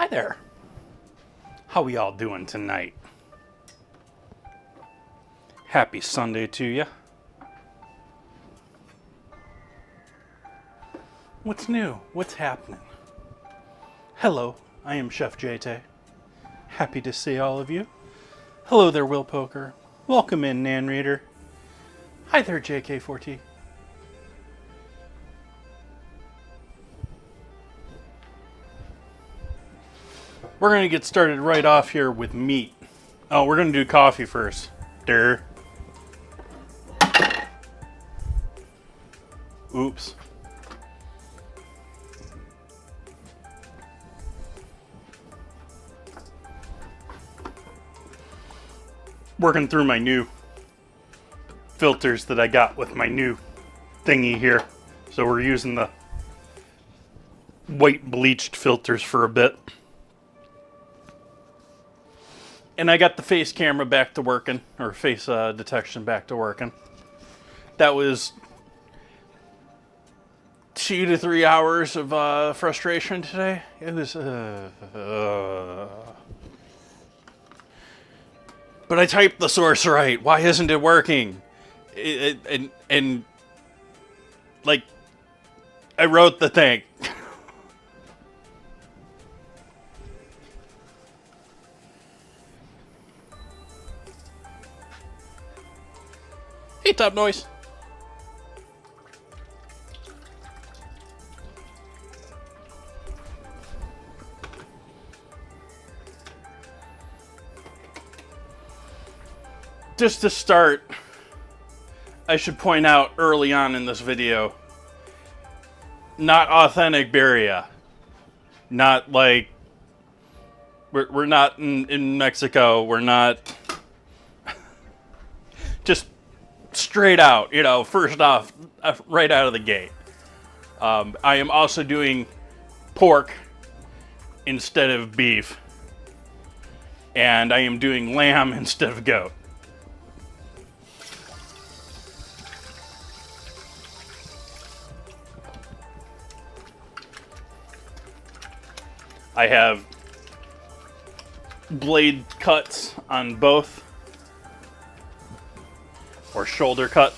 Hi there. How we all doing tonight? Happy Sunday to you. What's new? What's happening? Hello, I am Chef Jay Tay. Happy to see all of you. Hello there, Will Poker. Welcome in, Nan Reader. Hi there, JK4T. We're going to get started right off here with meat. Oh, we're going to do coffee first. Durr. Oops. Working through my new filters that I got with my new thingy here. So we're using the white bleached filters for a bit. And I got the face camera back to working, or face detection back to working. That was 2 to 3 hours of frustration today. It was, But I typed the source right. Why isn't it working? And like, I wrote the thing. Hey, Top Noise. Just to start, I should point out early on in this video, not authentic Birria. Not like, we're not in Mexico, we're not, just straight out, you know, first off, right out of the gate. I am also doing pork instead of beef, and I am doing lamb instead of goat. I have blade cuts on both, or shoulder cut.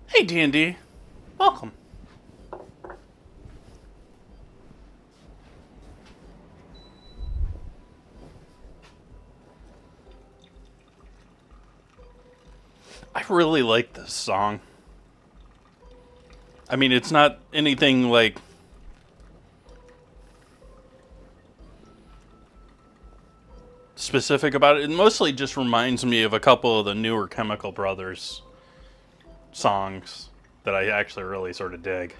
Hey D&D, welcome. I really like this song. I mean, it's not anything like specific about it. It mostly just reminds me of a couple of the newer Chemical Brothers songs that I actually really sort of dig.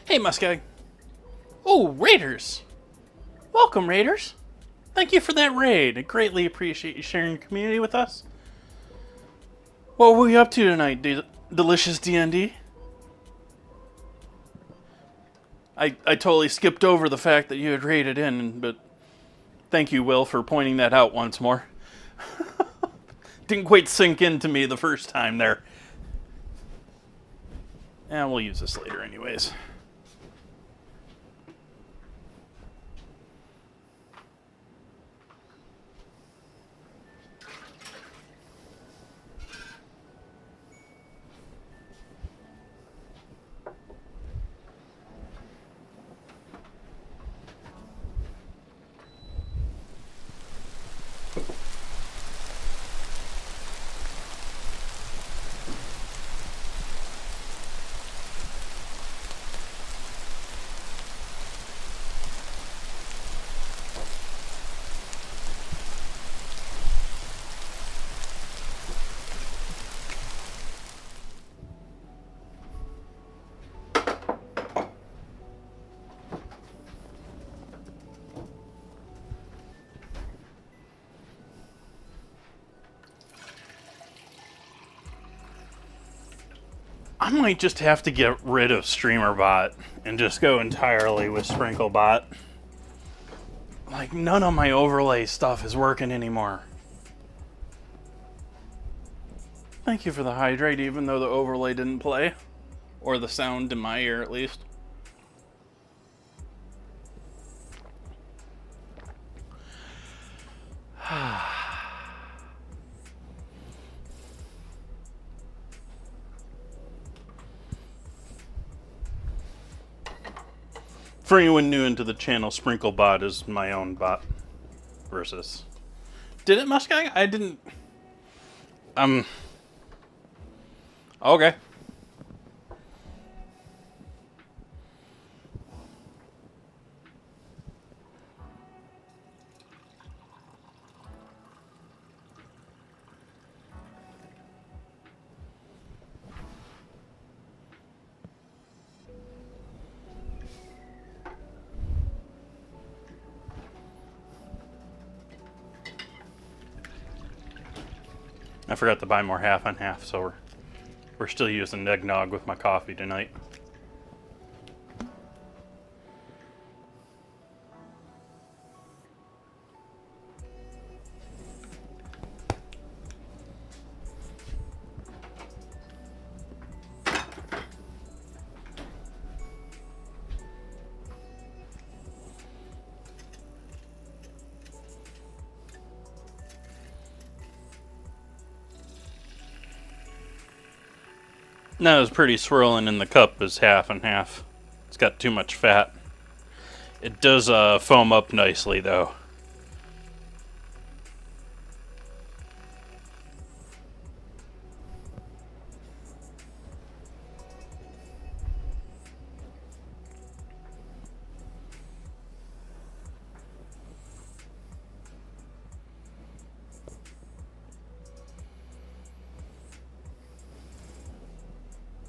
Hey, Muskeg. Oh, Raiders. Welcome, Raiders. Thank you for that raid. I greatly appreciate you sharing your community with us. What were you up to tonight, delicious D&D? I totally skipped over the fact that you had raided in, but Thank you, Will, for pointing that out once more. Didn't quite sink into me the first time there. And we'll use this later anyways. I might just have to get rid of StreamerBot and just go entirely with SprinkleBot. Like, none of my overlay stuff is working anymore. Thank you for the hydrate, even though the overlay didn't play. Or the sound in my ear, at least. For anyone new into the channel, SprinkleBot is my own bot. Versus... Did it, Muskeg? I didn't... Okay. I forgot to buy more half and half, so we're still using eggnog with my coffee tonight. Not as pretty swirling in the cup as half and half. It's got too much fat. It does foam up nicely though.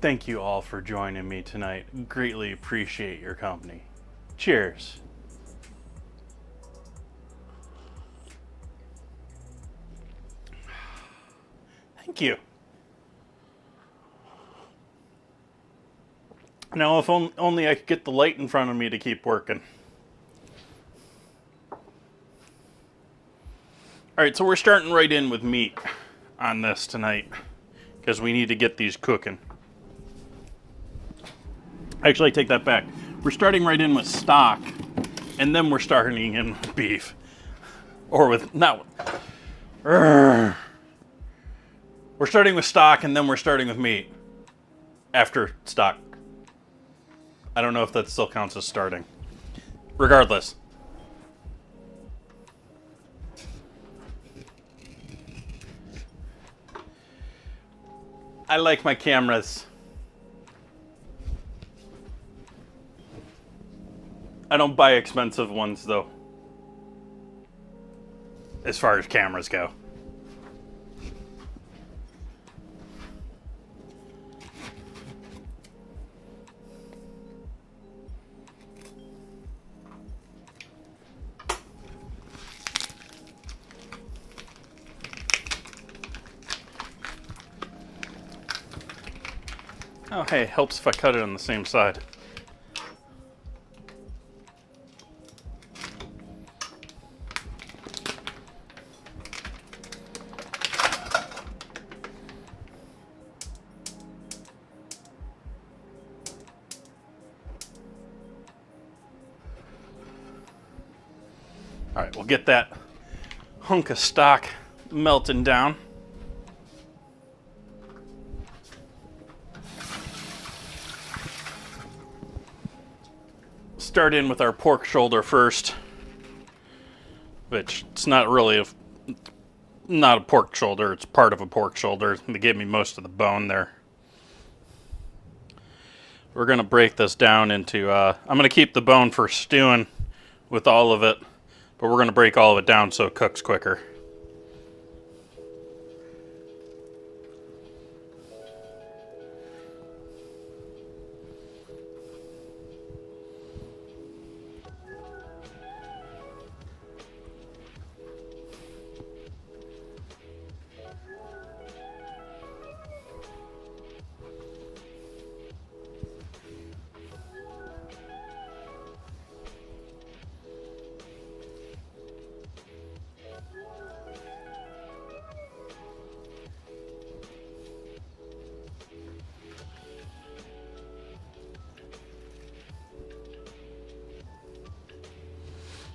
Thank you all for joining me tonight. Greatly appreciate your company. Cheers. Thank you. Now, if only I could get the light in front of me to keep working. Alright, so we're starting right in with meat on this tonight, because we need to get these cooking. Actually, I take that back. We're starting right in with stock, and then we're starting in with beef. Or with, not, we're starting with stock, and then we're starting with meat. After stock. I don't know if that still counts as starting. Regardless. I like my cameras. I don't buy expensive ones, though. As far as cameras go. Oh, hey, helps if I cut it on the same side. All right, we'll get that hunk of stock melting down. Start in with our pork shoulder first, which it's not really not a pork shoulder, it's part of a pork shoulder. They gave me most of the bone there. We're going to break this down into, I'm going to keep the bone for stewing with all of it, but we're going to break all of it down so it cooks quicker.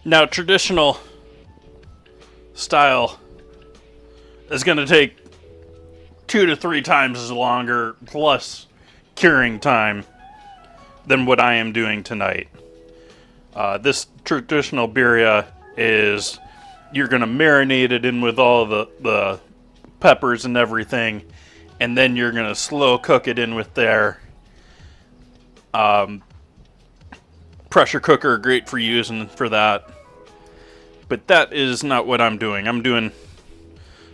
Now, traditional style is going to take 2 to 3 times as longer plus curing time than what I am doing tonight. This traditional birria is you're going to marinate it in with all the peppers and everything, and then you're going to slow cook it in with their pressure cooker, great for using for that. But that is not what I'm doing. I'm doing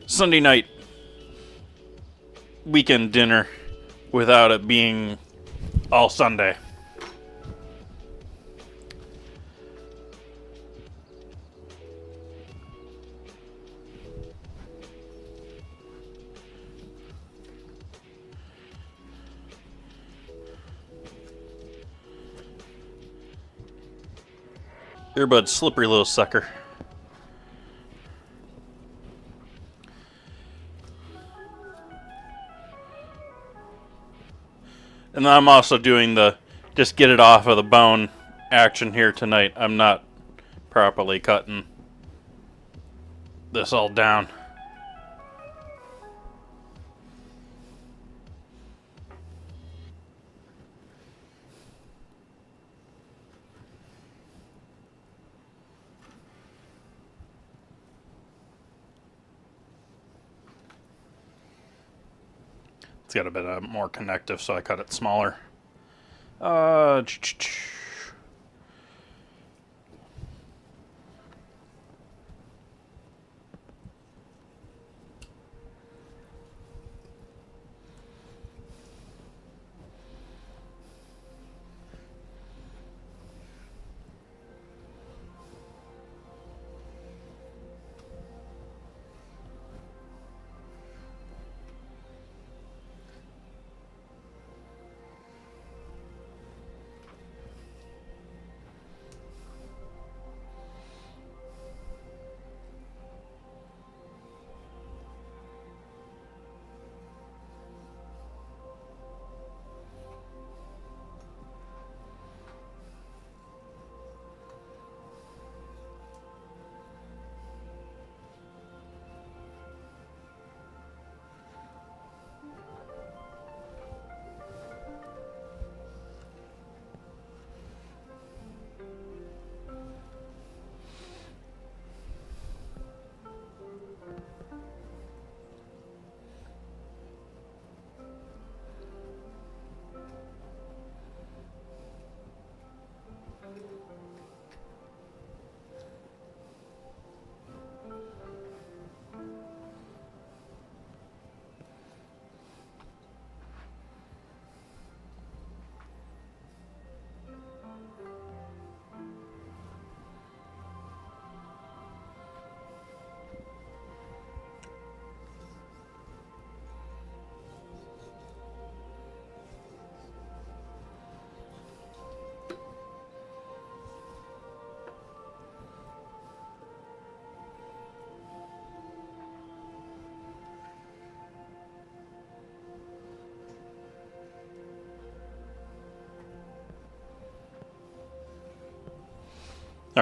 Sunday night weekend dinner without it being all Sunday. Earbud, slippery little sucker. And I'm also doing the just get it off of the bone action here tonight. I'm not properly cutting this all down. It's got a bit more connective, so I cut it smaller. All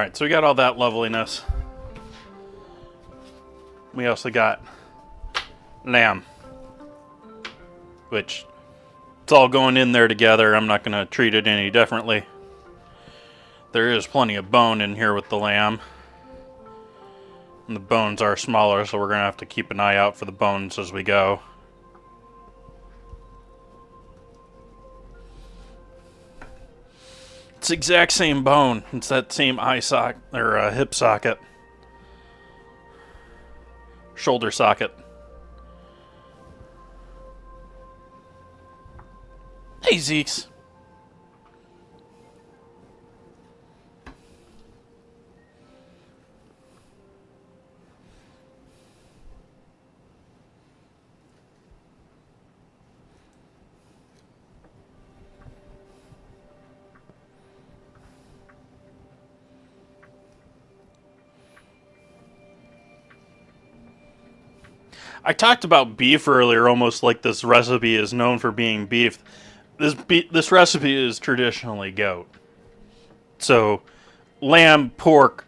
right, so we got all that loveliness. We also got lamb, which it's all going in there together. I'm not going to treat it any differently. There is plenty of bone in here with the lamb. And the bones are smaller, so we're going to have to keep an eye out for the bones as we go. It's the exact same bone. It's that same eye socket, or hip socket. Shoulder socket. Hey, Zeeks. I talked about beef earlier, almost like this recipe is known for being beef. This recipe is traditionally goat. So, lamb, pork,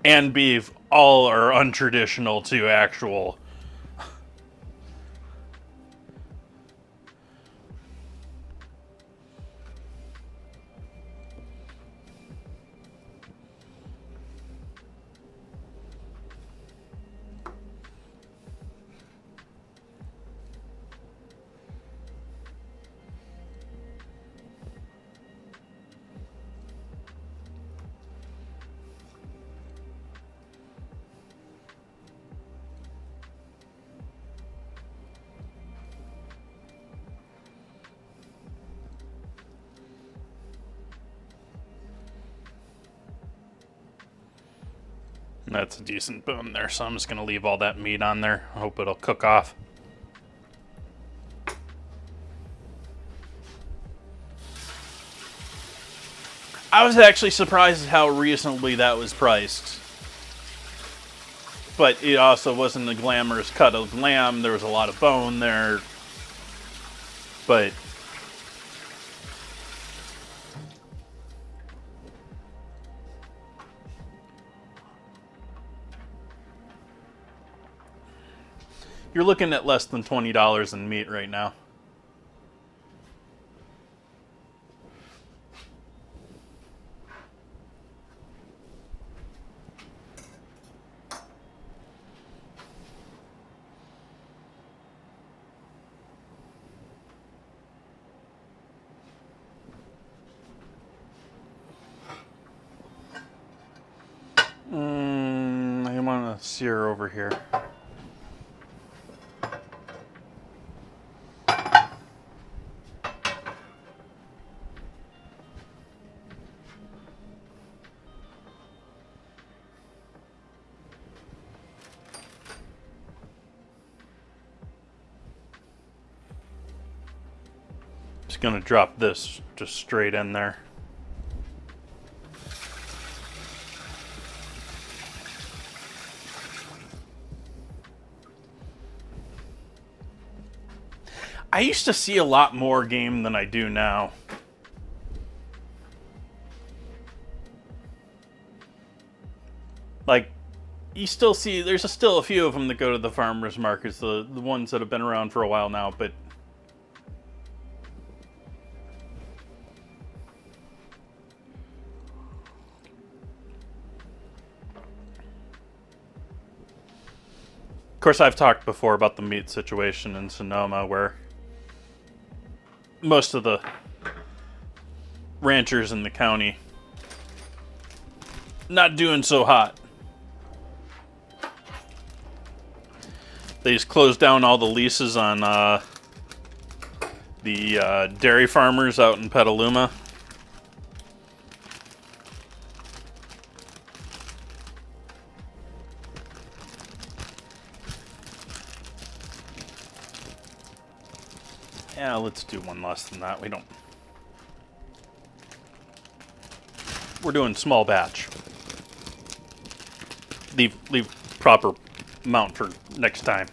and beef all are untraditional to actual. That's a decent bone there, so I'm just going to leave all that meat on there. I hope it'll cook off. I was actually surprised at how reasonably that was priced. But it also wasn't a glamorous cut of lamb. There was a lot of bone there. But you're looking at less than $20 in meat right now. I want to sear over here. Just gonna drop this just straight in there. I used to see a lot more game than I do now. Like, you still see, there's still a few of them that go to the farmers markets, the ones that have been around for a while now, but of course I've talked before about the meat situation in Sonoma, where most of the ranchers in the county not doing so hot. They just closed down all the leases on the dairy farmers out in Petaluma. Yeah, let's do one less than that. We're doing small batch. Leave proper amount for next time.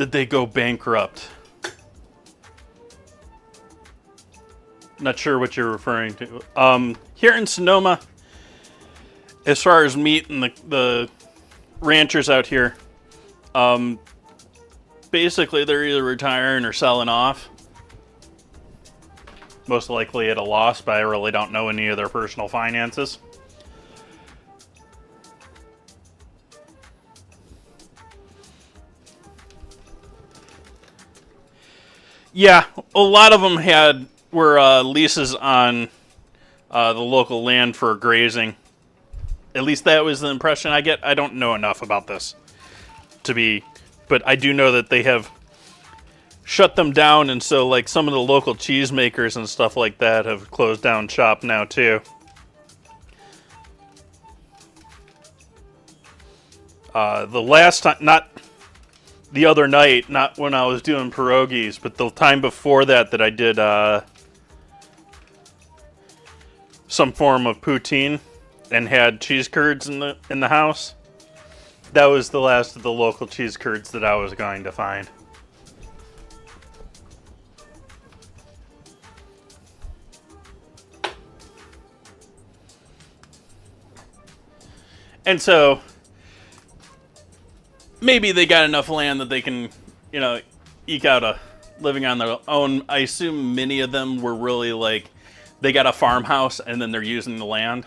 did they go bankrupt? Not sure what you're referring to. Here in Sonoma, as far as meat and the ranchers out here, basically they're either retiring or selling off. Most likely at a loss, but I really don't know any of their personal finances. Yeah, a lot of them were leases on the local land for grazing. At least that was the impression I get. I don't know enough about this but I do know that they have shut them down, and so like some of the local cheesemakers and stuff like that have closed down shop now too. The last time, not the other night, not when I was doing pierogies, but the time before that I did some form of poutine and had cheese curds in the house. That was the last of the local cheese curds that I was going to find. And so maybe they got enough land that they can, eke out a living on their own. I assume many of them were really like, they got a farmhouse and then they're using the land.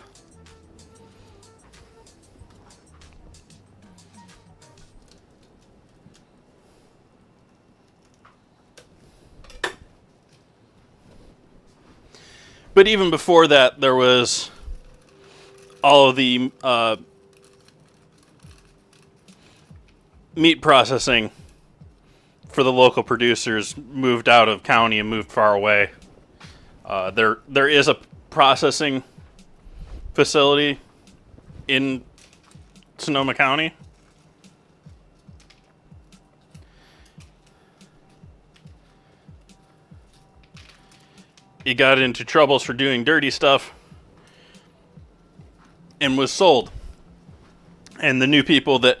But even before that, there was all of the meat processing for the local producers moved out of county and moved far away. There is a processing facility in Sonoma County. He got into troubles for doing dirty stuff and was sold. And the new people that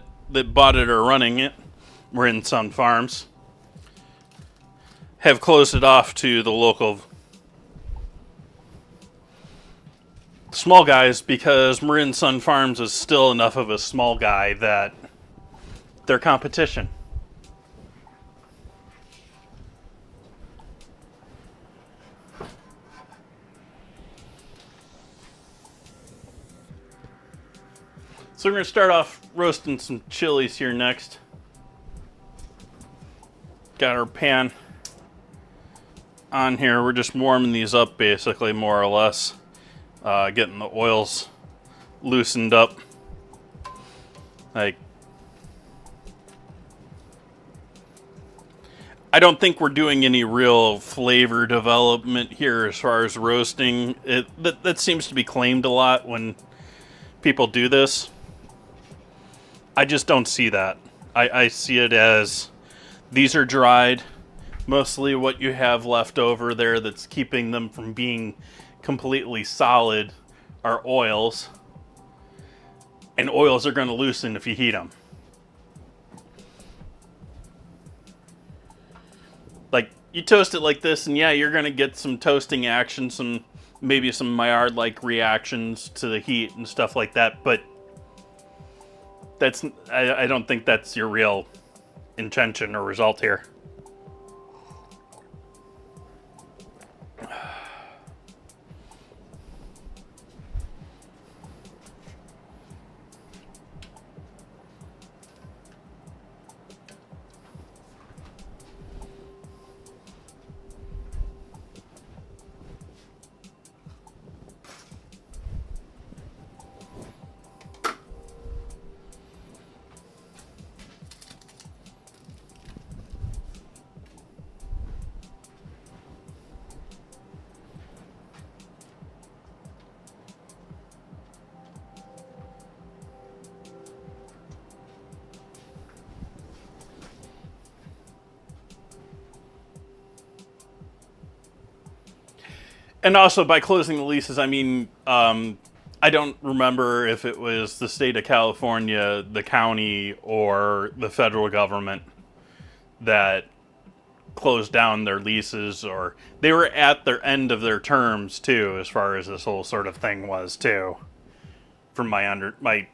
bought it or running it were in Sun Farms. Have closed it off to the local small guys because Marin Sun Farms is still enough of a small guy that they're competition. So we're going to start off roasting some chilies here next. Got our pan on here. We're just warming these up basically, more or less. Getting the oils loosened up. I don't think we're doing any real flavor development here as far as roasting. That seems to be claimed a lot when people do this. I just don't see that. I see it as these are dried. Mostly what you have left over there that's keeping them from being completely solid are oils. And oils are going to loosen if you heat them. Like, you toast it like this, and yeah, you're going to get some toasting action, maybe some Maillard-like reactions to the heat and stuff like that, but I don't think that's your real intention or result here. And also, by closing the leases, I mean, I don't remember if it was the state of California, the county, or the federal government that closed down their leases, or they were at their end of their terms too, as far as this whole sort of thing was too, from my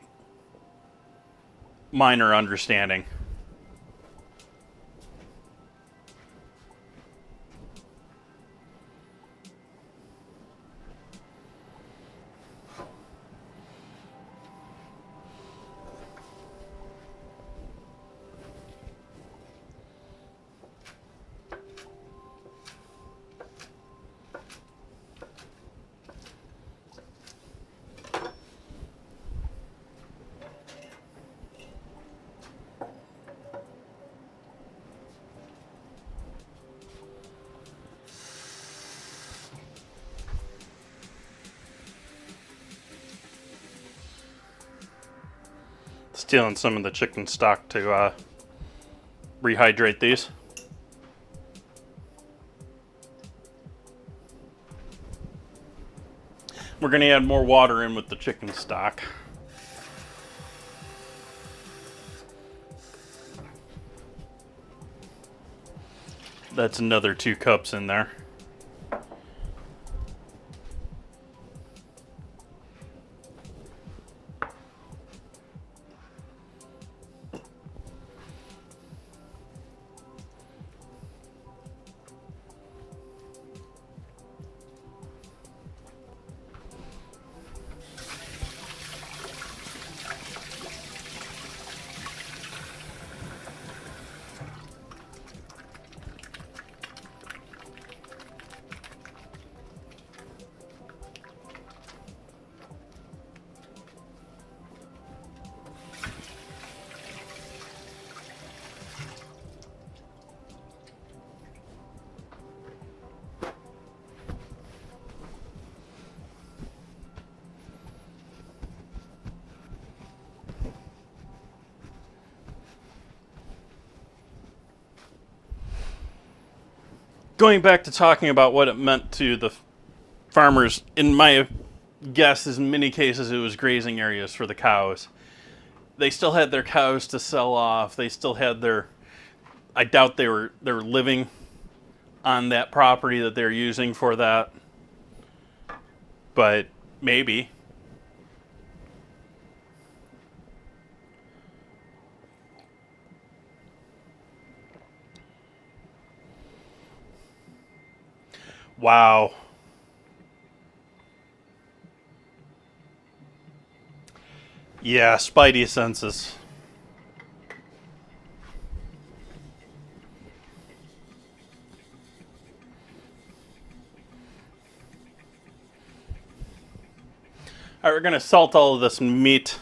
minor understanding. Stealing some of the chicken stock to rehydrate these. We're going to add more water in with the chicken stock. That's another 2 cups in there. Going back to talking about what it meant to the farmers, in my guess is in many cases it was grazing areas for the cows. They still had their cows to sell off. They still had their, I doubt they were living on that property that they're using for that. But maybe. Wow. Yeah, spidey senses. All right, we're going to salt all of this meat.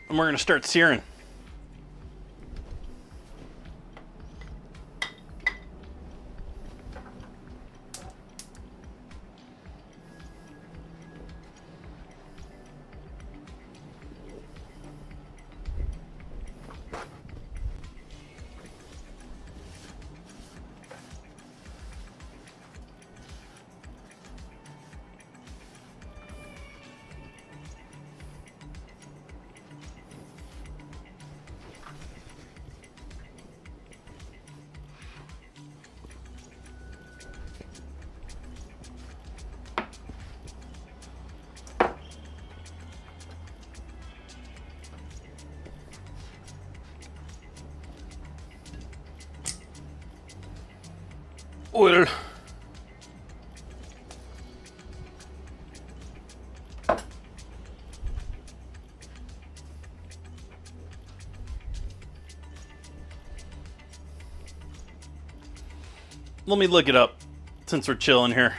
And we're going to start searing. Oil. Let me look it up since we're chilling here.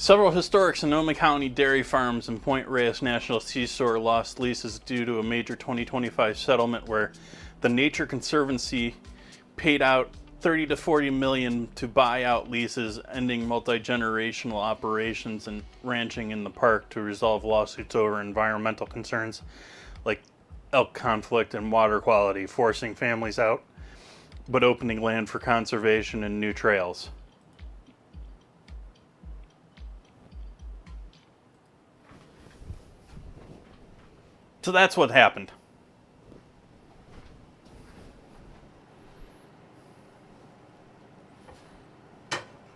Several historic Sonoma County dairy farms and Point Reyes National Seashore lost leases due to a major 2025 settlement where the Nature Conservancy paid out 30 to 40 million to buy out leases, ending multi-generational operations and ranching in the park to resolve lawsuits over environmental concerns like elk conflict and water quality, forcing families out, but opening land for conservation and new trails. So that's what happened.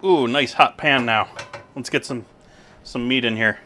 Ooh, nice hot pan now. Let's get some meat in here.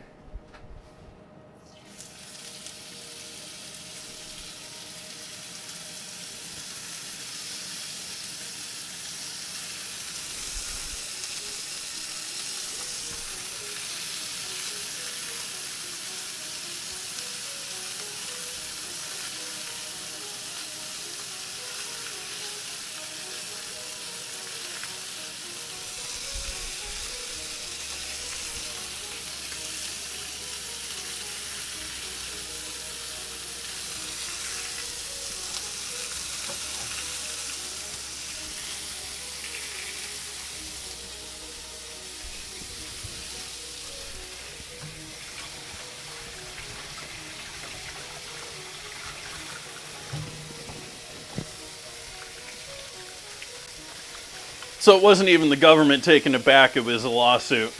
So it wasn't even the government taking it back, it was a lawsuit.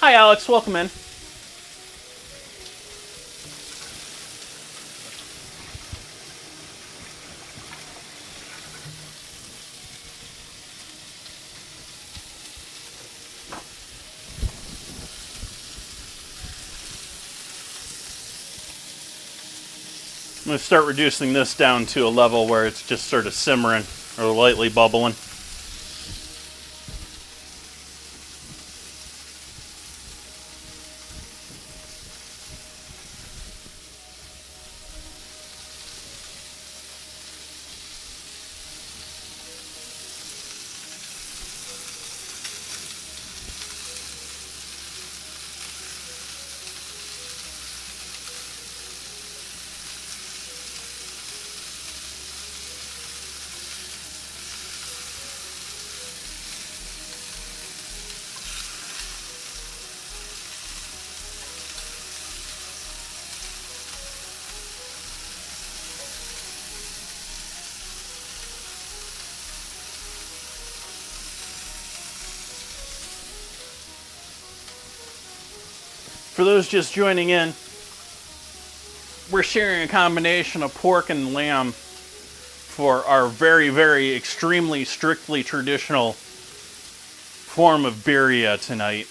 Hi Alex, welcome in. I'm going to start reducing this down to a level where it's just sort of simmering or lightly bubbling. For those just joining in, we're sharing a combination of pork and lamb for our very, very extremely strictly traditional form of birria tonight.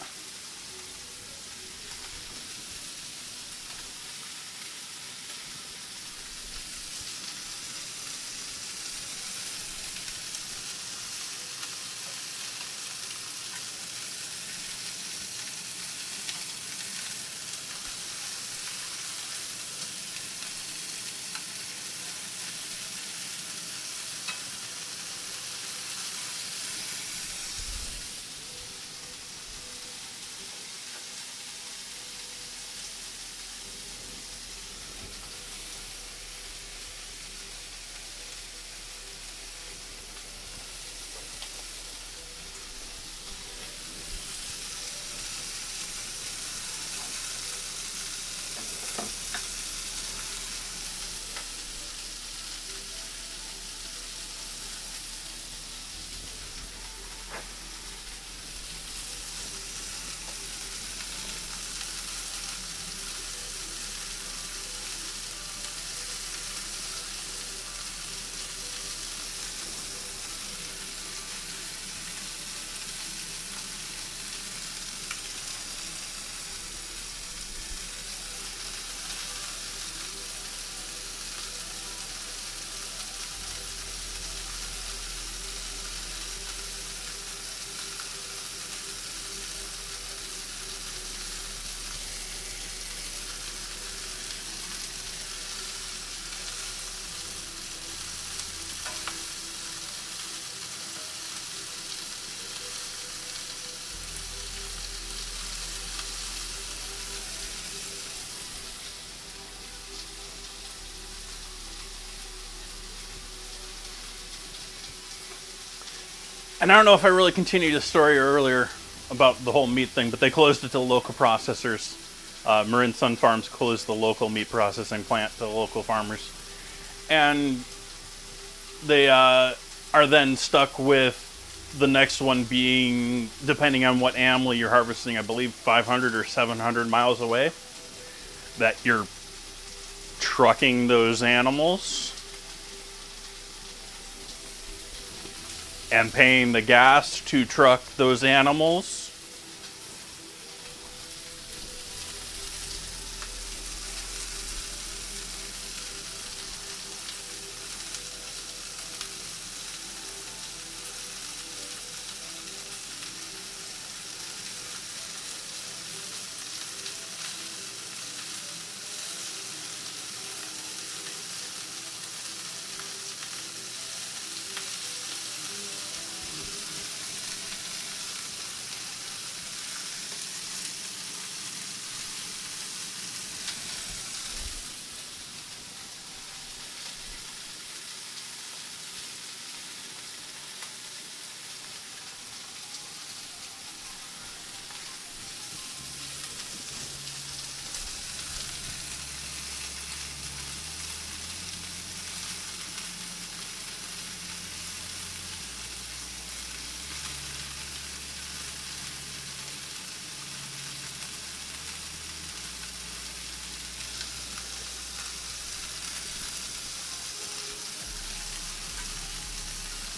And I don't know if I really continued the story earlier about the whole meat thing, but they closed it to the local processors. Marin Sun Farms closed the local meat processing plant to the local farmers. And they are then stuck with the next one being, depending on what animal you're harvesting, I believe 500 or 700 miles away, that you're trucking those animals and paying the gas to truck those animals.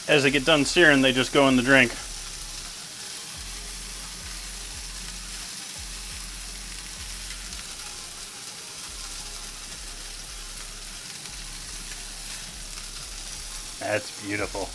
As they get done searing, they just go in the drink. That's beautiful.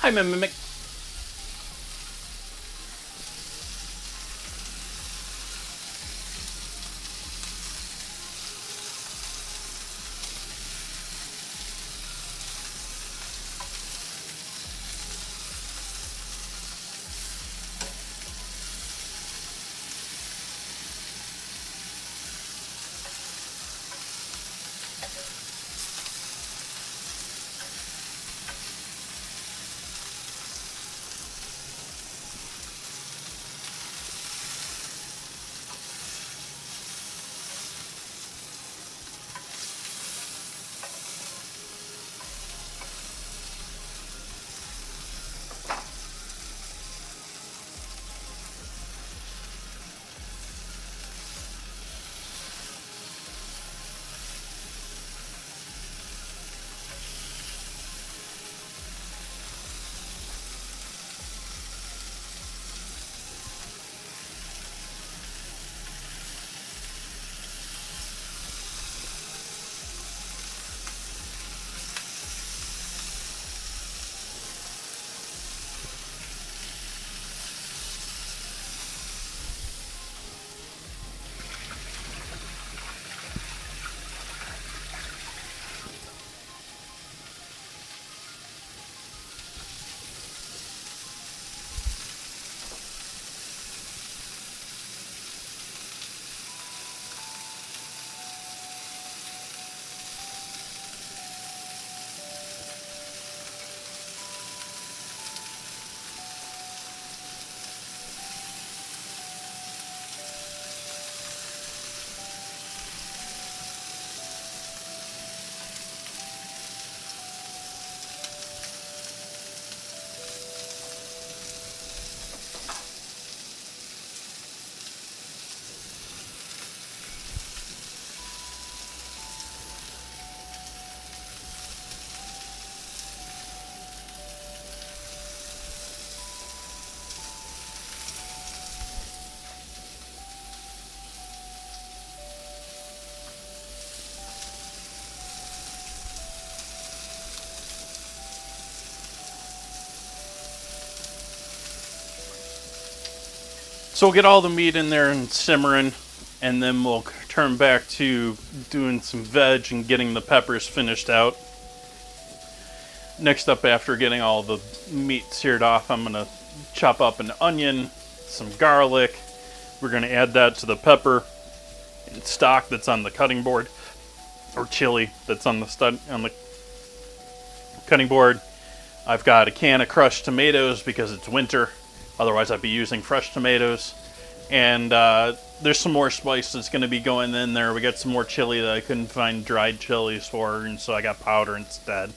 Hi, Mimic. So we'll get all the meat in there and simmering, and then we'll turn back to doing some veg and getting the peppers finished out. Next up, after getting all the meat seared off, I'm going to chop up an onion, some garlic. We're going to add that to the pepper and stock that's on the cutting board, or chili that's on the cutting board. I've got a can of crushed tomatoes because it's winter. Otherwise, I'd be using fresh tomatoes. And there's some more spice that's going to be going in there. We got some more chili that I couldn't find dried chilies for, and so I got powder instead.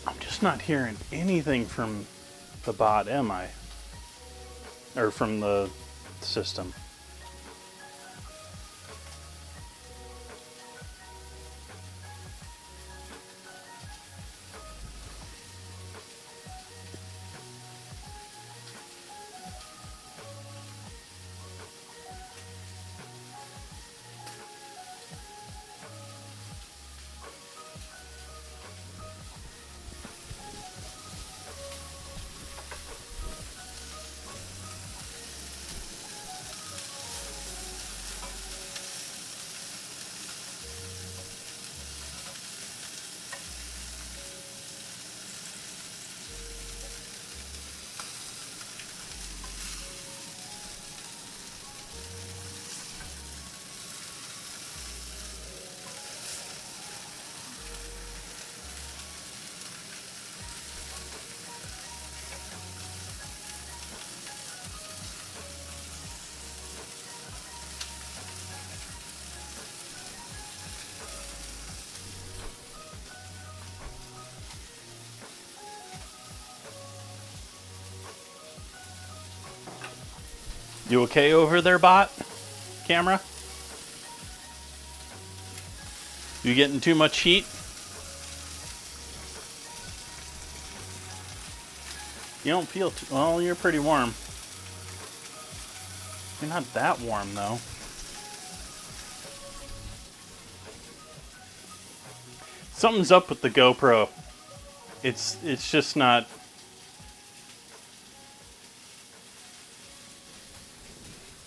I'm just not hearing anything from the bot, am I? Or from the system. You okay over there, bot? Camera? You getting too much heat? You don't feel too... Well, you're pretty warm. You're not that warm, though. Something's up with the GoPro. It's just not...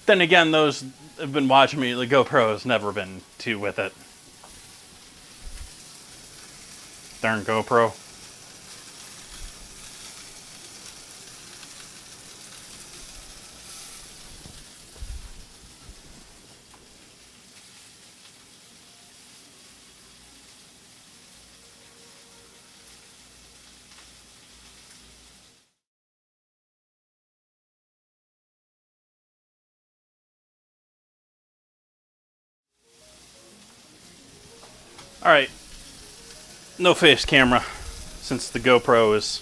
Then again, those have been watching me. The GoPro has never been too with it. Darn GoPro. Alright, no face camera. Since the GoPro is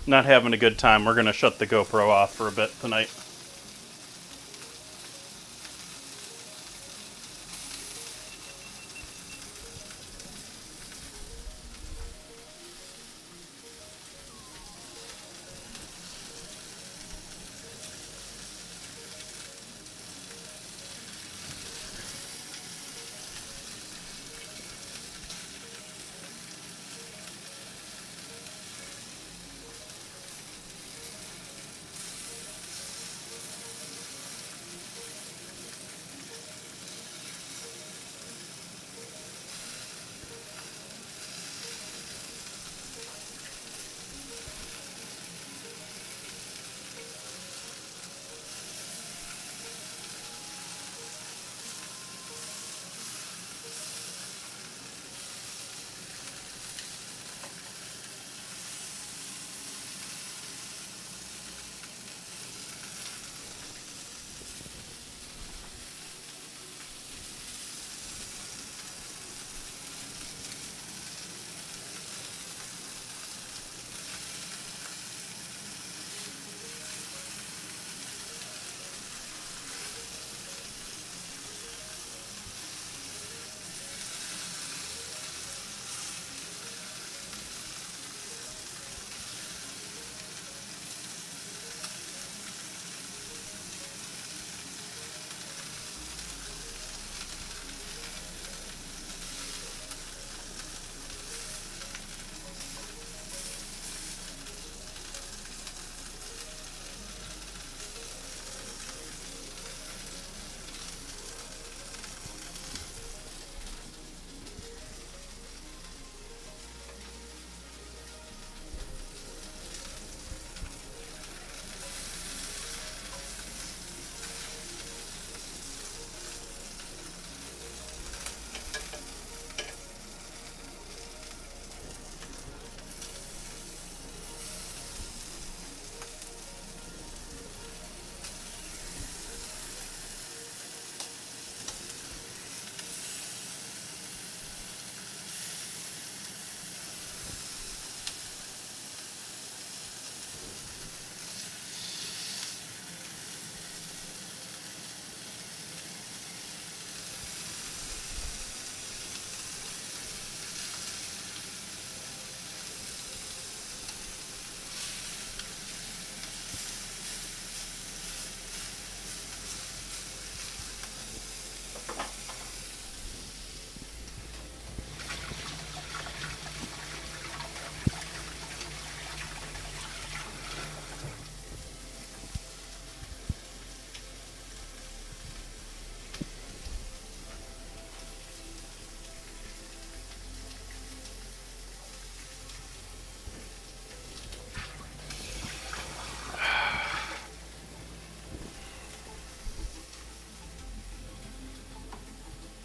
not having a good time, we're going to shut the GoPro off for a bit tonight.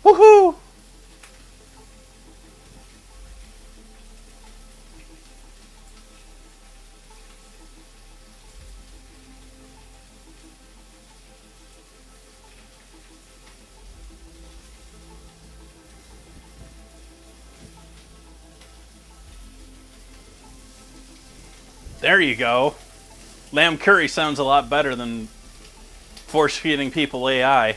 Woohoo! There you go. Lamb curry sounds a lot better than force feeding people AI.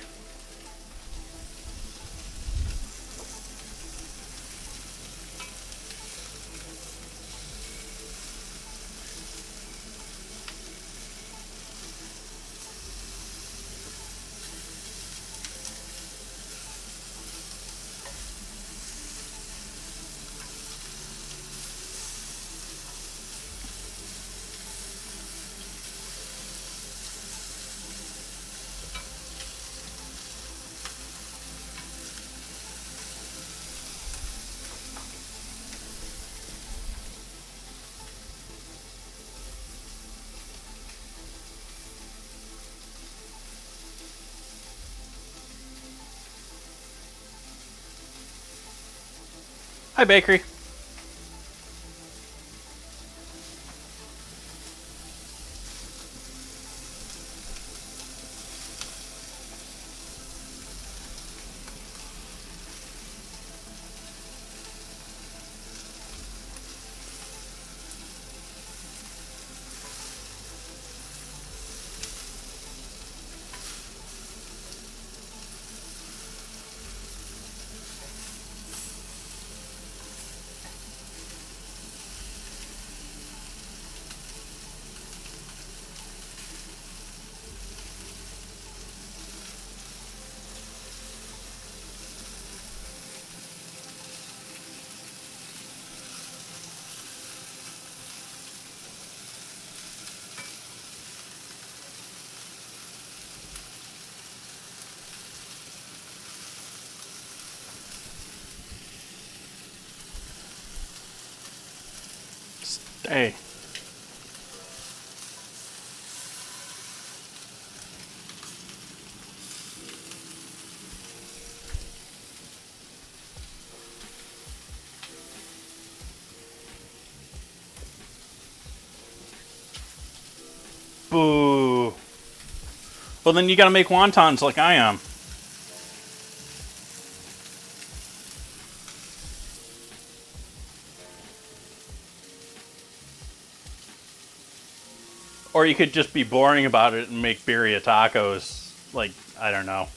Hi, bakery. Hey. Boo. Well, then you gotta make wontons like I am. Or you could just be boring about it and make birria tacos. Like, I don't know.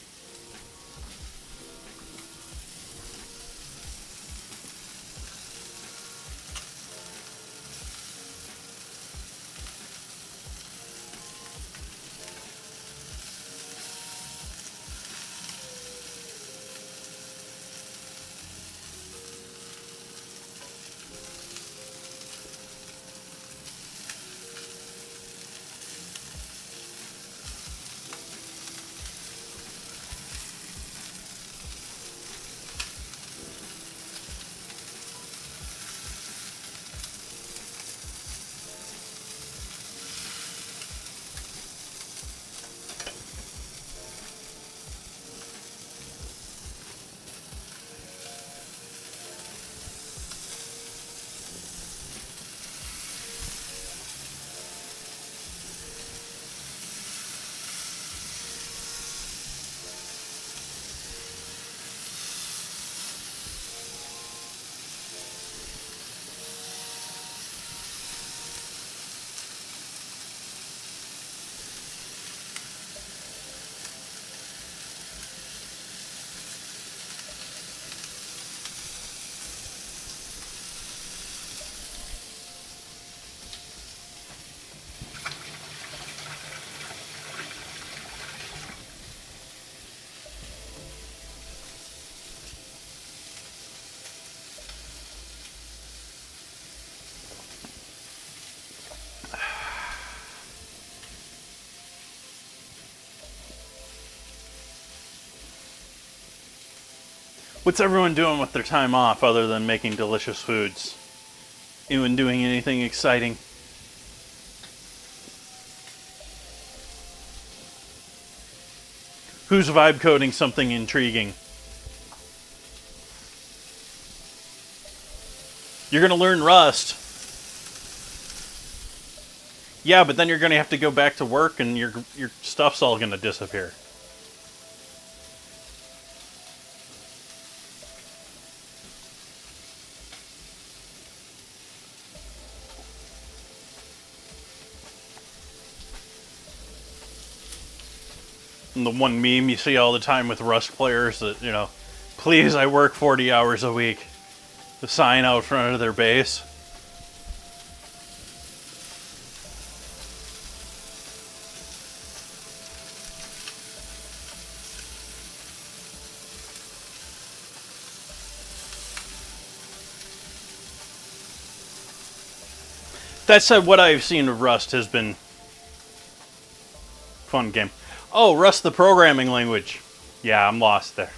What's everyone doing with their time off other than making delicious foods? Anyone doing anything exciting? Who's vibe coding something intriguing? You're going to learn Rust. Yeah, but then you're going to have to go back to work and your stuff's all going to disappear. And the one meme you see all the time with Rust players that, please, I work 40 hours a week. The sign out front of their base. That said, what I've seen of Rust has been fun game. Oh, Rust the programming language. Yeah, I'm lost there.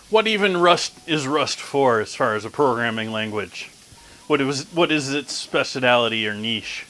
What even is Rust for as far as a programming language? What is its speciality or niche?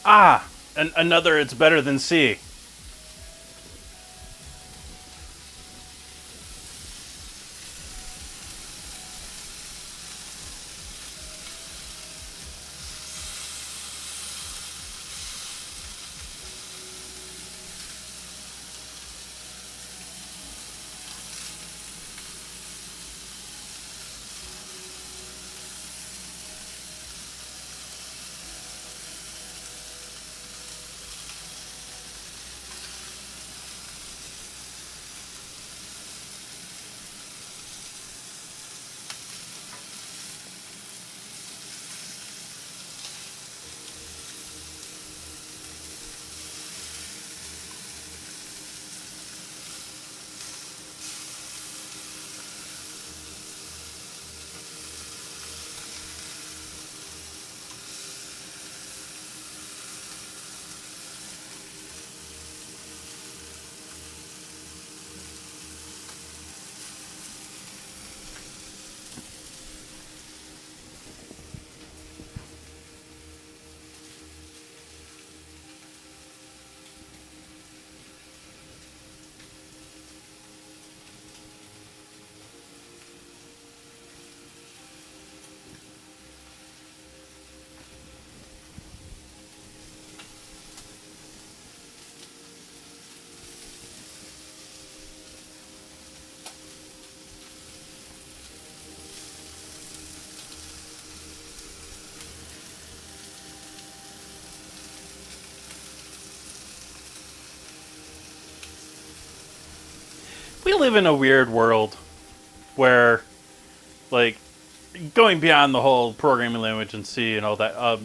Ah, another it's better than C. We live in a weird world where, like, going beyond the whole programming language and C and all that,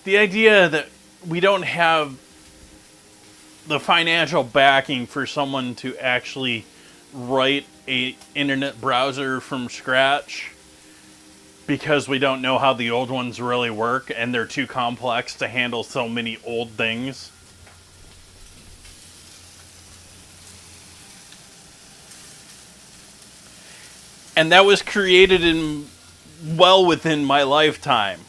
the idea that we don't have the financial backing for someone to actually write a internet browser from scratch, because we don't know how the old ones really work and they're too complex to handle so many old things. And that was created in well within my lifetime.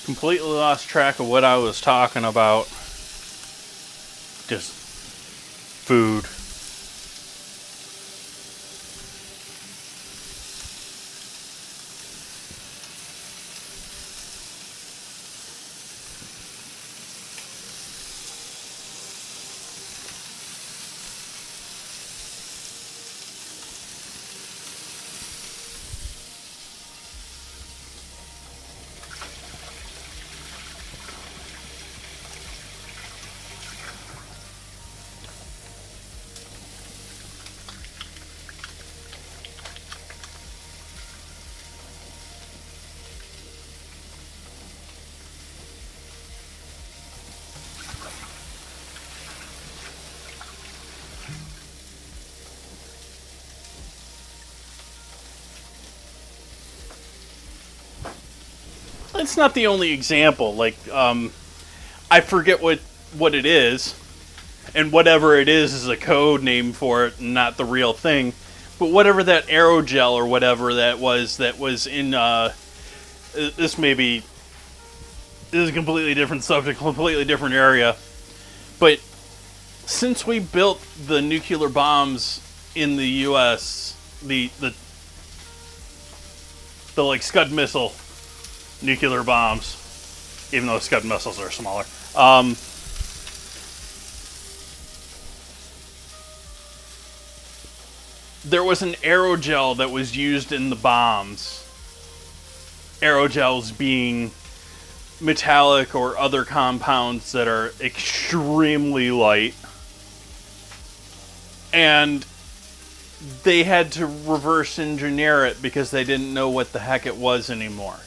Completely lost track of what I was talking about. Just food. It's not the only example. Like, I forget what it is, and whatever it is a code name for it, not the real thing. But whatever that aerogel or whatever that was in, this may be, this is a completely different subject, completely different area. But since we built the nuclear bombs in the U.S., the like Scud missile nuclear bombs, even though Scud missiles are smaller. There was an aerogel that was used in the bombs. Aerogels being metallic or other compounds that are extremely light. And they had to reverse engineer it because they didn't know what the heck it was anymore.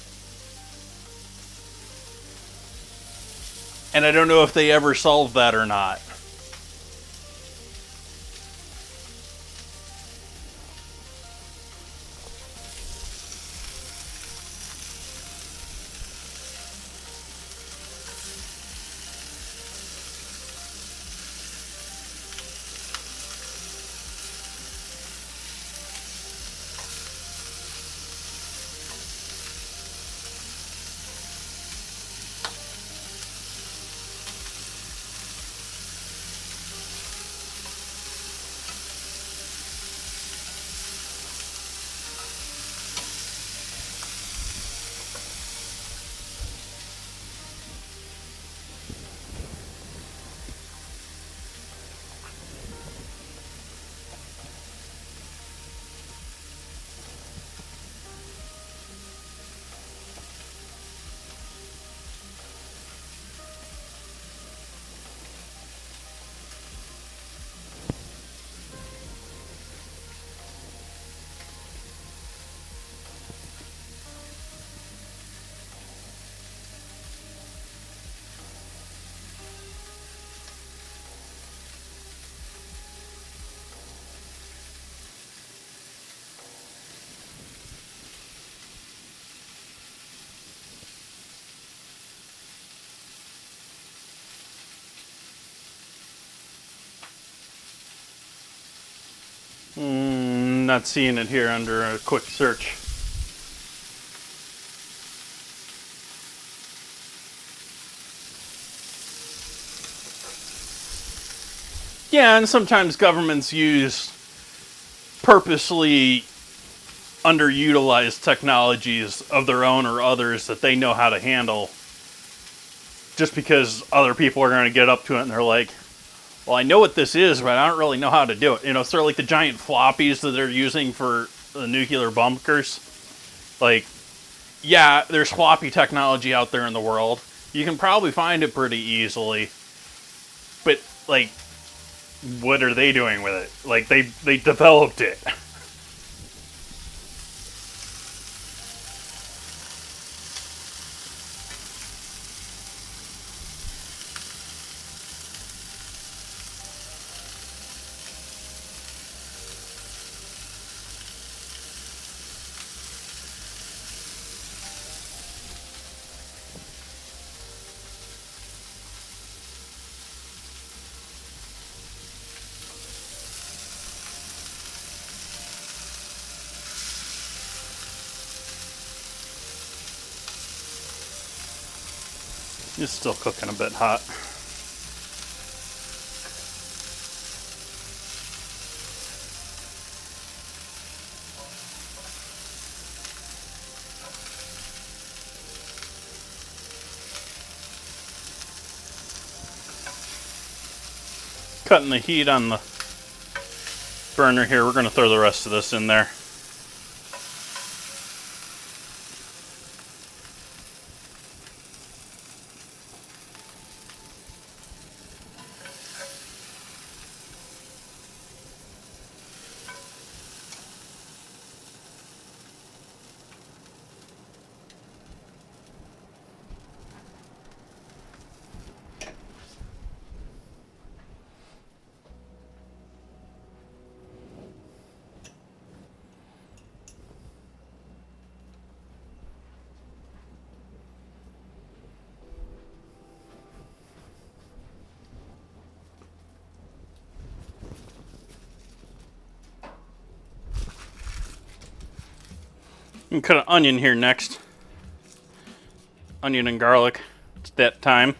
And I don't know if they ever solved that or not. not seeing it here under a quick search. Yeah, and sometimes governments use purposely underutilized technologies of their own or others that they know how to handle, just because other people are going to get up to it and they're like, well, I know what this is, but I don't really know how to do it. You know, sort of like the giant floppies that they're using for the nuclear bunkers. Like, yeah, there's floppy technology out there in the world. You can probably find it pretty easily. But, like, what are they doing with it? Like, they developed it. It's still cooking a bit hot. Cutting the heat on the burner here. We're going to throw the rest of this in there. I'm gonna cut an onion here next. Onion and garlic. It's that time.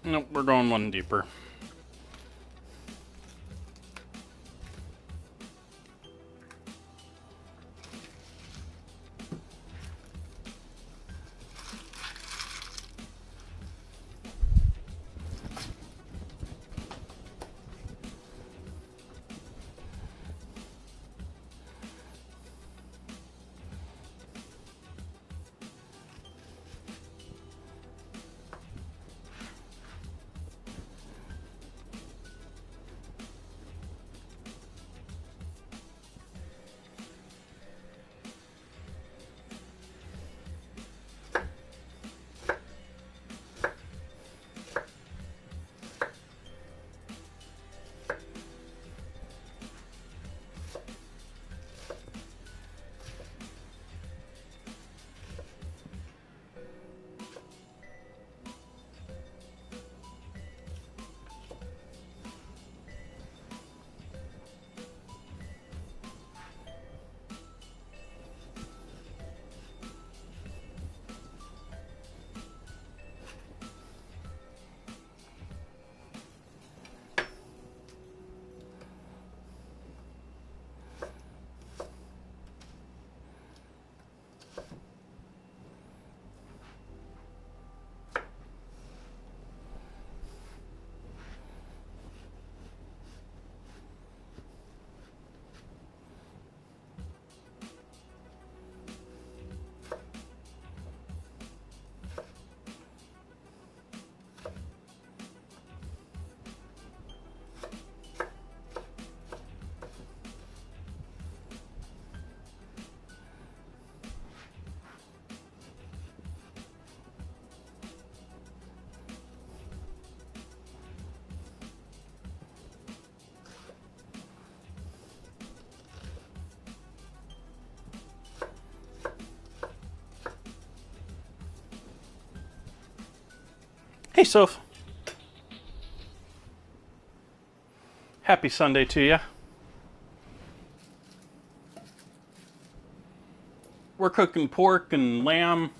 Nope, we're going one deeper. Hey, Soph. Happy Sunday to you. We're cooking pork and lamb.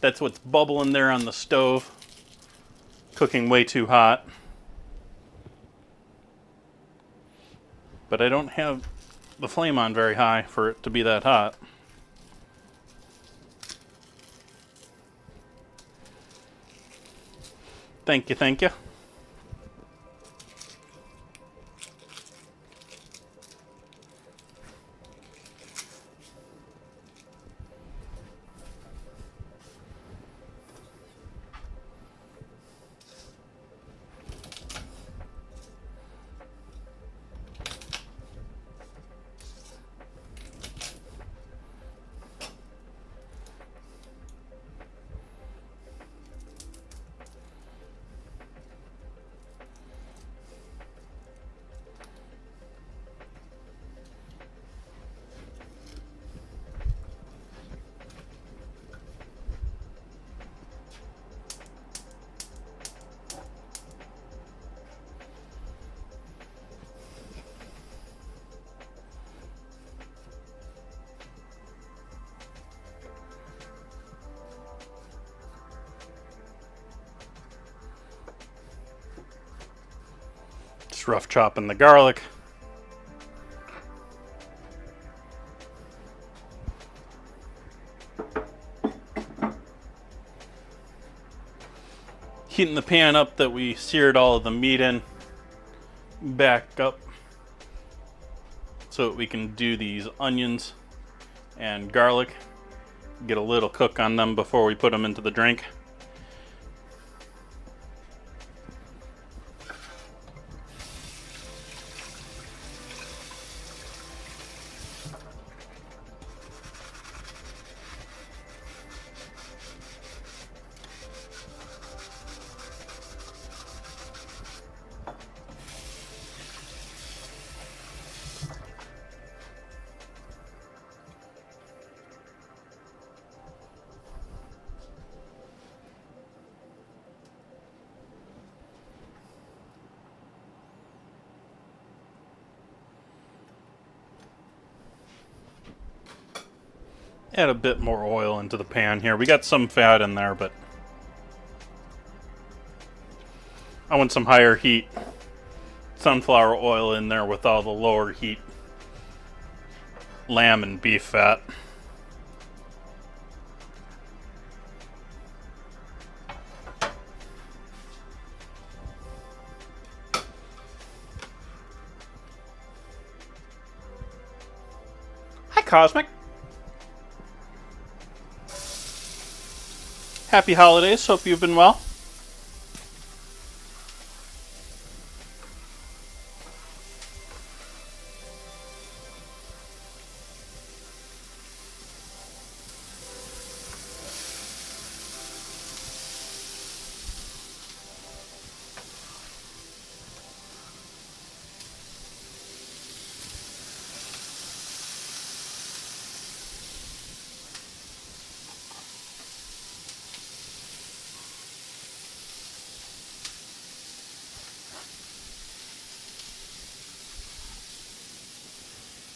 That's what's bubbling there on the stove. Cooking way too hot. But I don't have the flame on very high for it to be that hot. Thank you, thank you. Just rough chopping the garlic. Heating the pan up that we seared all of the meat in back up so that we can do these onions and garlic. Get a little cook on them before we put them into the drink. Add a bit more oil into the pan here. We got some fat in there, but I want some higher heat sunflower oil in there with all the lower heat lamb and beef fat. Hi, Cosmic. Happy holidays. Hope you've been well.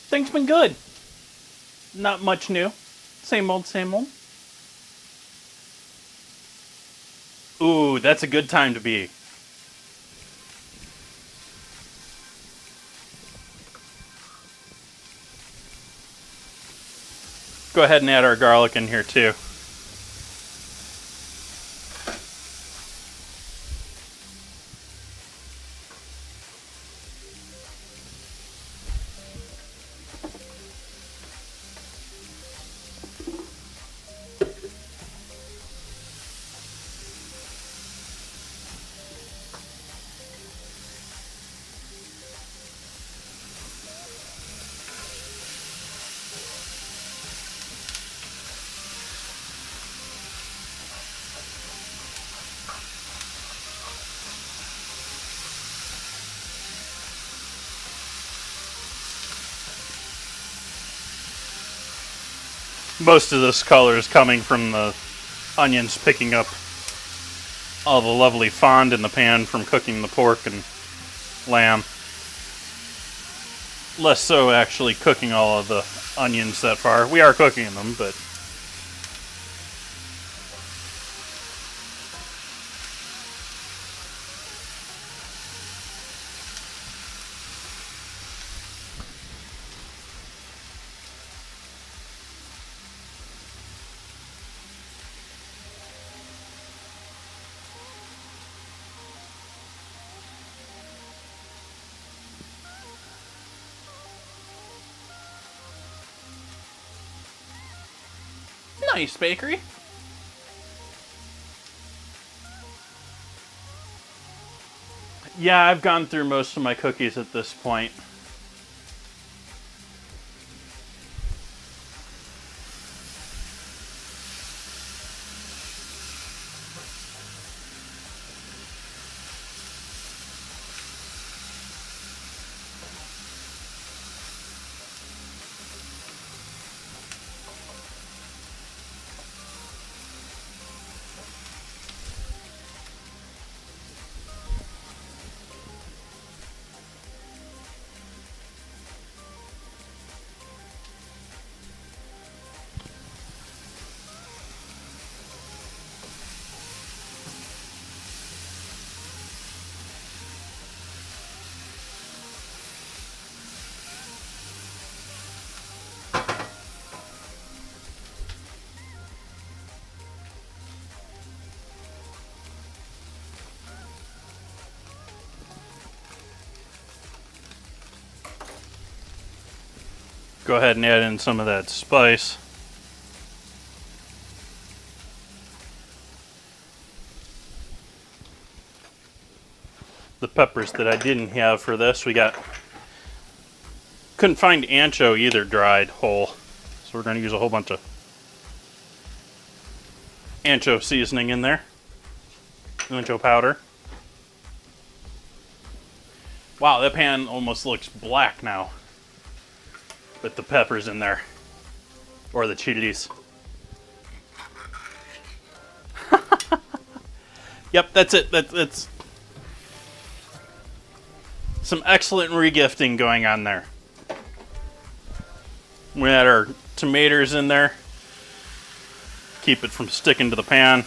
Things been good. Not much new. Same old, same old. Ooh, that's a good time to be. Go ahead and add our garlic in here too. Most of this color is coming from the onions picking up all the lovely fond in the pan from cooking the pork and lamb. Less so actually cooking all of the onions that far. We are cooking them, but nice bakery. Yeah, I've gone through most of my cookies at this point. Go ahead and add in some of that spice. The peppers that I didn't have for this, couldn't find ancho either dried whole. So we're going to use a whole bunch of ancho seasoning in there. Ancho powder. Wow, that pan almost looks black now with the peppers in there, or the chilies. Yep, that's it. That's some excellent regifting going on there. We had our tomatoes in there. Keep it from sticking to the pan.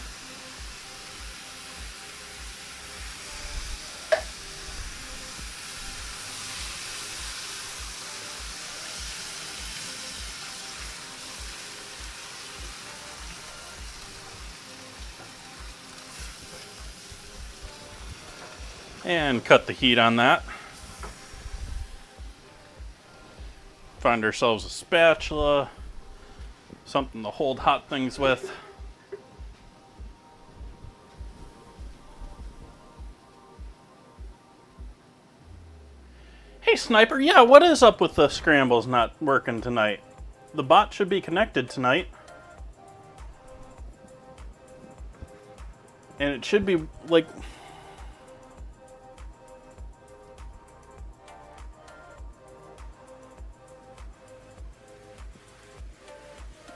And cut the heat on that. Find ourselves a spatula, something to hold hot things with. Hey Sniper, yeah, what is up with the scrambles not working tonight? The bot should be connected tonight. And it should be like...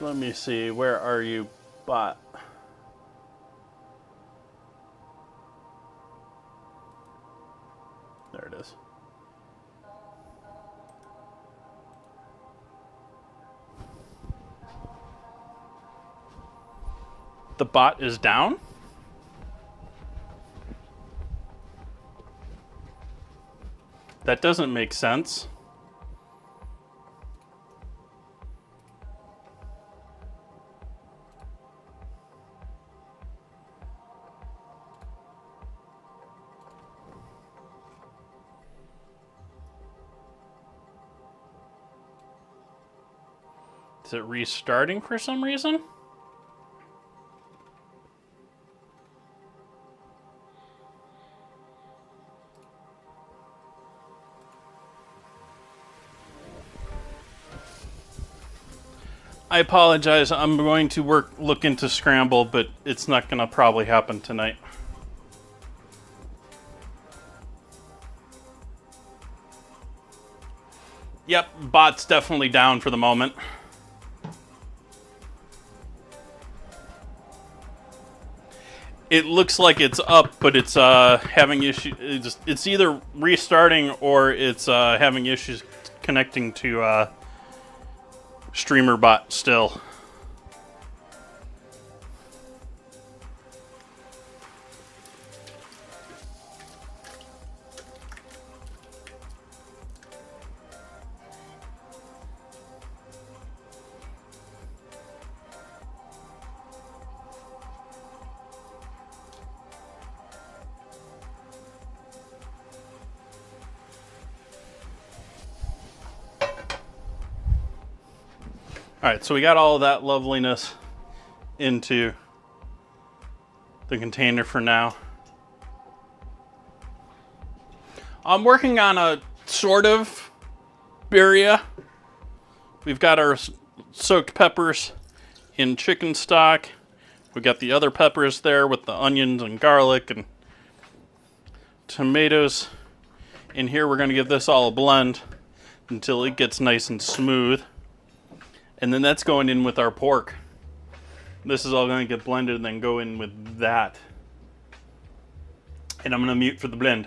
Let me see, where are you, bot? There it is. The bot is down? That doesn't make sense. Is it restarting for some reason? I apologize. I'm going to look into Scramble, but it's not going to probably happen tonight. Yep, bot's definitely down for the moment. It looks like it's up, but it's having issues. It's either restarting or it's having issues connecting to StreamerBot still. All right, so we got all of that loveliness into the container for now. I'm working on a sort of birria. We've got our soaked peppers in chicken stock. We've got the other peppers there with the onions and garlic and tomatoes. In here, we're going to give this all a blend until it gets nice and smooth. And then that's going in with our pork. This is all going to get blended and then go in with that. And I'm going to mute for the blend.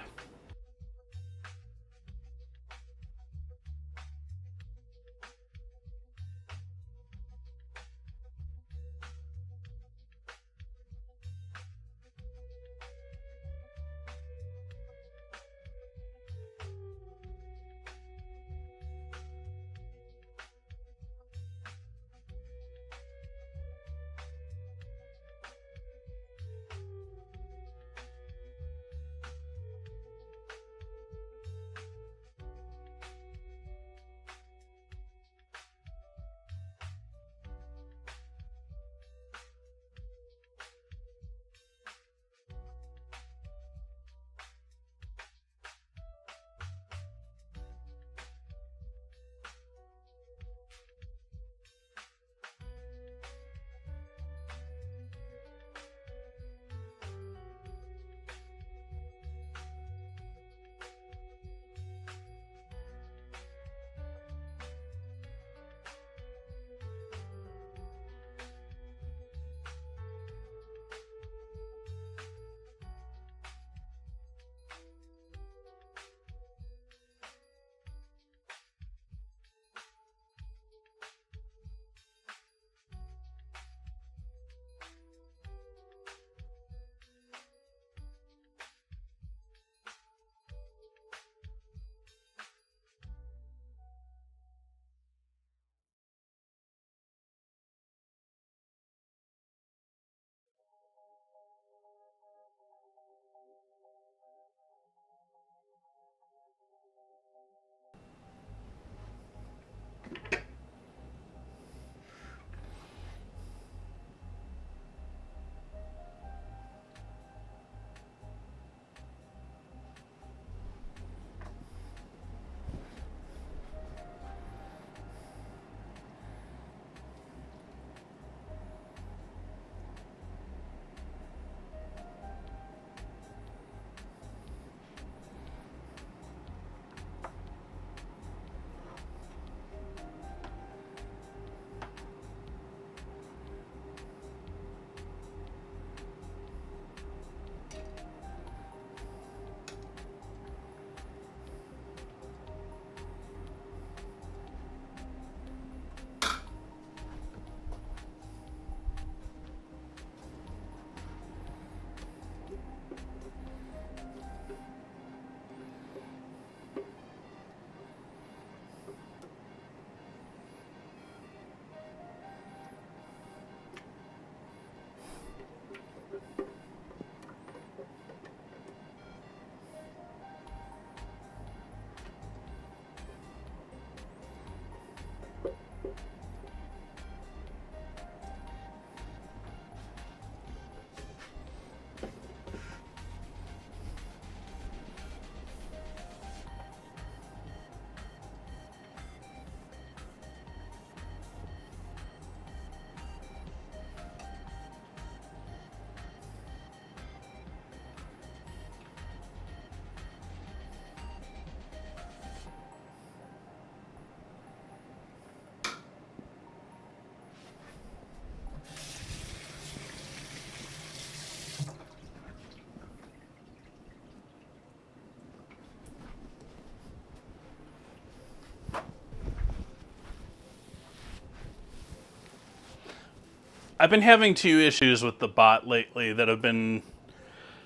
I've been having two issues with the bot lately that have been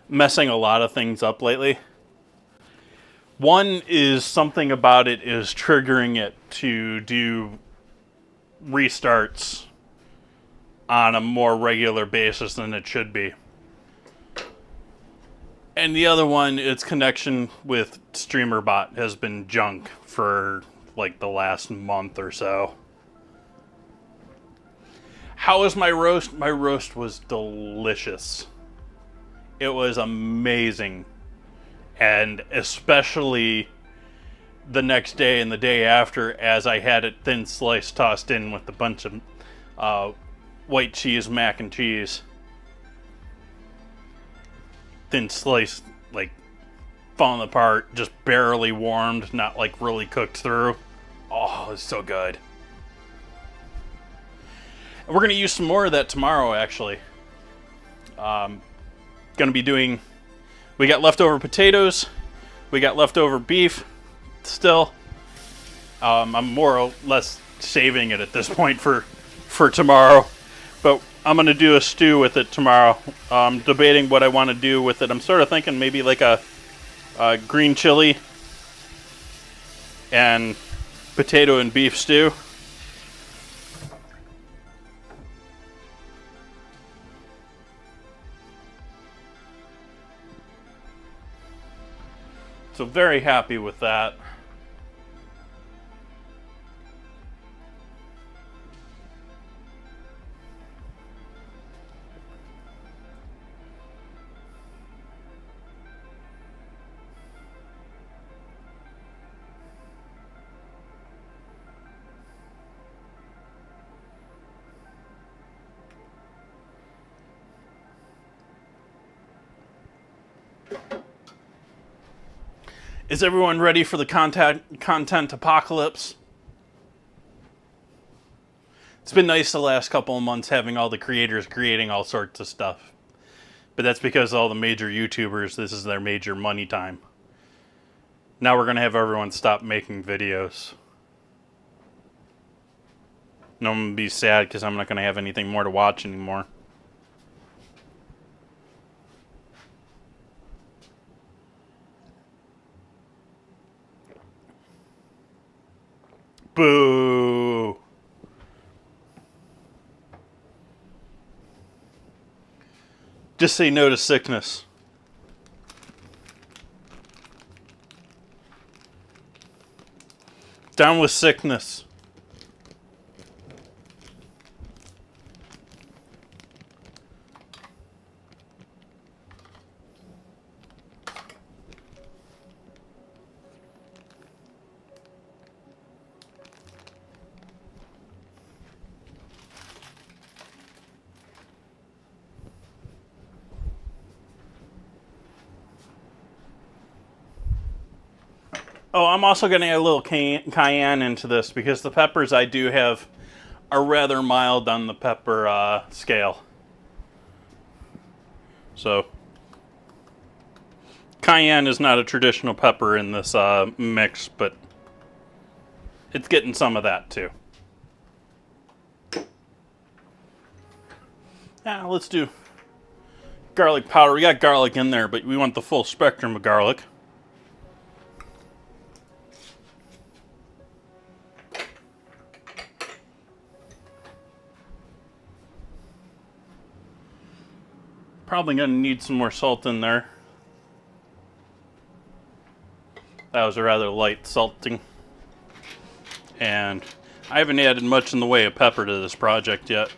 messing a lot of things up lately. One is something about it is triggering it to do restarts on a more regular basis than it should be. And the other one, its connection with StreamerBot has been junk for like the last month or so. How was my roast? My roast was delicious. It was amazing. And especially the next day and the day after, as I had it thin sliced tossed in with a bunch of white cheese mac and cheese. Thin sliced, like falling apart, just barely warmed, not like really cooked through. Oh, it's so good. And we're going to use some more of that tomorrow, actually. Going to be doing... We got leftover potatoes. We got leftover beef still. I'm more or less saving it at this point for tomorrow. But I'm going to do a stew with it tomorrow. I'm debating what I want to do with it. I'm sort of thinking maybe like a green chili and potato and beef stew. So very happy with that. Is everyone ready for the content apocalypse? It's been nice the last couple of months having all the creators creating all sorts of stuff. But that's because all the major YouTubers, this is their major money time. Now we're going to have everyone stop making videos. And I'm going to be sad because I'm not going to have anything more to watch anymore. Boo! Just say no to sickness. Down with sickness. Oh, I'm also going to add a little cayenne into this because the peppers I do have are rather mild on the pepper scale. So, cayenne is not a traditional pepper in this mix, but it's getting some of that too. Yeah, let's do garlic powder. We got garlic in there, but we want the full spectrum of garlic. Probably going to need some more salt in there. That was a rather light salting. And I haven't added much in the way of pepper to this project yet.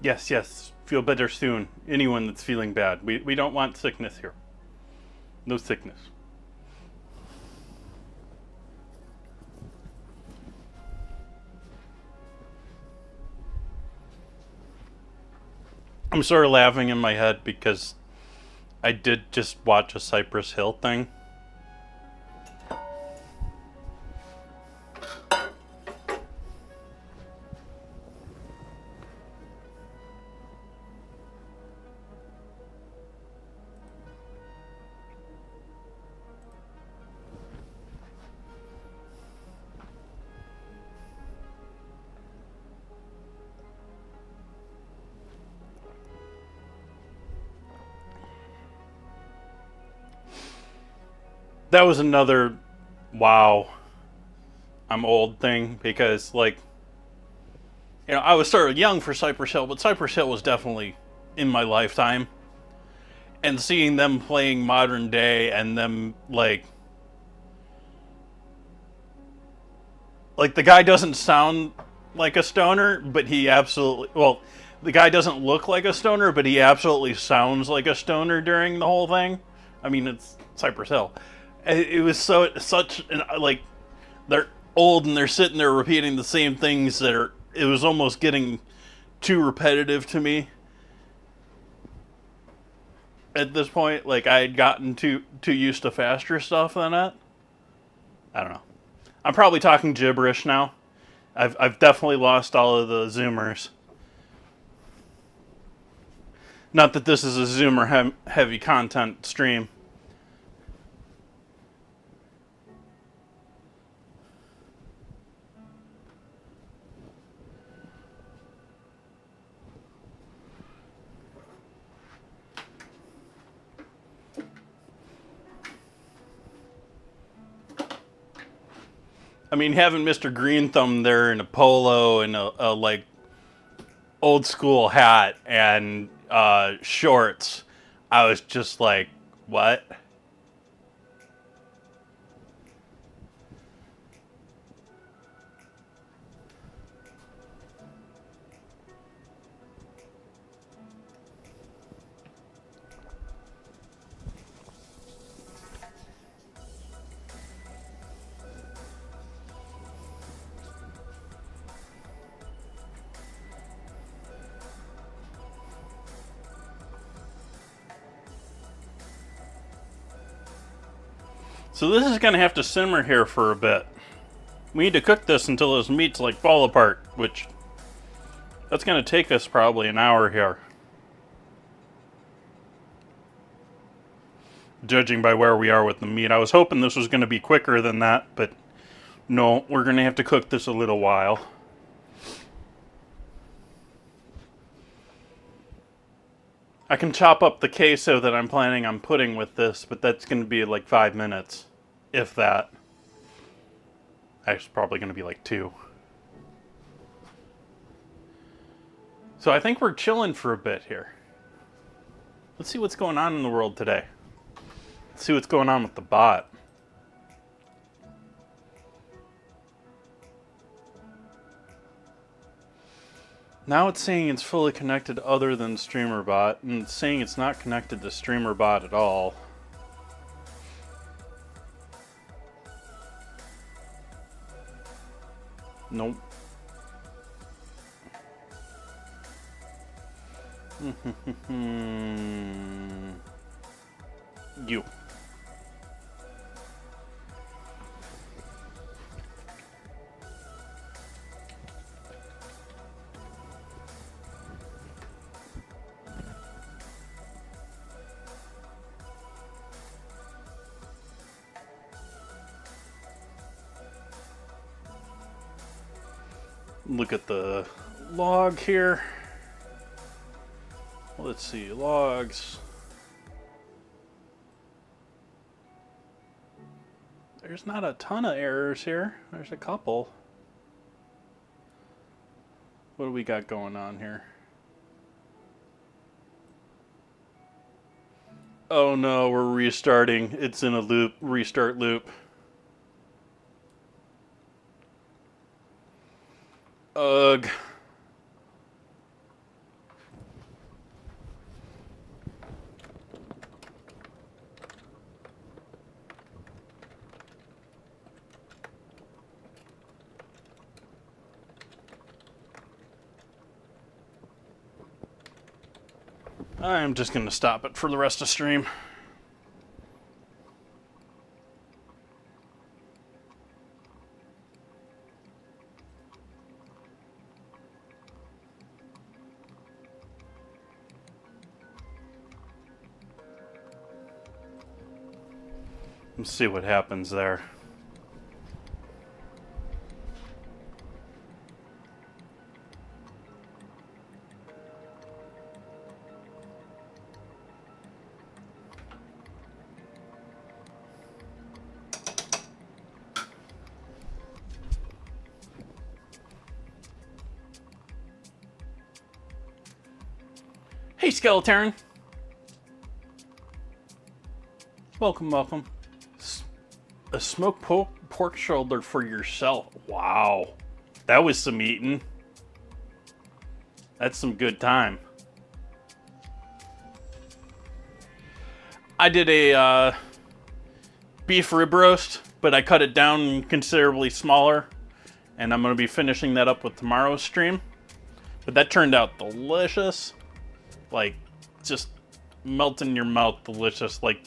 Yes, yes. Feel better soon. Anyone that's feeling bad. We don't want sickness here. No sickness. I'm sort of laughing in my head because I did just watch a Cypress Hill thing. That was another wow, I'm old thing because, like, I was sort of young for Cypress Hill, but Cypress Hill was definitely in my lifetime. And seeing them playing modern day and them, like the guy doesn't sound like a stoner, but he absolutely, well, the guy doesn't look like a stoner, but he absolutely sounds like a stoner during the whole thing. I mean, it's Cypress Hill. It was such an, like, they're old and they're sitting there repeating the same things that are, it was almost getting too repetitive to me at this point. Like, I had gotten too used to faster stuff than that. I don't know. I'm probably talking gibberish now. I've definitely lost all of the Zoomers. Not that this is a Zoomer heavy content stream. I mean, having Mr. Green Thumb there in a polo and a like old school hat and shorts, I was just like, what? So this is going to have to simmer here for a bit. We need to cook this until those meats like fall apart, which that's going to take us probably an hour here. Judging by where we are with the meat. I was hoping this was going to be quicker than that, but no, we're going to have to cook this a little while. I can chop up the queso that I'm planning on putting with this, but that's going to be like 5 minutes, if that. Actually, probably going to be like 2. So I think we're chilling for a bit here. Let's see what's going on in the world today. Let's see what's going on with the bot. Now it's saying it's fully connected other than StreamerBot, and it's saying it's not connected to StreamerBot at all. Nope. You. Look at the log here. Let's see, logs. There's not a ton of errors here. There's a couple. What do we got going on here? Oh no, we're restarting. It's in a loop, restart loop. Ugh. I'm just going to stop it for the rest of stream. Let's see what happens there. Hey, Skeleton. Welcome, welcome. A smoked pork shoulder for yourself. Wow. That was some eating. That's some good time. I did a beef rib roast, but I cut it down considerably smaller. And I'm going to be finishing that up with tomorrow's stream. But that turned out delicious. Like, just melt in your mouth delicious. Like,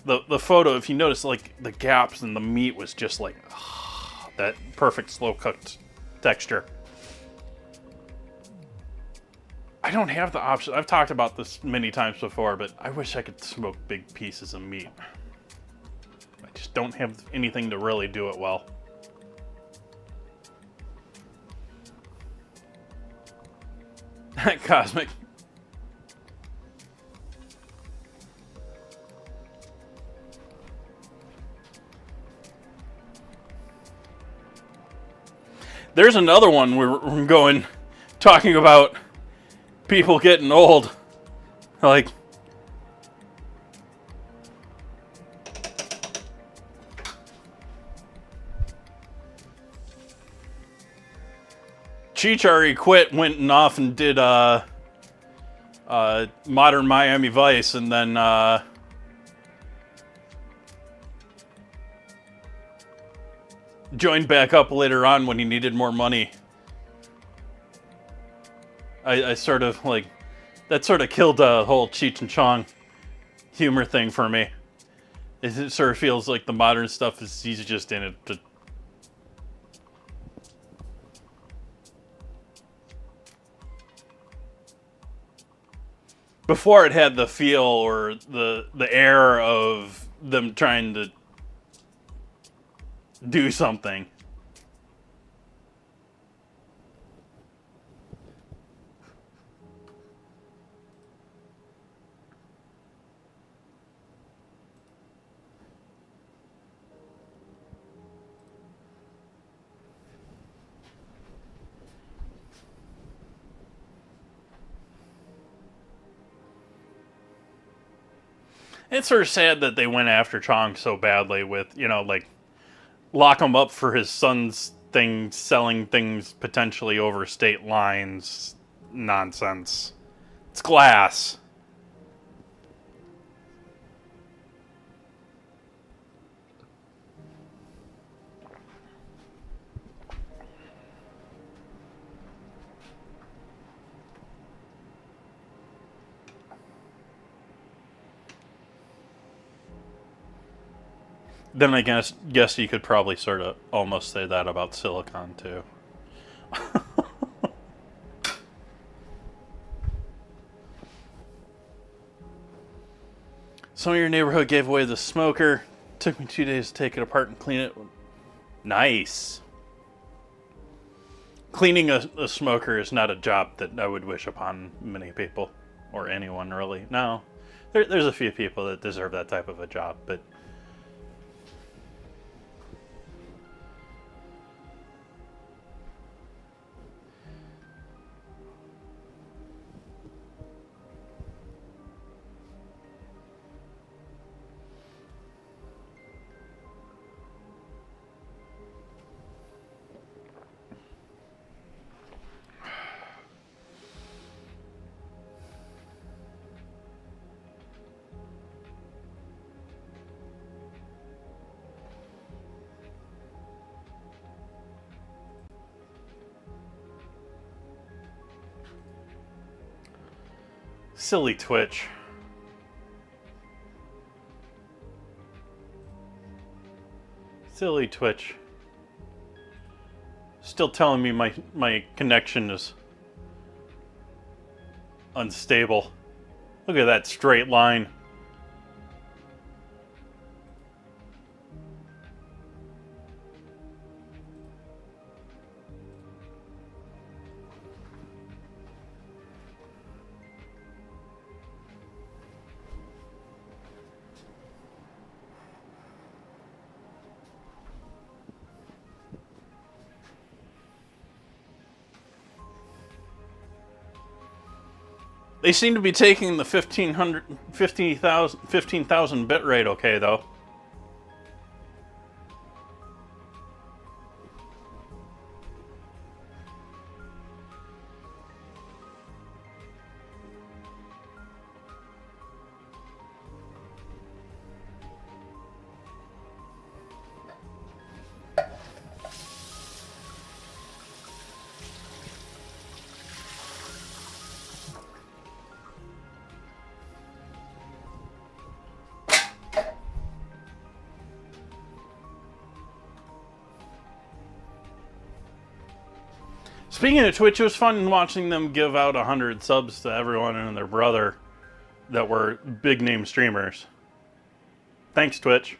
the photo, if you notice, like, the gaps in the meat was just like, that perfect slow-cooked texture. I don't have the option. I've talked about this many times before, but I wish I could smoke big pieces of meat. I just don't have anything to really do it well. Cosmic. There's another one we're going, talking about people getting old. Like, Cheech already quit, went and off and did Modern Miami Vice, and then joined back up later on when he needed more money. I sort of, like, that sort of killed the whole Cheech and Chong humor thing for me. It sort of feels like the modern stuff is, he's just in it to... Before it had the feel or the air of them trying to do something. It's sort of sad that they went after Chong so badly with, you know, like, lock him up for his son's thing, selling things potentially over state lines. Nonsense. It's glass. Then I guess you could probably sort of almost say that about silicon too. Some of your neighborhood gave away the smoker. Took me 2 days to take it apart and clean it. Nice. Cleaning a smoker is not a job that I would wish upon many people. Or anyone, really. No. There's a few people that deserve that type of a job, but... Silly Twitch. Silly Twitch. Still telling me my connection is unstable. Look at that straight line. They seem to be taking the 15,000 bit rate okay, though. Speaking of Twitch, it was fun watching them give out 100 subs to everyone and their brother that were big name streamers. Thanks, Twitch.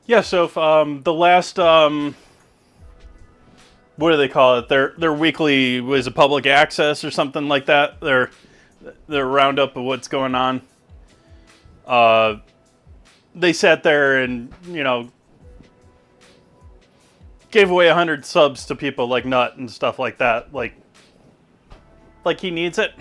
Yeah, so if, the last, what do they call it? Their weekly, was it public access or something like that? Their roundup of what's going on. They sat there and, you know, gave away 100 subs to people like Nut and stuff like that. Like he needs it.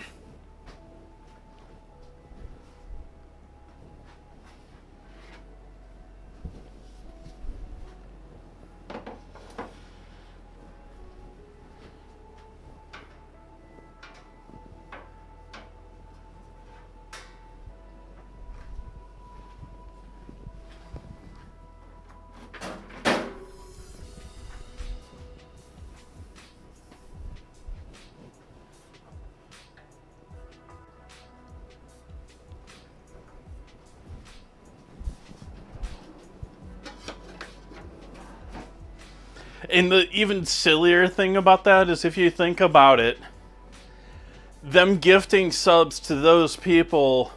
And the even sillier thing about that is, if you think about it, them gifting subs to those people,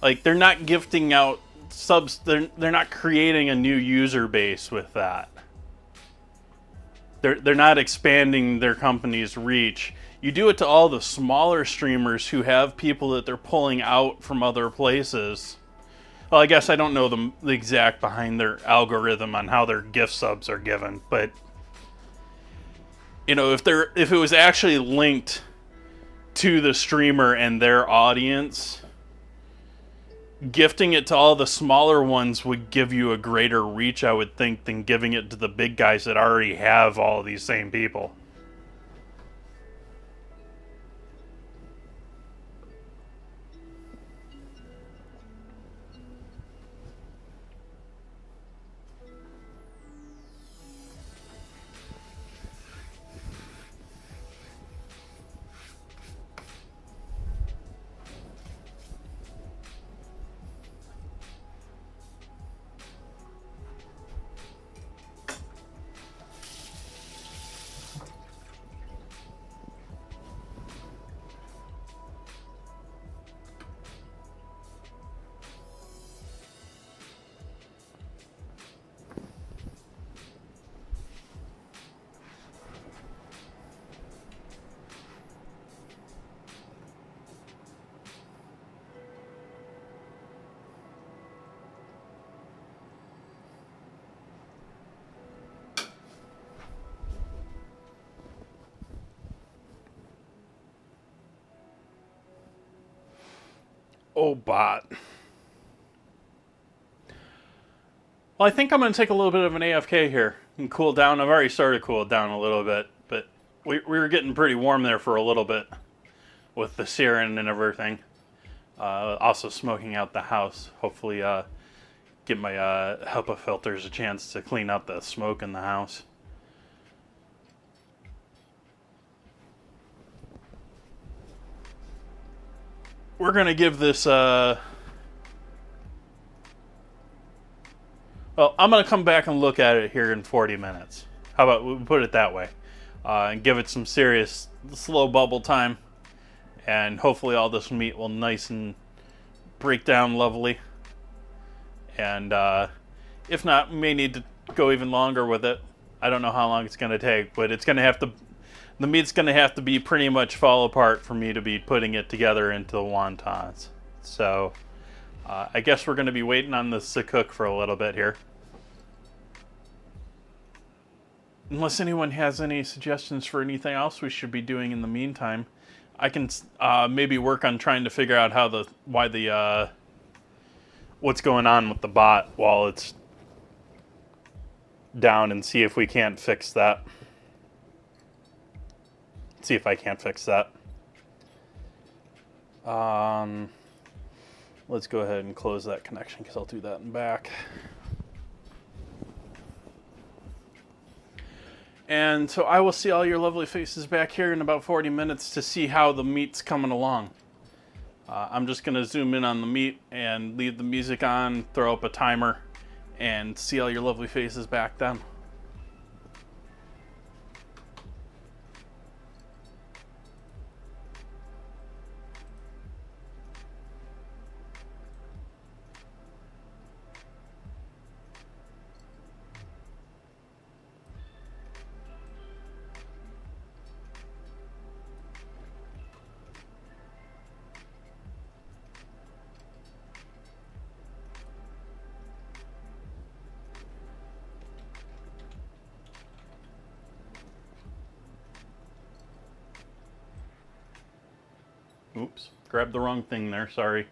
like, they're not gifting out subs, they're not creating a new user base with that. They're not expanding their company's reach. You do it to all the smaller streamers who have people that they're pulling out from other places. Well, I guess I don't know the exact behind their algorithm on how their gift subs are given, but you know, if it was actually linked to the streamer and their audience, gifting it to all the smaller ones would give you a greater reach, I would think, than giving it to the big guys that already have all of these same people. Oh, bot. Well, I think I'm going to take a little bit of an AFK here and cool down. I've already started to cool down a little bit, but we were getting pretty warm there for a little bit with the searing and everything. Also smoking out the house. Hopefully give my HEPA filters a chance to clean out the smoke in the house. We're going to give this... well, I'm going to come back and look at it here in 40 minutes. How about we put it that way? And give it some serious slow bubble time. And hopefully all this meat will nice and break down lovely. And if not, we may need to go even longer with it. I don't know how long it's going to take, but it's going to have to... The meat's going to have to be pretty much fall apart for me to be putting it together into the wontons. So, I guess we're going to be waiting on this to cook for a little bit here. Unless anyone has any suggestions for anything else we should be doing in the meantime, I can maybe work on trying to figure out how what's going on with the bot while it's down and see if we can't fix that. See if I can't fix that. Let's go ahead and close that connection because I'll do that in back. And so I will see all your lovely faces back here in about 40 minutes to see how the meat's coming along. I'm just going to zoom in on the meat and leave the music on, throw up a timer, and see all your lovely faces back then. Oops, grabbed the wrong thing there, sorry.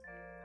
you.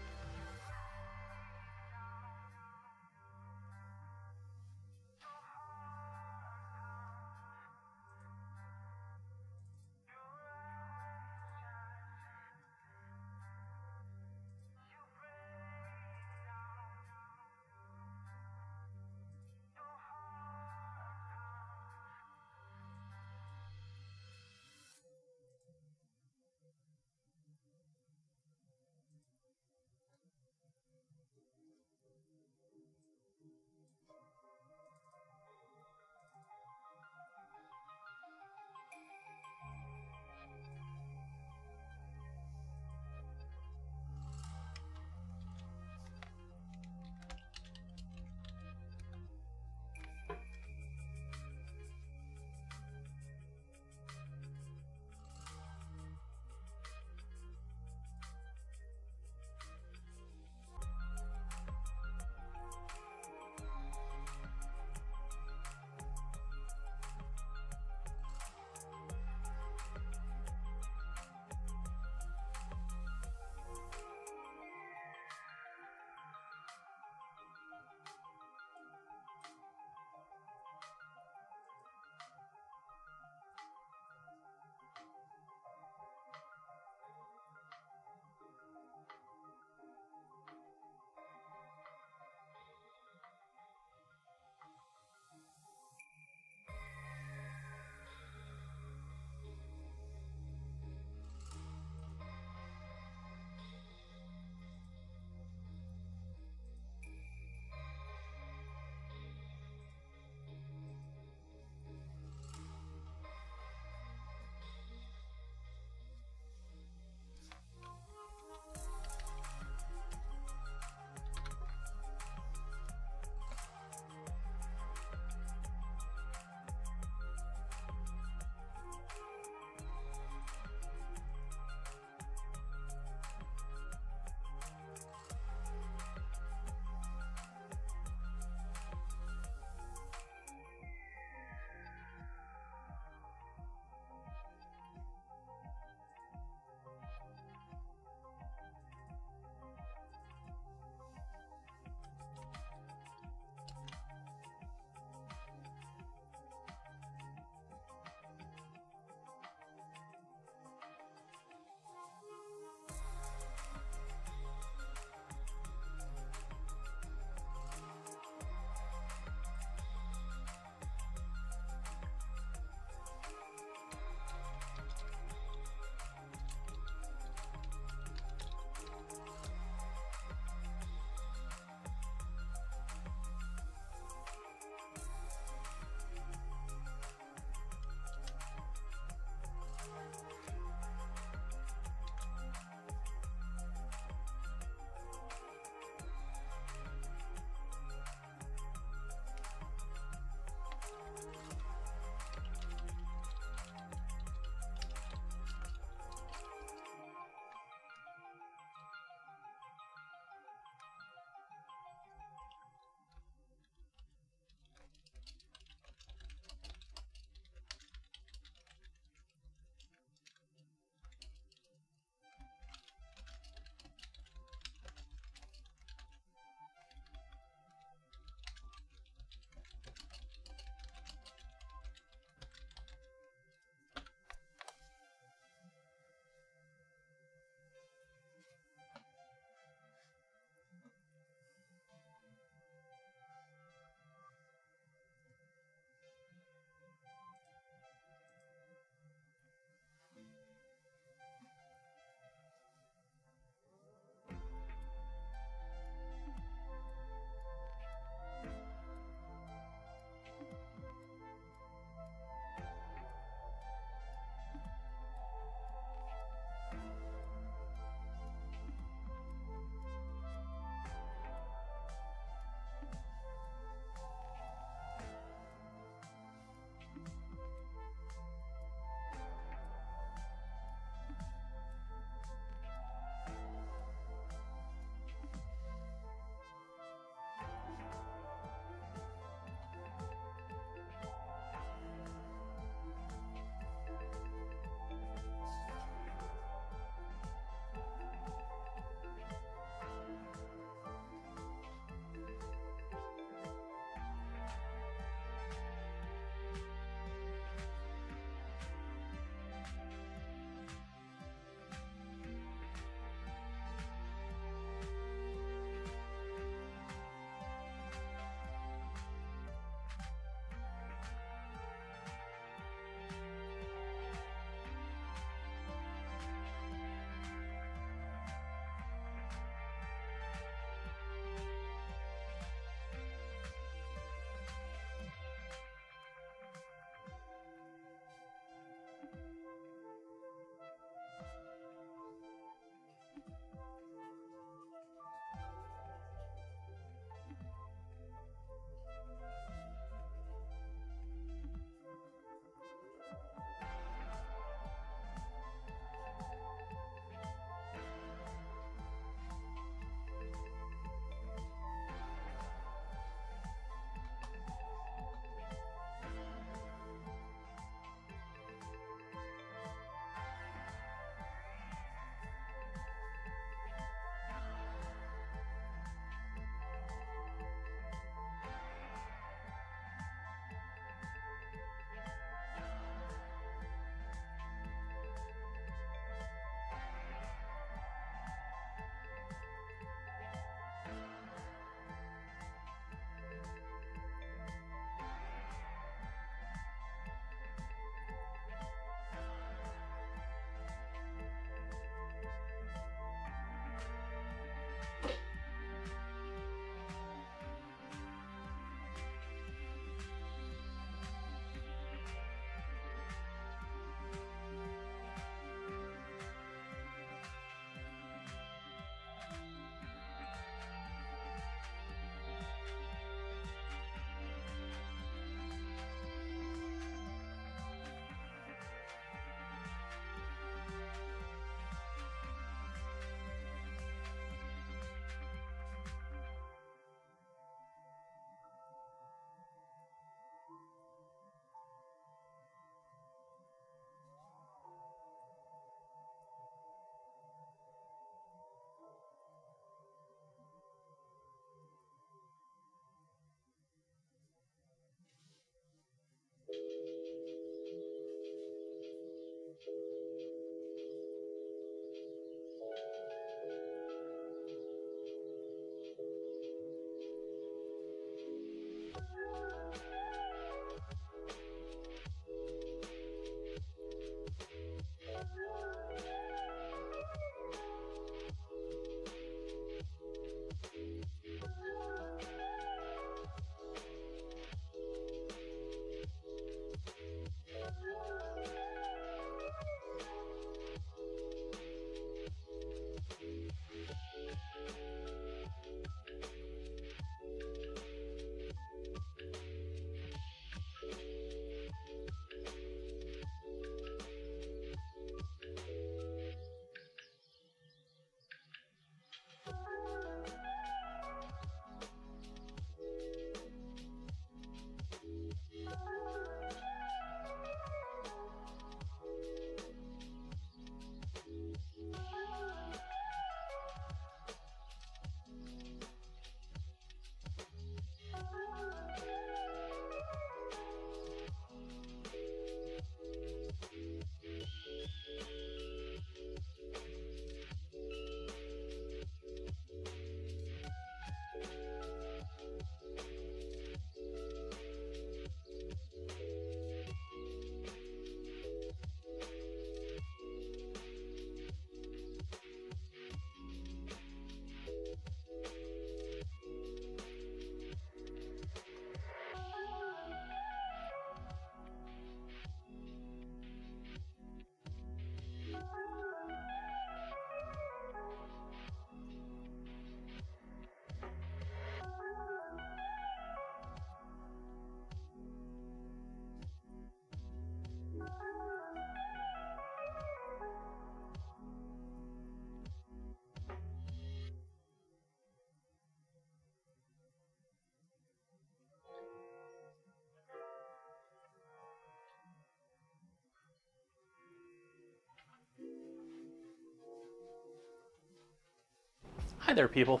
Hi there, people.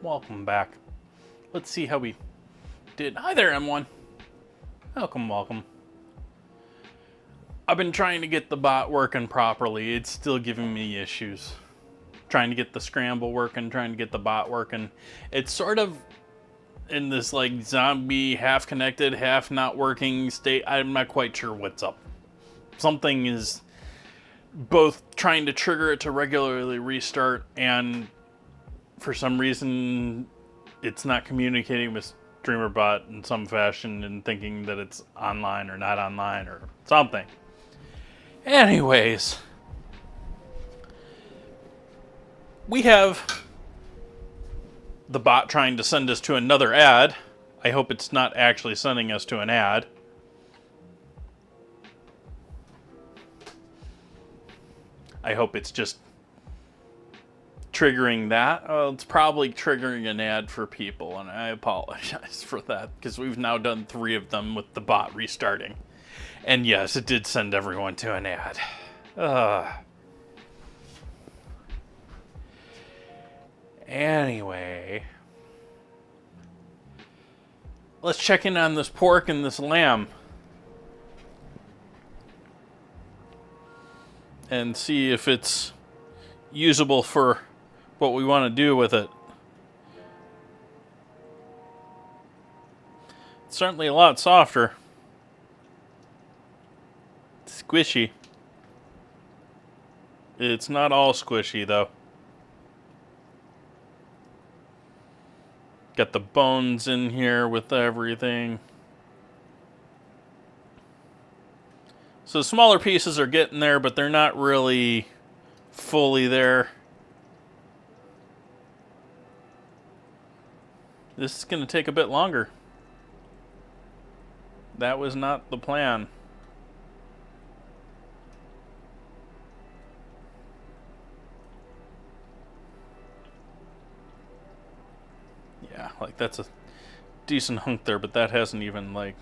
Welcome back. Let's see how we did. Hi there, M1. Welcome, welcome. I've been trying to get the bot working properly. It's still giving me issues. Trying to get the scramble working, trying to get the bot working. It's sort of in this like zombie, half connected, half not working state. I'm not quite sure what's up. Something is both trying to trigger it to regularly restart, and for some reason it's not communicating with StreamerBot in some fashion and thinking that it's online or not online or something. Anyways, we have the bot trying to send us to another ad. I hope it's not actually sending us to an ad. I hope it's just triggering that. Well, it's probably triggering an ad for people, and I apologize for that, because we've now done 3 of them with the bot restarting. And yes, it did send everyone to an ad. Anyway, let's check in on this pork and this lamb and see if it's usable for what we want to do with it. It's certainly a lot softer. Squishy. It's not all squishy, though. Got the bones in here with everything. So smaller pieces are getting there, but they're not really fully there. This is going to take a bit longer. That was not the plan. Yeah, like that's a decent hunk there, but that hasn't even like...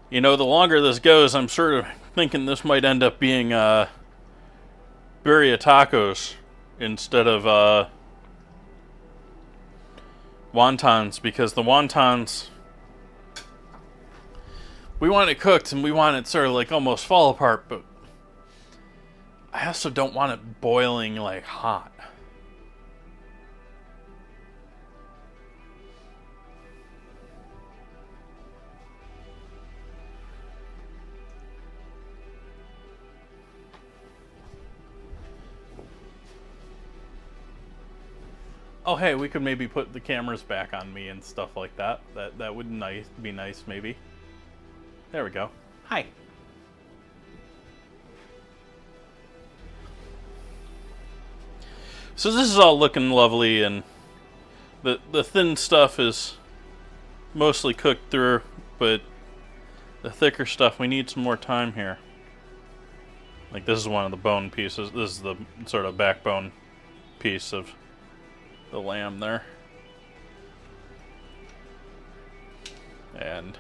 You know, the longer this goes, I'm sort of thinking this might end up being Birria tacos instead of wontons, because the wontons, we want it cooked and we want it sort of like almost fall apart, but I also don't want it boiling like hot. Oh, hey, we could maybe put the cameras back on me and stuff like that. That would be nice, maybe. There we go. Hi. So this is all looking lovely, and the thin stuff is mostly cooked through, but the thicker stuff, we need some more time here. Like, this is one of the bone pieces. This is the sort of backbone piece of the lamb there. And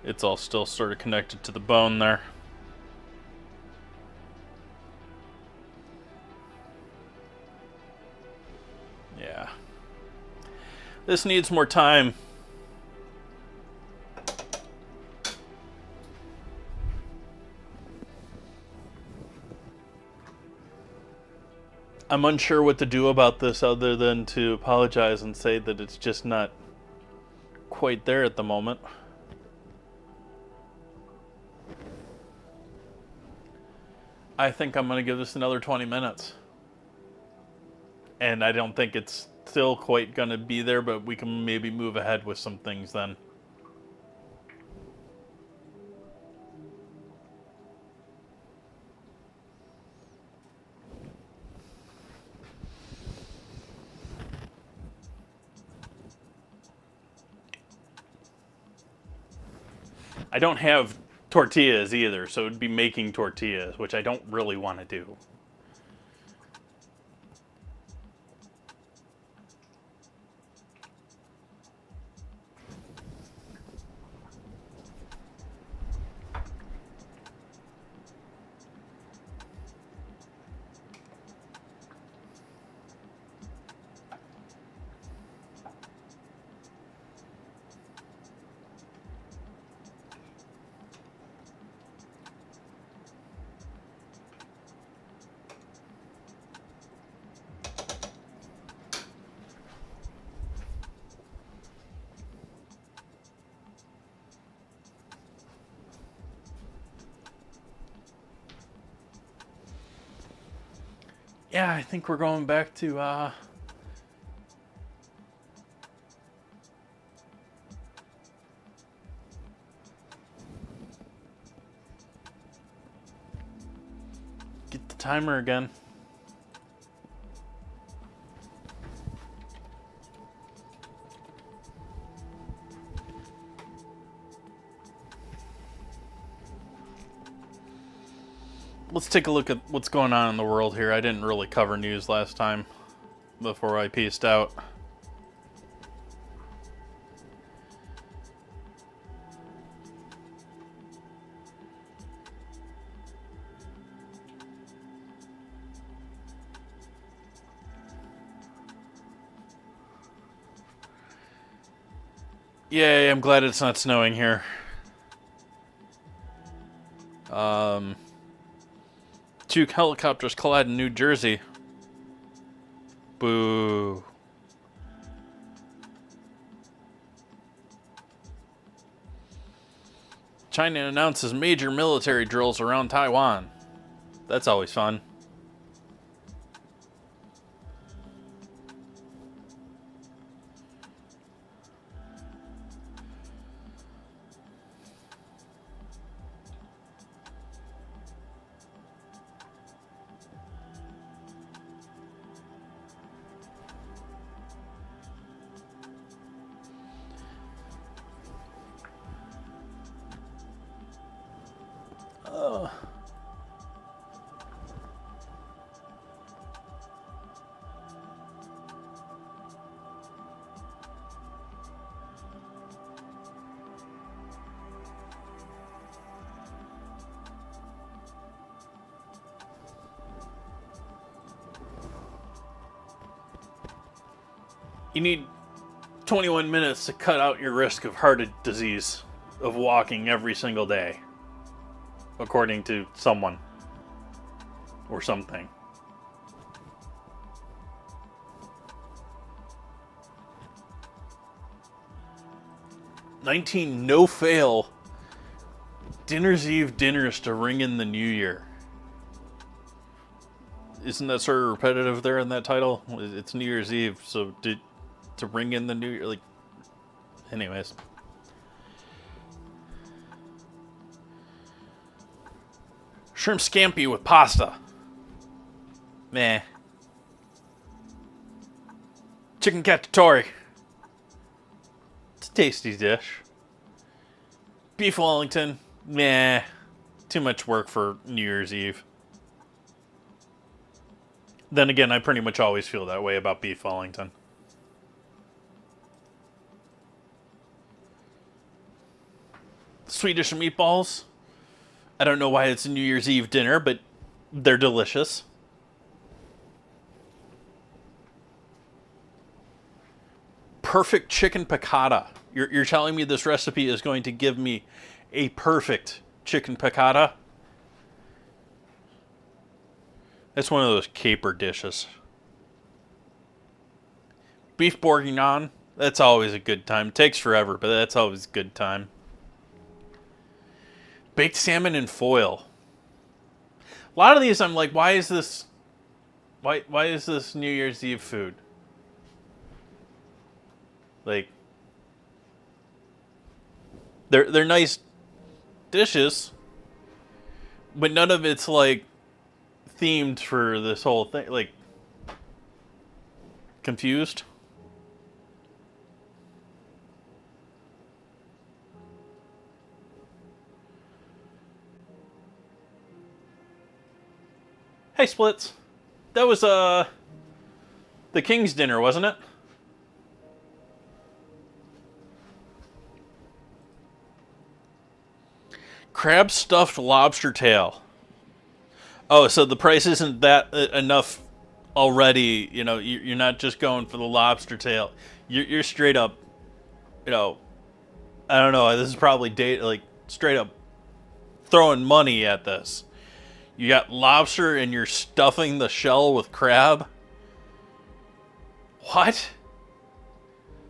it's all still sort of connected to the bone there. Yeah. This needs more time. I'm unsure what to do about this other than to apologize and say that it's just not quite there at the moment. I think I'm going to give this another 20 minutes. And I don't think it's still quite going to be there, but we can maybe move ahead with some things then. I don't have tortillas either, so it'd be making tortillas, which I don't really want to do. Yeah, I think we're going back to get the timer again. Let's take a look at what's going on in the world here. I didn't really cover news last time before I peaced out. Yay, I'm glad it's not snowing here. Two helicopters collide in New Jersey. Boo. China announces major military drills around Taiwan. That's always fun. You need 21 minutes to cut out your risk of heart disease of walking every single day, according to someone or something. "19 no-fail Dinner's Eve dinners to ring in the new year." Isn't that sort of repetitive there in that title? It's New Year's Eve, so to ring in the new year, like, anyways. Shrimp scampi with pasta. Meh. Chicken cacciatore. It's a tasty dish. Beef Wellington. Meh. Too much work for New Year's Eve. Then again, I pretty much always feel that way about beef Wellington. Swedish meatballs. I don't know why it's a New Year's Eve dinner, but they're delicious. Perfect chicken piccata. You're telling me this recipe is going to give me a perfect chicken piccata? It's one of those caper dishes. Beef bourguignon. That's always a good time. Takes forever, but that's always a good time. Baked salmon in foil. A lot of these I'm like, why is this New Year's Eve food? Like, they're nice dishes, but none of it's like themed for this whole thing. Like, confused. Hey, Splits. That was the King's dinner, wasn't it? Crab stuffed lobster tail. Oh, so the price isn't that enough already? You know, you're not just going for the lobster tail. You're straight up, you know, I don't know. This is probably like straight up throwing money at this. You got lobster and you're stuffing the shell with crab? What?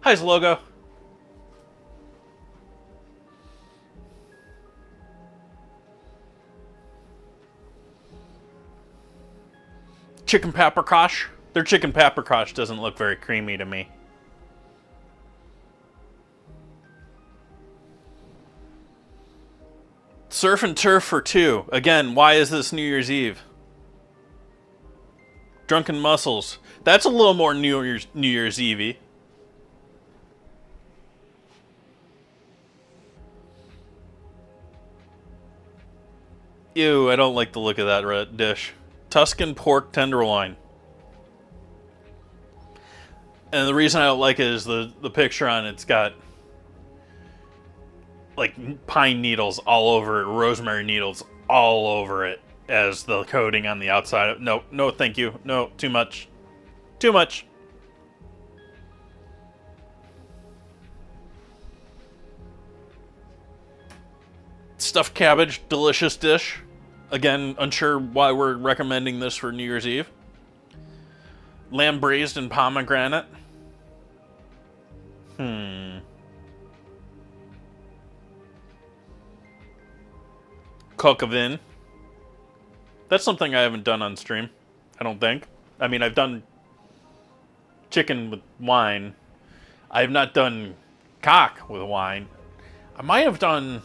How's logo? Chicken paprikash. Their chicken paprikash doesn't look very creamy to me. Surf and turf for 2. Again, why is this New Year's Eve? Drunken Mussels. That's a little more New Year's Eve-y. Ew, I don't like the look of that dish. Tuscan pork tenderloin. And the reason I don't like it is the picture on it's got like pine needles all over it, rosemary needles all over it as the coating on the outside. No, no, thank you. No, too much. Too much. Stuffed cabbage, delicious dish. Again, unsure why we're recommending this for New Year's Eve. Lamb braised in pomegranate. Coq au vin. That's something I haven't done on stream, I don't think. I mean, I've done chicken with wine. I have not done cock with wine. I might have done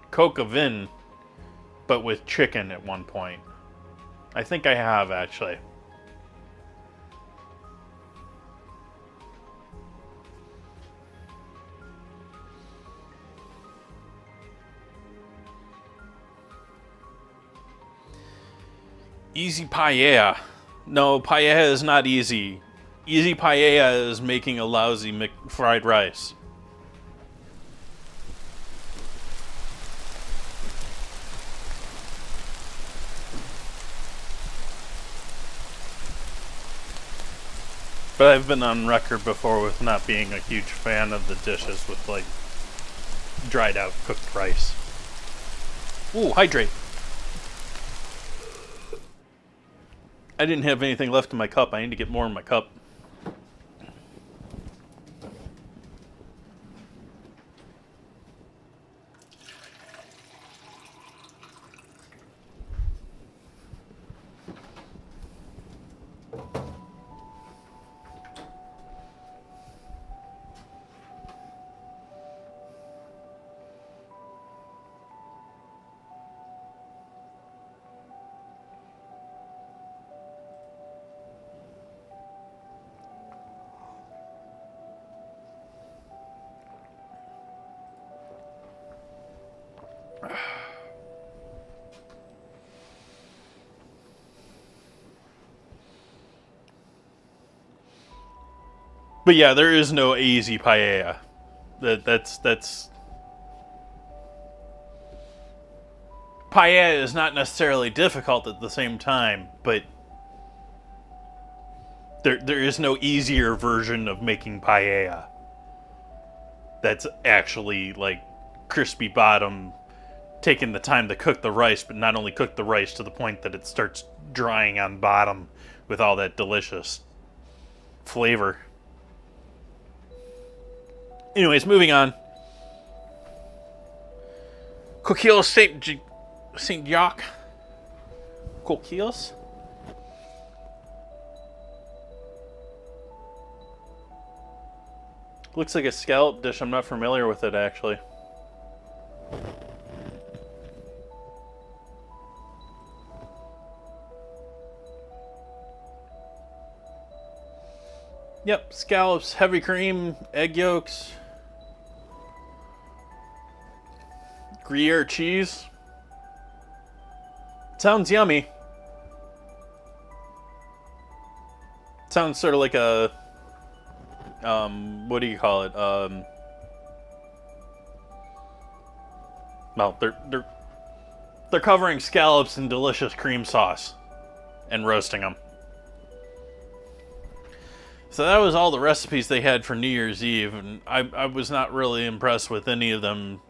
coq au vin, but with chicken at one point. I think I have, actually. Easy paella. No, paella is not easy. Easy paella is making a lousy fried rice. But I've been on record before with not being a huge fan of the dishes with, like, dried out cooked rice. Ooh, hydrate. I didn't have anything left in my cup. I need to get more in my cup. But yeah, there is no easy paella. That's paella is not necessarily difficult at the same time, but there is no easier version of making paella. That's actually like crispy bottom, taking the time to cook the rice, but not only cook the rice to the point that it starts drying on bottom with all that delicious flavor. Anyways, moving on. Coquilles Saint Jacques. Coquilles? Looks like a scallop dish. I'm not familiar with it, actually. Yep, scallops, heavy cream, egg yolks. Gruyere cheese. Sounds yummy. Sounds sort of like a what do you call it? Well, they're covering scallops in delicious cream sauce and roasting them. So that was all the recipes they had for New Year's Eve, and I was not really impressed with any of them.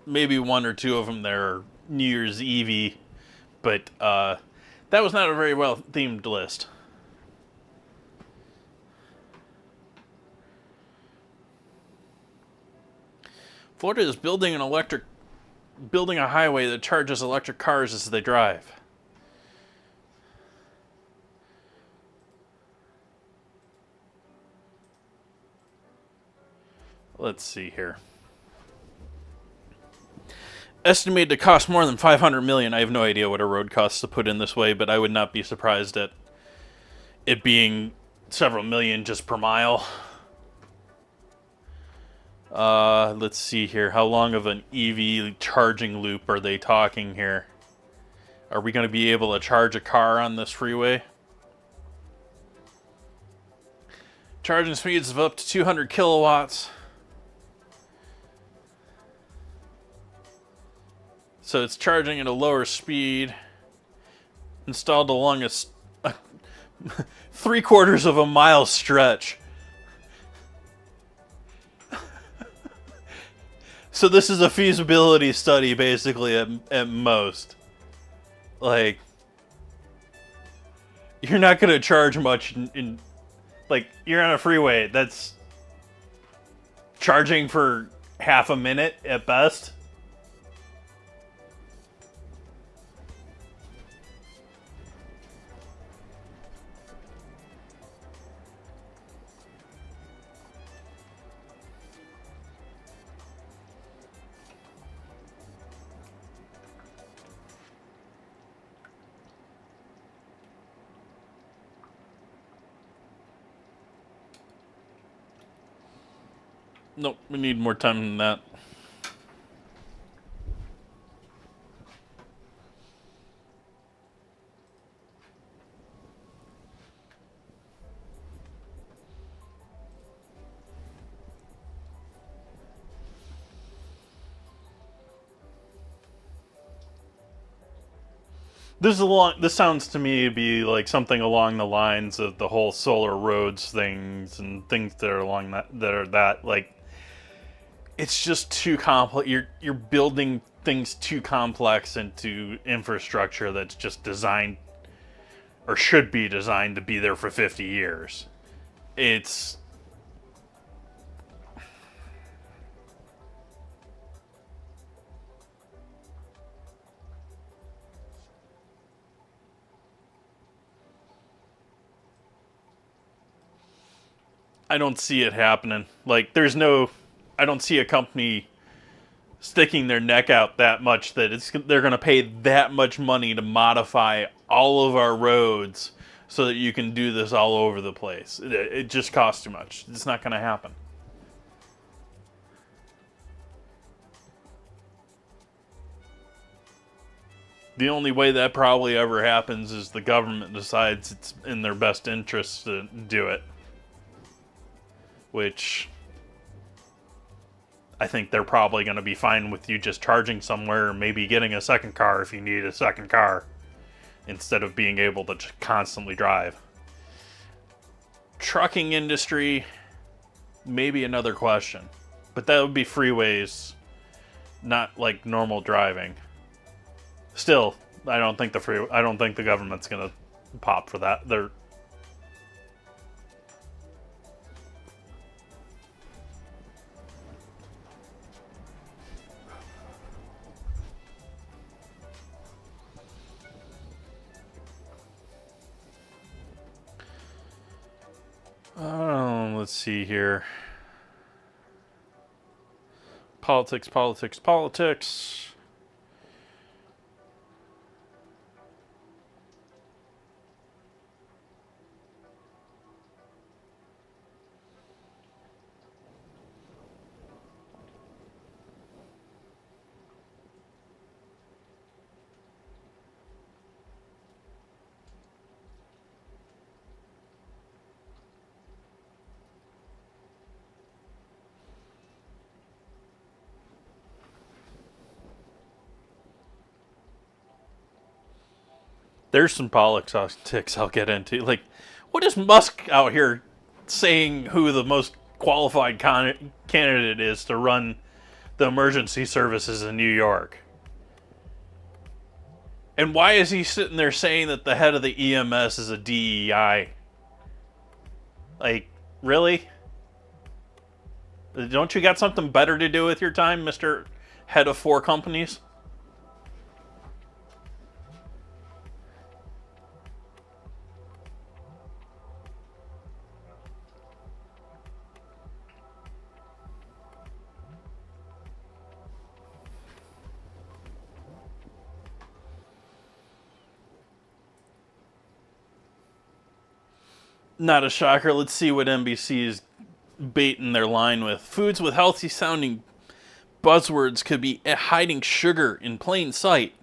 Maybe one or two of them they're New Year's Eve-y, but that was not a very well themed list. Florida is building a highway that charges electric cars as they drive. Let's see here. Estimated to cost more than 500 million. I have no idea what a road costs to put in this way, but I would not be surprised at it being several million just per mile. Let's see here. How long of an EV charging loop are they talking here? Are we going to be able to charge a car on this freeway? Charging speeds of up to 200 kilowatts. So it's charging at a lower speed. Installed along a 3/4 of a mile stretch. So this is a feasibility study, basically, at most. Like, you're not going to charge much in... Like, you're on a freeway that's charging for half a minute at best. Nope, we need more time than that. This sounds to me to be like something along the lines of the whole solar roads things and things that are along that like, it's just too complex. You're building things too complex into infrastructure that's just designed, or should be designed, to be there for 50 years. It's... I don't see it happening. Like, I don't see a company sticking their neck out that much that they're going to pay that much money to modify all of our roads so that you can do this all over the place. It just costs too much. It's not going to happen. The only way that probably ever happens is the government decides it's in their best interest to do it. Which I think they're probably going to be fine with you just charging somewhere, or maybe getting a second car if you need a second car, instead of being able to constantly drive. Trucking industry, maybe another question. But that would be freeways, not like normal driving. Still, I don't think the government's going to pop for that. They're... let's see here. Politics. There's some politics I'll get into. Like, what is Musk out here saying who the most qualified candidate is to run the emergency services in New York? And why is he sitting there saying that the head of the EMS is a DEI? Like, really? Don't you got something better to do with your time, Mr. Head of 4 companies? Not a shocker. Let's see what NBC is baiting their line with. Foods with healthy sounding buzzwords could be hiding sugar in plain sight.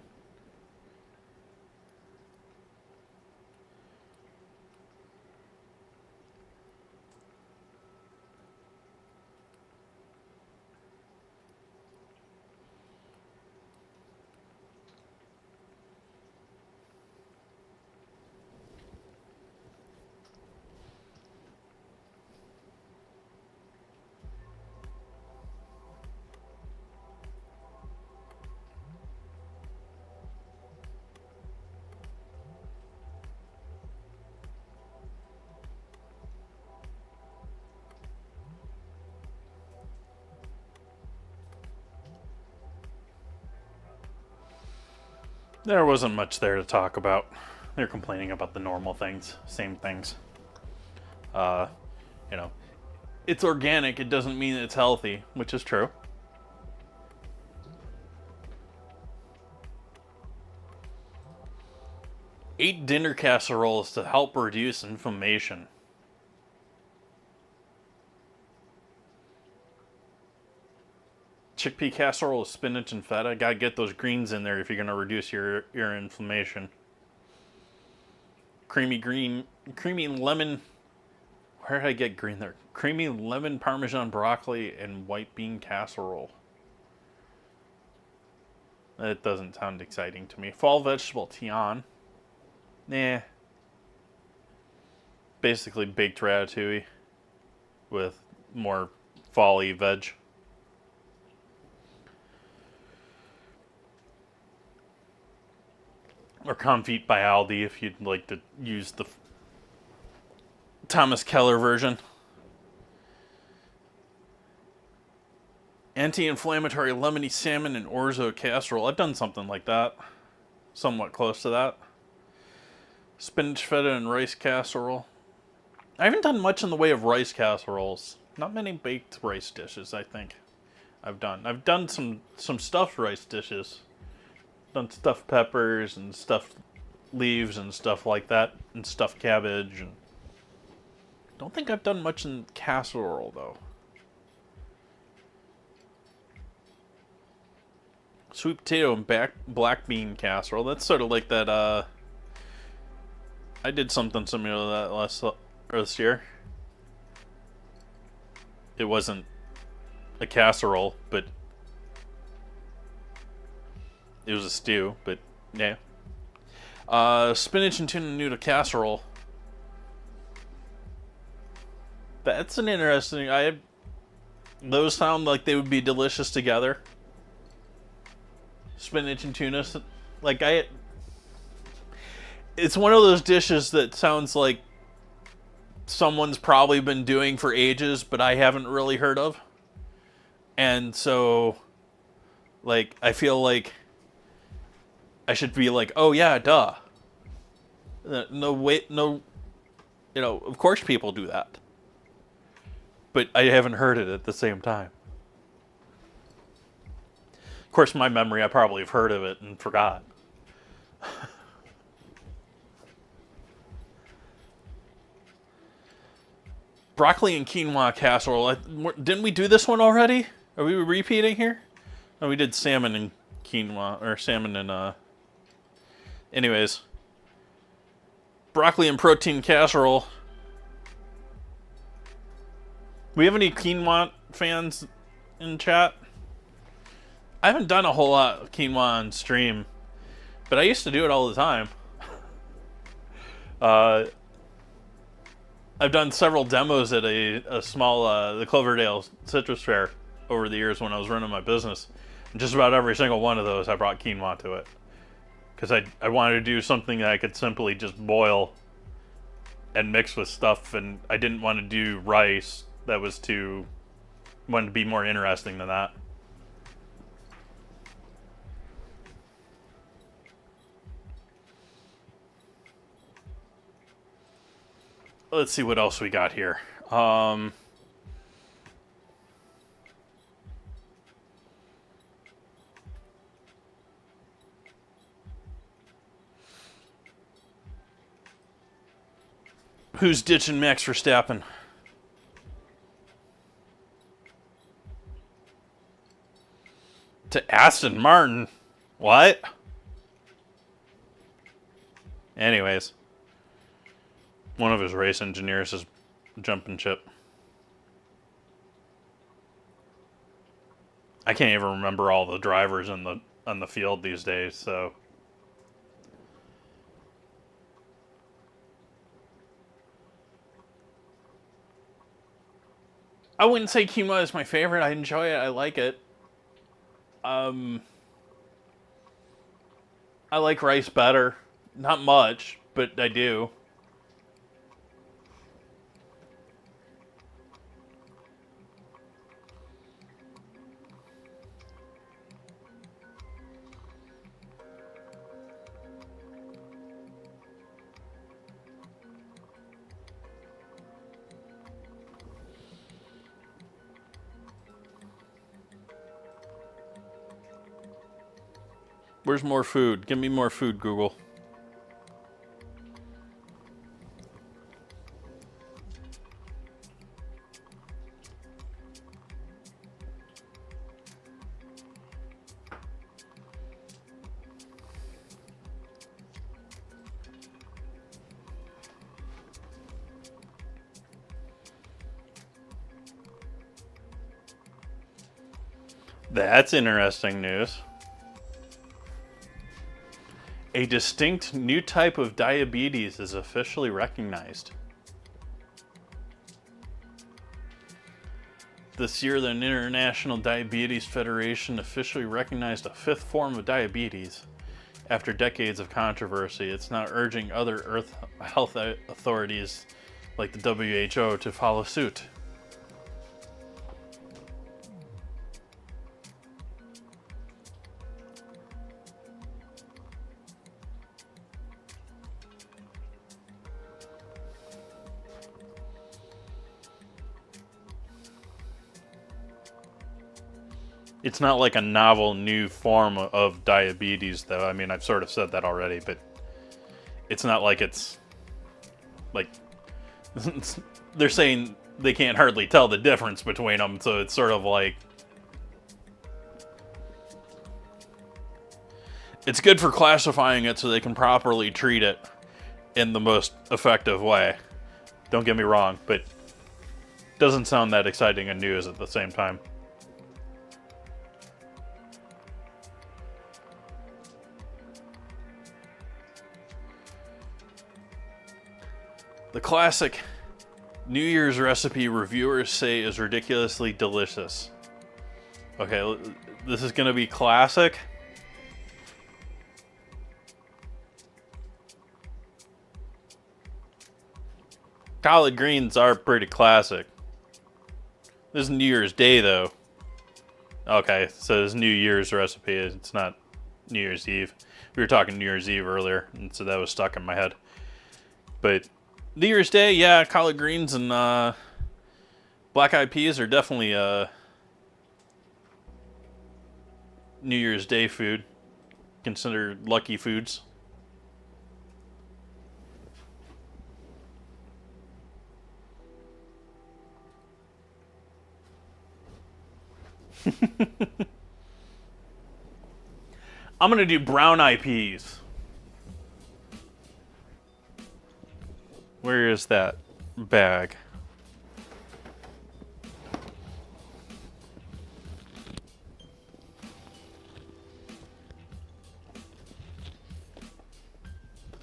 There wasn't much there to talk about. They're complaining about the normal things, same things. Uh, you know, it's organic. It doesn't mean it's healthy, which is true. Eat dinner casseroles to help reduce inflammation. Chickpea casserole with spinach and feta. Gotta get those greens in there if you're gonna reduce your inflammation. Creamy lemon. Where did I get green there? Creamy lemon Parmesan broccoli and white bean casserole. That doesn't sound exciting to me. Fall vegetable tian. Nah. Basically baked ratatouille with more fall-y veg. Or confit by Aldi if you'd like to use the Thomas Keller version. Anti-inflammatory lemony salmon and orzo casserole. I've done something like that. Somewhat close to that. Spinach feta and rice casserole. I haven't done much in the way of rice casseroles. Not many baked rice dishes, I think. I've done some stuffed rice dishes. Done stuffed peppers and stuffed leaves and stuff like that, and stuffed cabbage. And don't think I've done much in casserole though. Sweet potato and black bean casserole. That's sort of like that. I did something similar to that this year. It wasn't a casserole, but it was a stew, but yeah. Spinach and tuna noodle casserole. That's an interesting. Those sound like they would be delicious together. Spinach and tuna, it's one of those dishes that sounds like someone's probably been doing for ages, but I haven't really heard of. And so, I feel like I should be like, oh yeah, duh. No, wait, no, of course people do that. But I haven't heard it at the same time. Of course, my memory, I probably have heard of it and forgot. Broccoli and quinoa casserole. Didn't we do this one already? Are we repeating here? No, we did salmon and quinoa, or salmon and, anyways. Broccoli and protein casserole. We have any quinoa fans in chat? I haven't done a whole lot of quinoa on stream, but I used to do it all the time. I've done several demos at a small, the Cloverdale Citrus Fair over the years when I was running my business. And just about every single one of those, I brought quinoa to it. Because I wanted to do something that I could simply just boil and mix with stuff, and I didn't want to do rice. That was wanted to be more interesting than that. Let's see what else we got here. Who's ditching Max Verstappen? To Aston Martin? What? Anyways. One of his race engineers is jumping ship. I can't even remember all the drivers on the field these days, so... I wouldn't say quinoa is my favorite. I enjoy it. I like it. I like rice better. Not much, but I do. Where's more food? Give me more food, Google. That's interesting news. A distinct new type of diabetes is officially recognized. This year, the International Diabetes Federation officially recognized a fifth form of diabetes. After decades of controversy, it's now urging other Earth health authorities like the WHO to follow suit. It's not like a novel new form of diabetes, though. I mean, I've sort of said that already, but it's not like it's like they're saying they can't hardly tell the difference between them, so it's sort of like it's good for classifying it so they can properly treat it in the most effective way. Don't get me wrong, but it doesn't sound that exciting and news at the same time. The classic New Year's recipe reviewers say is ridiculously delicious. Okay, this is going to be classic. Collard greens are pretty classic. This is New Year's Day, though. Okay, so this New Year's recipe, it's not New Year's Eve. We were talking New Year's Eve earlier, and so that was stuck in my head. But New Year's Day, yeah, collard greens and black eyed peas are definitely New Year's Day food. Considered lucky foods. I'm gonna do brown eyed peas. Where is that bag?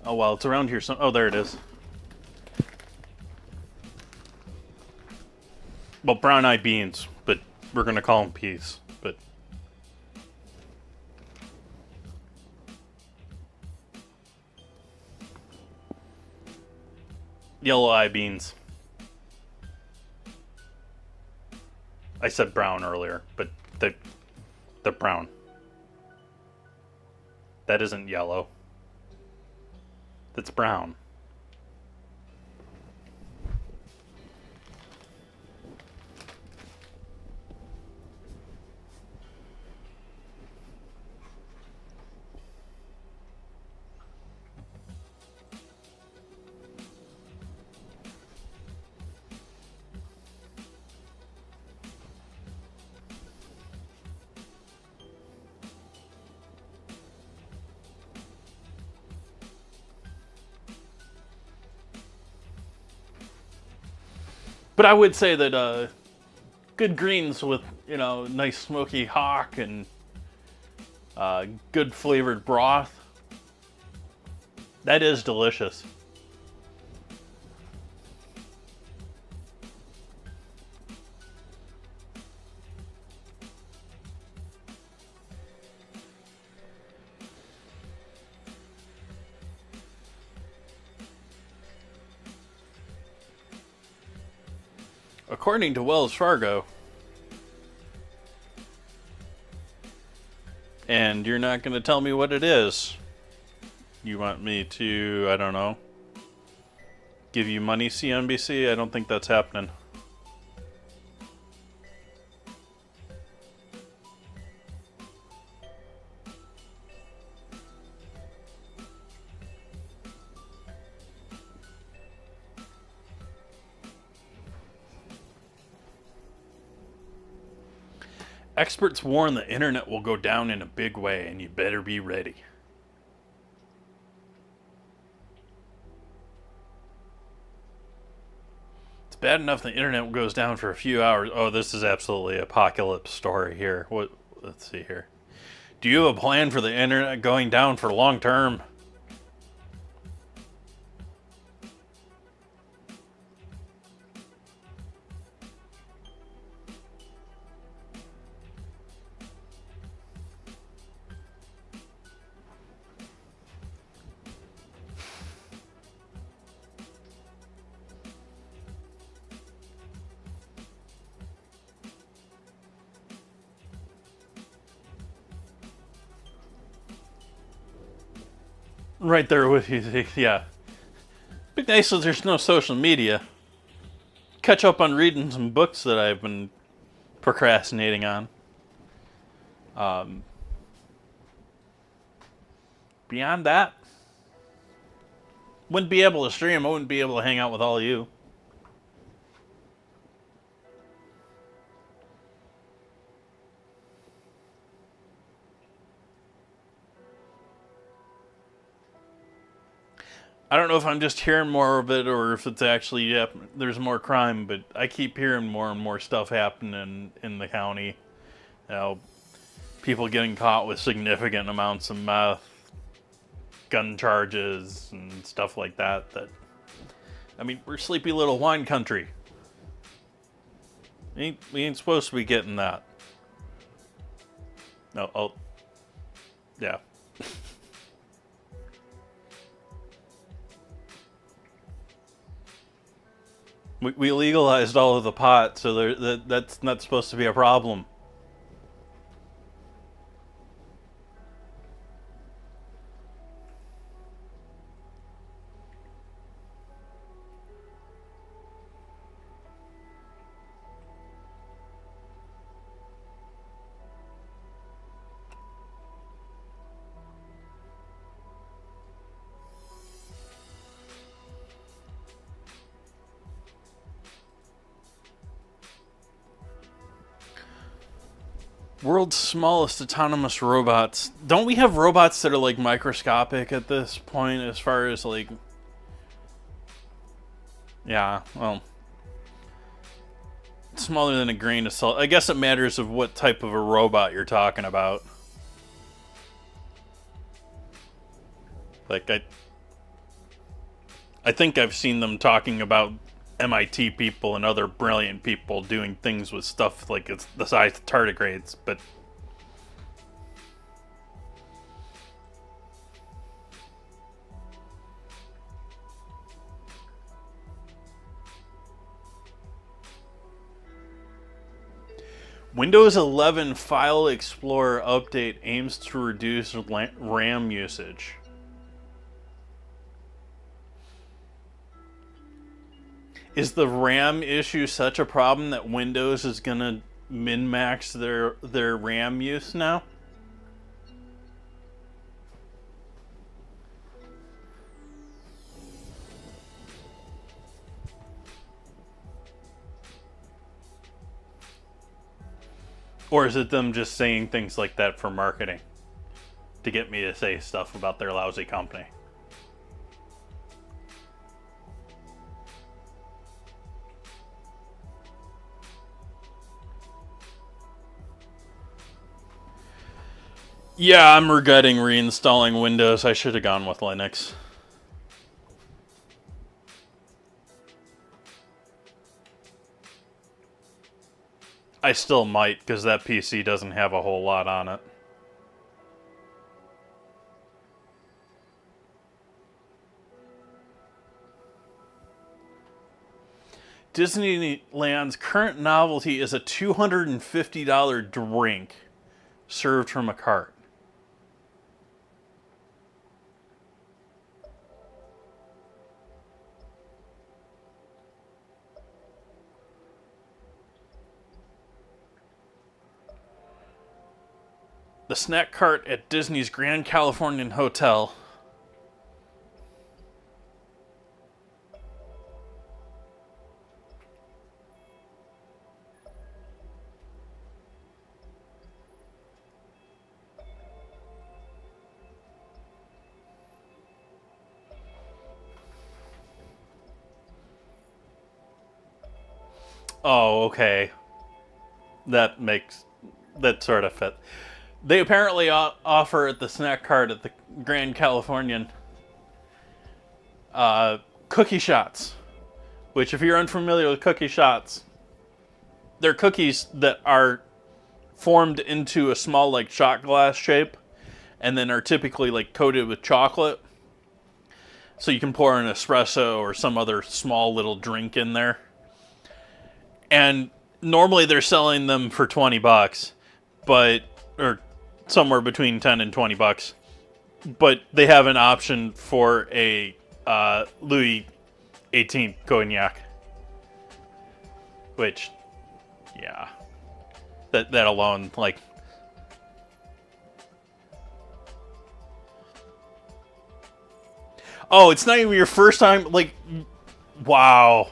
Oh, well, it's around here. Oh, there it is. Well, brown-eyed beans, but we're going to call them peas. But yellow-eyed beans. I said brown earlier, but they're brown. That isn't yellow. That's brown. But I would say that good greens with, nice smoky hock and good flavored broth, that is delicious. According to Wells Fargo, and you're not going to tell me what it is. You want me to, I don't know, give you money, CNBC? I don't think that's happening. Experts warn the internet will go down in a big way, and you better be ready. It's bad enough the internet goes down for a few hours. Oh, this is absolutely apocalypse story here. What? Let's see here. Do you have a plan for the internet going down for long term? Right there with you, yeah. Be nice if there's no social media. Catch up on reading some books that I've been procrastinating on. Beyond that, wouldn't be able to stream. I wouldn't be able to hang out with all of you. I don't know if I'm just hearing more of it or if it's actually, there's more crime, but I keep hearing more and more stuff happening in the county. People getting caught with significant amounts of meth, gun charges, and stuff like that. We're sleepy little wine country. We ain't supposed to be getting that. No, yeah. We legalized all of the pot, so that's not supposed to be a problem. World's smallest autonomous robots. Don't we have robots that are like microscopic at this point as far as like... Yeah, well... smaller than a grain of salt. I guess it matters of what type of a robot you're talking about. Like, I think I've seen them talking about MIT people and other brilliant people doing things with stuff like it's the size of tardigrades, but Windows 11 File Explorer update aims to reduce RAM usage. Is the RAM issue such a problem that Windows is gonna min-max their RAM use now? Or is it them just saying things like that for marketing? To get me to say stuff about their lousy company? Yeah, I'm regretting reinstalling Windows. I should have gone with Linux. I still might, because that PC doesn't have a whole lot on it. Disneyland's current novelty is a $250 drink served from a cart. The snack cart at Disney's Grand Californian Hotel. Oh, okay. That sort of fit. They apparently offer at the snack cart at the Grand Californian cookie shots, which, if you're unfamiliar with cookie shots, they're cookies that are formed into a small, like, shot glass shape, and then are typically, like, coated with chocolate. So you can pour an espresso or some other small little drink in there. And normally they're selling them for $20, or somewhere between 10 and $20. But they have an option for a Louis 18th cognac, which, yeah, that alone, like, oh, it's not even your first time, like, wow.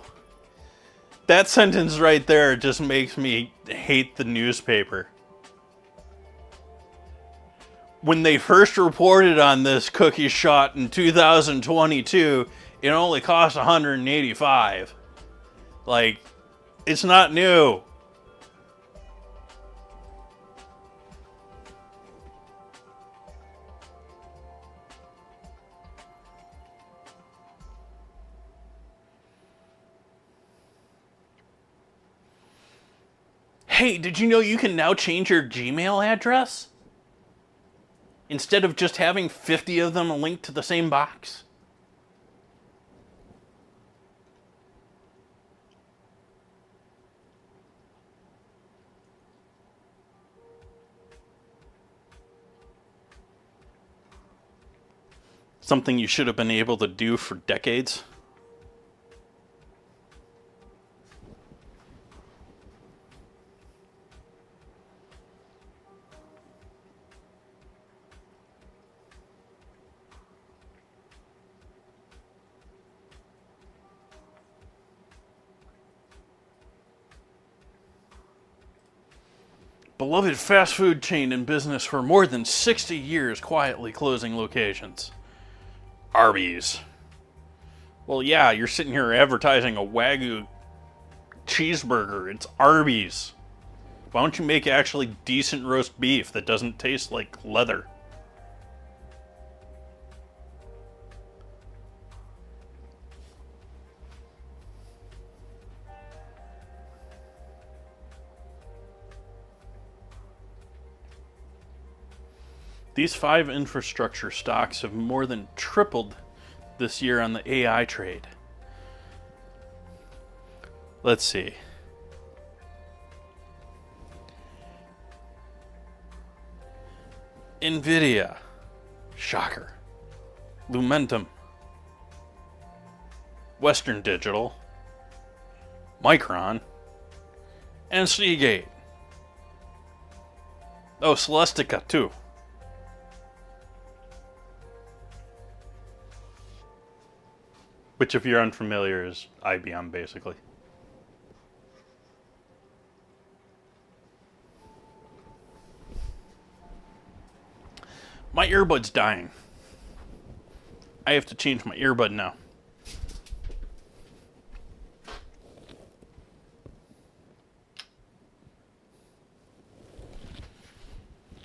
That sentence right there just makes me hate the newspaper. When they first reported on this cookie shot in 2022, it only cost $185. Like, it's not new. Hey, did you know you can now change your Gmail address? Instead of just having 50 of them linked to the same box? Something you should have been able to do for decades. Beloved fast food chain in business for more than 60 years, quietly closing locations. Arby's. Well, yeah, you're sitting here advertising a Wagyu cheeseburger. It's Arby's. Why don't you make actually decent roast beef that doesn't taste like leather? These 5 infrastructure stocks have more than tripled this year on the AI trade. Let's see. Nvidia. Shocker. Lumentum. Western Digital. Micron. And Seagate. Oh, Celestica, too. Which, if you're unfamiliar, is IBM, basically. My earbud's dying. I have to change my earbud now.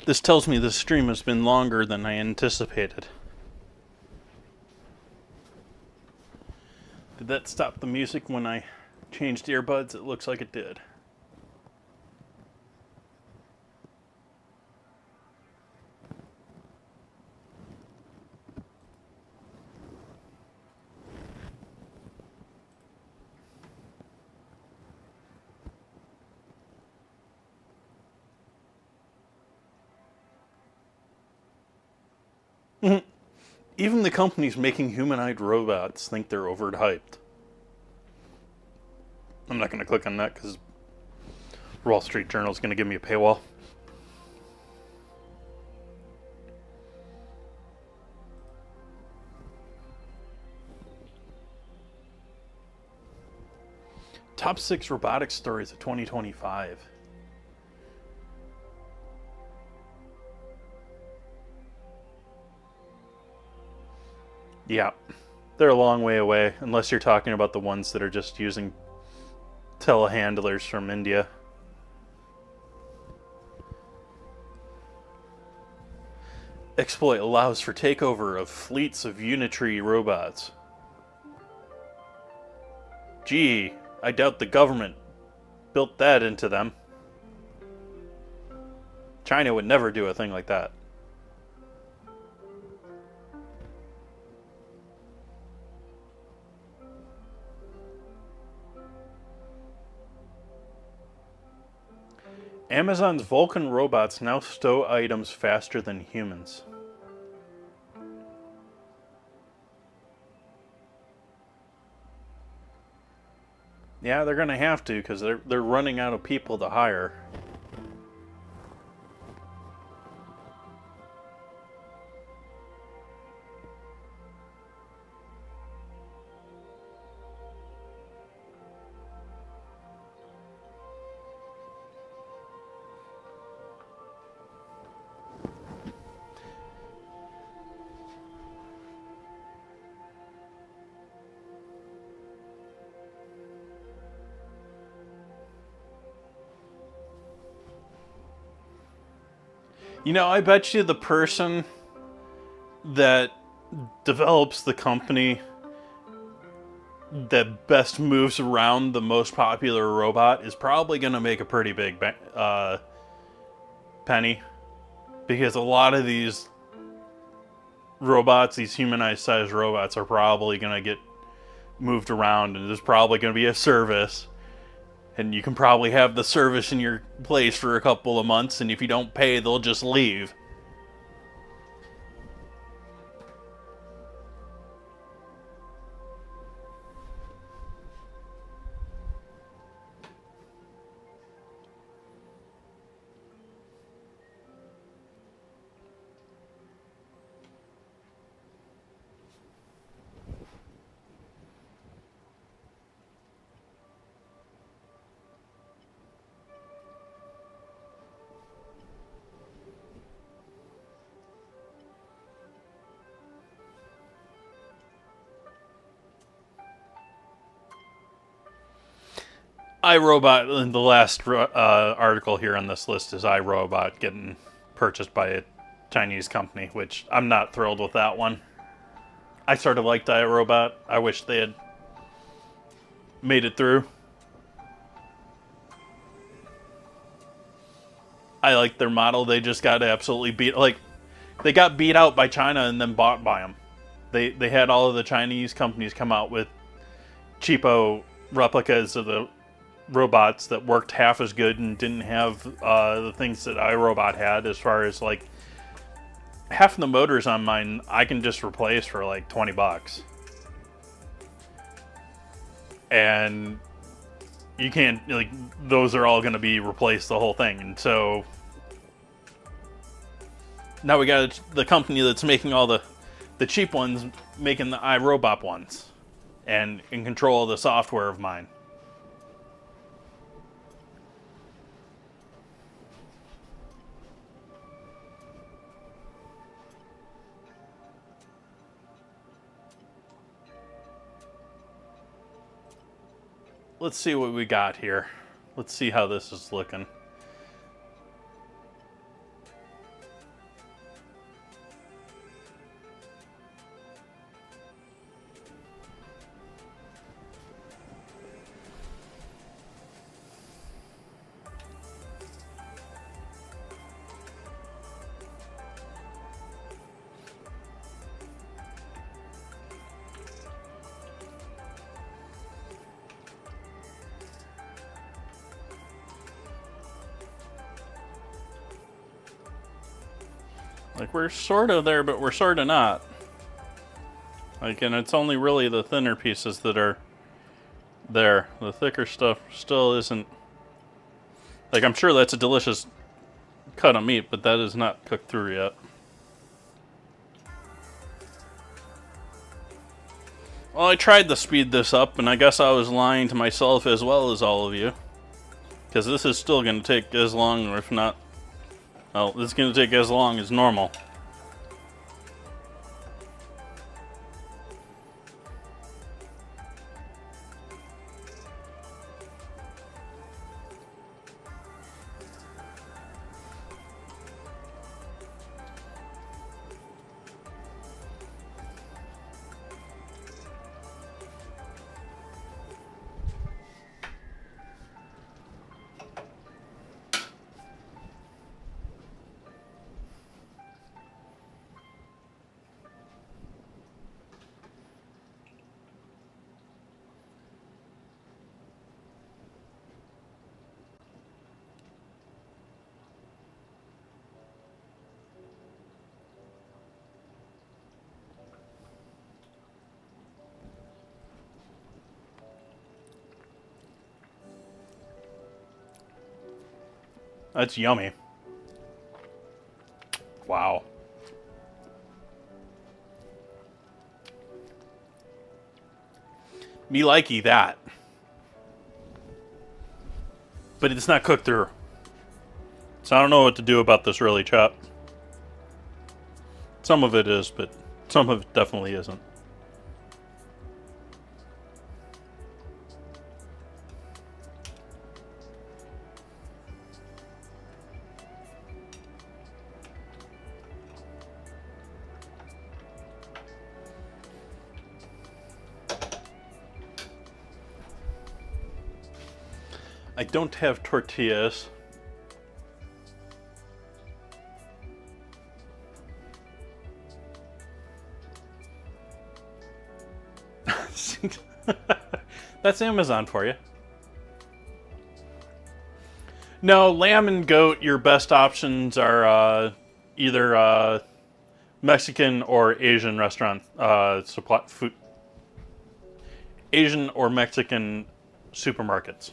This tells me this stream has been longer than I anticipated. Did that stop the music when I changed earbuds? It looks like it did. Even the companies making humanoid robots think they're overhyped. I'm not going to click on that because Wall Street Journal is going to give me a paywall. Top 6 robotics stories of 2025. Yeah, they're a long way away, unless you're talking about the ones that are just using telehandlers from India. Exploit allows for takeover of fleets of unitary robots. Gee, I doubt the government built that into them. China would never do a thing like that. Amazon's Vulcan robots now stow items faster than humans. Yeah, they're going to have to because they're running out of people to hire. You know, I bet you the person that develops the company that best moves around the most popular robot is probably going to make a pretty big penny. Because a lot of these robots, these humanized-sized robots, are probably going to get moved around, and there's probably going to be a service. And you can probably have the service in your place for a couple of months, and if you don't pay, they'll just leave. iRobot, in the last article here on this list is iRobot getting purchased by a Chinese company, which I'm not thrilled with that one. I sort of liked iRobot. I wish they had made it through. I like their model. They just got absolutely beat. Like, they got beat out by China and then bought by them. They had all of the Chinese companies come out with cheapo replicas of the robots that worked half as good and didn't have the things that iRobot had, as far as like half of the motors on mine I can just replace for like $20. And you can't, like, those are all going to be replaced, the whole thing. And so now we got the company that's making all the cheap ones making the iRobot ones and in control of the software of mine. Let's see what we got here. Let's see how this is looking. Like, we're sort of there, but we're sort of not. Like, and it's only really the thinner pieces that are there. The thicker stuff still isn't. Like, I'm sure that's a delicious cut of meat, but that is not cooked through yet. Well, I tried to speed this up, and I guess I was lying to myself as well as all of you. Because this is still going to take as long, or if not... Well, this is going to take as long as normal. That's yummy. Wow. Me likey that. But it's not cooked through. So I don't know what to do about this really, chat. Some of it is, but some of it definitely isn't. I don't have tortillas. That's Amazon for you. No, lamb and goat, your best options are either Mexican or Asian restaurant supply food. Asian or Mexican supermarkets.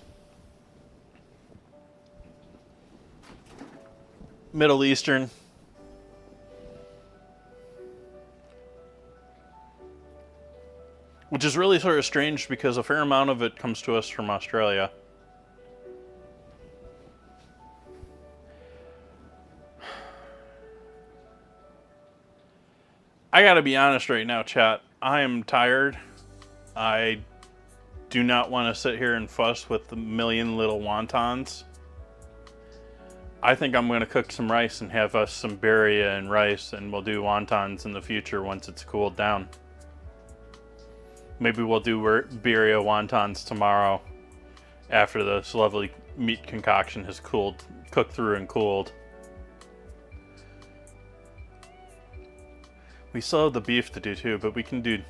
Middle Eastern. Which is really sort of strange because a fair amount of it comes to us from Australia. I gotta be honest right now, chat. I am tired. I do not want to sit here and fuss with a million little wontons. I think I'm going to cook some rice and have us some birria and rice, and we'll do wontons in the future once it's cooled down. Maybe we'll do birria wontons tomorrow after this lovely meat concoction has cooked through and cooled. We still have the beef to do too, but we can do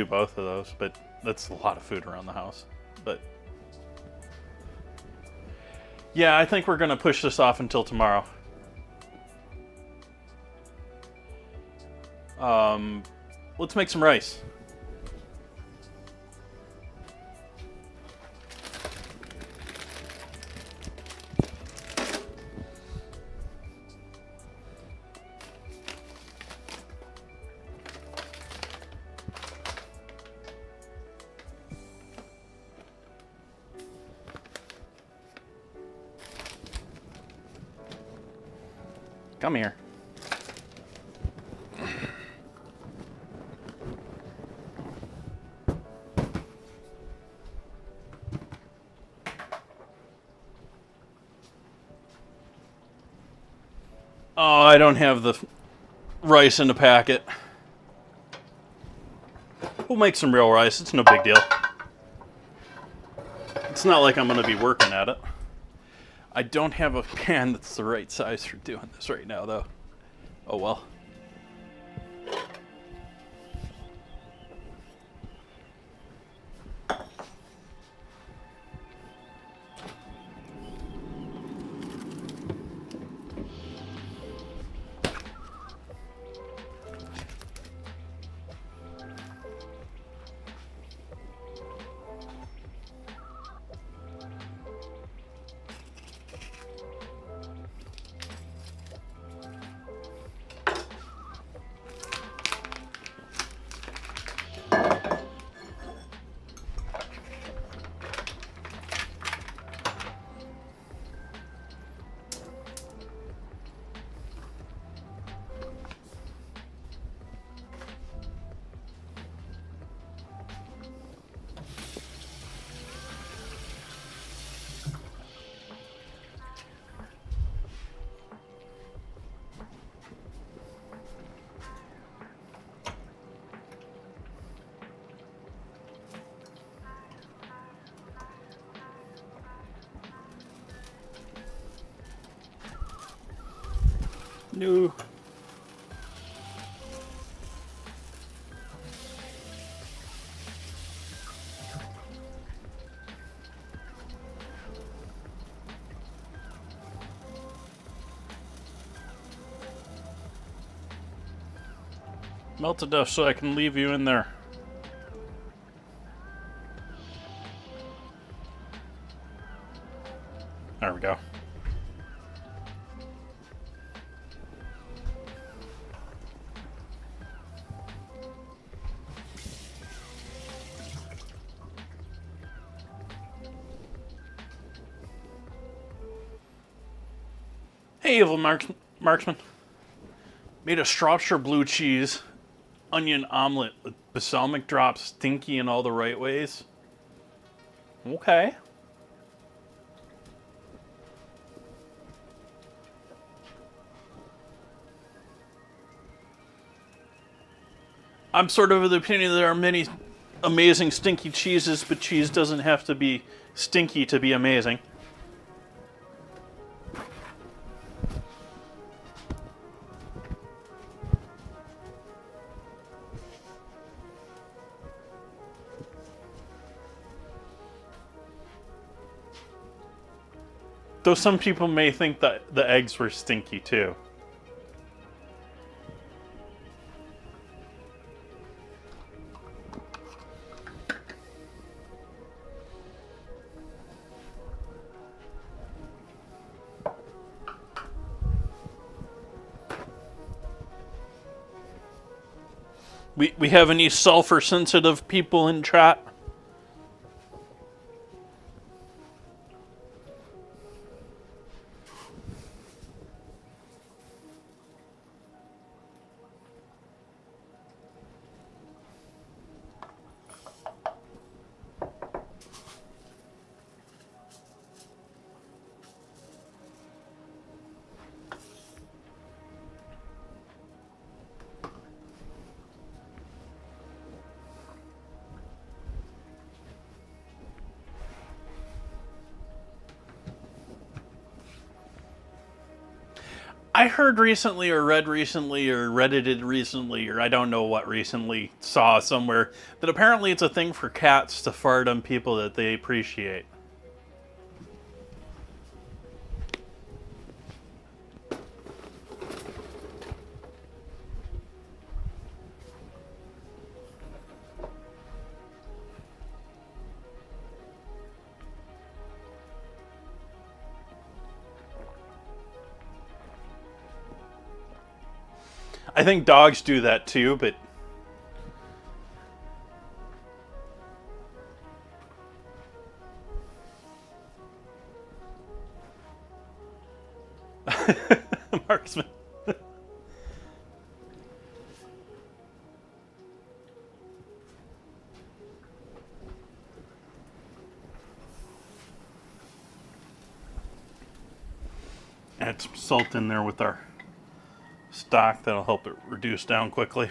both of those, but that's a lot of food around the house. But yeah, I think we're going to push this off until tomorrow. Let's make some rice. Come here. Oh, I don't have the rice in the packet. We'll make some real rice. It's no big deal. It's not like I'm going to be working at it. I don't have a pan that's the right size for doing this right now, though. Oh well. No. Melt to death so I can leave you in there. There we go. Hey, evil marksman. Made a Shropshire blue cheese onion omelet with balsamic drops, stinky in all the right ways. Okay. I'm sort of of the opinion that there are many amazing stinky cheeses, but cheese doesn't have to be stinky to be amazing. Though some people may think that the eggs were stinky too. We have any sulfur sensitive people in chat? I heard recently, or read recently, or reddited recently, or I don't know what recently, saw somewhere, that apparently it's a thing for cats to fart on people that they appreciate. I think dogs do that too, but marksman. Add some salt in there with our stock. That'll help it reduce down quickly.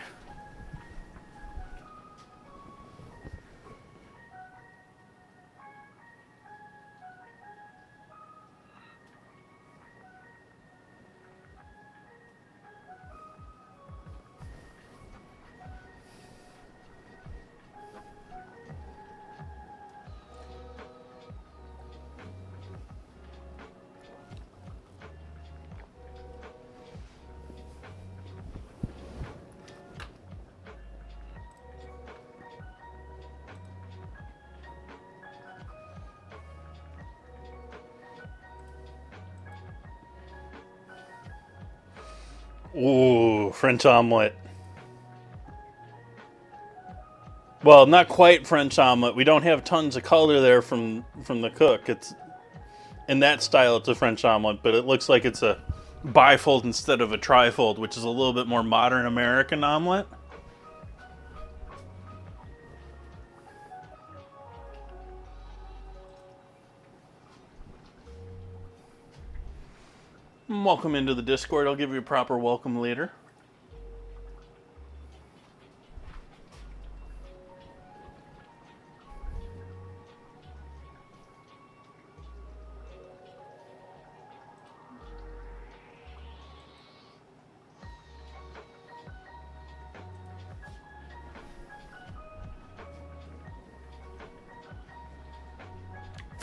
Ooh, French omelet. Well, not quite French omelet. We don't have tons of color there from the cook. It's in that style. It's a French omelet, but it looks like it's a bifold instead of a trifold, which is a little bit more modern American omelet. Welcome into the Discord. I'll give you a proper welcome later.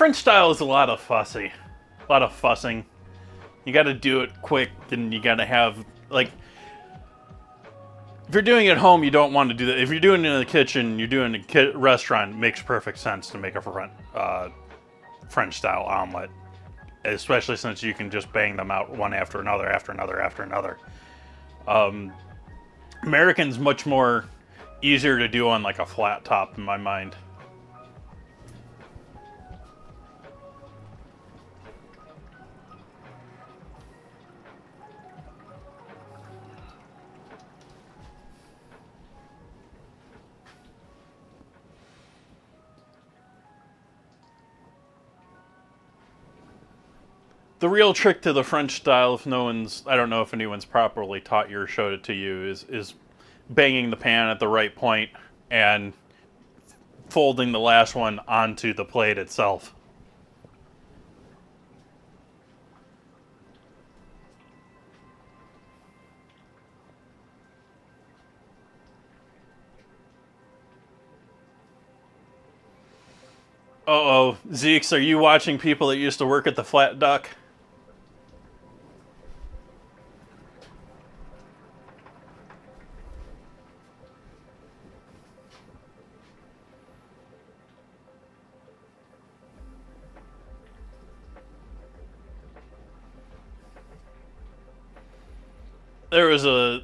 French style is a lot of fussing. You got to do it quick, and you got to have like. If you're doing it at home, you don't want to do that. If you're doing it in the kitchen, you're doing it in a restaurant. It makes perfect sense to make a French style omelet, especially since you can just bang them out one after another, after another, after another. American's much more easier to do on like a flat top in my mind. The real trick to the French style, I don't know if anyone's properly taught you or showed it to you, is banging the pan at the right point and folding the last one onto the plate itself. Uh-oh, Zeeks, are you watching people that used to work at the Flat Duck?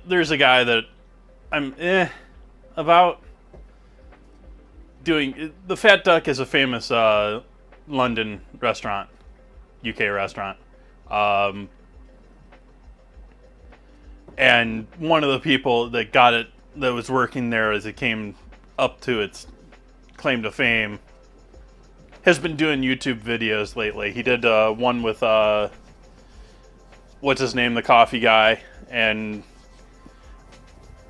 There's a guy that I'm about doing. The Fat Duck is a famous London restaurant, UK restaurant, and one of the people that got it, that was working there as it came up to its claim to fame, has been doing YouTube videos lately. He did one with what's his name, the coffee guy. And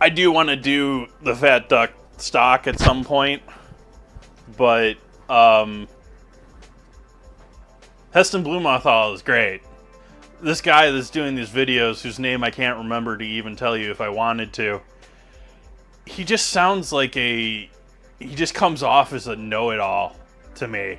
I do want to do the Fat Duck stock at some point, but Heston Blumenthal is great. This guy that's doing these videos, whose name I can't remember to even tell you if I wanted to, he just sounds like he just comes off as a know-it-all to me,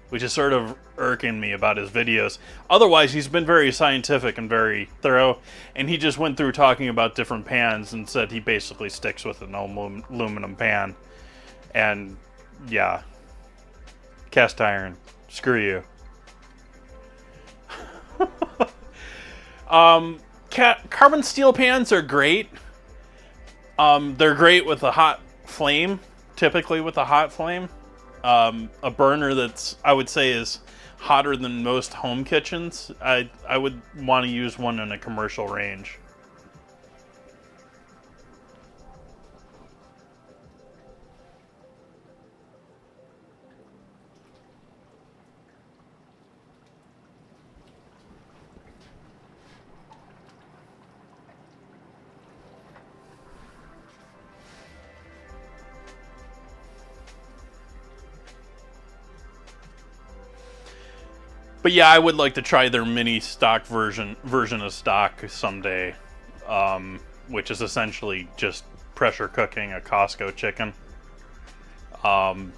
which is sort of irking me about his videos. Otherwise, he's been very scientific and very thorough, and he just went through talking about different pans and said he basically sticks with an aluminum pan. And yeah, cast iron, screw you. Carbon steel pans are great. They're great with a hot flame, typically with a hot flame. A burner that's, I would say, is hotter than most home kitchens. I would want to use one in a commercial range. But yeah, I would like to try their mini stock version of stock someday, which is essentially just pressure cooking a Costco chicken. But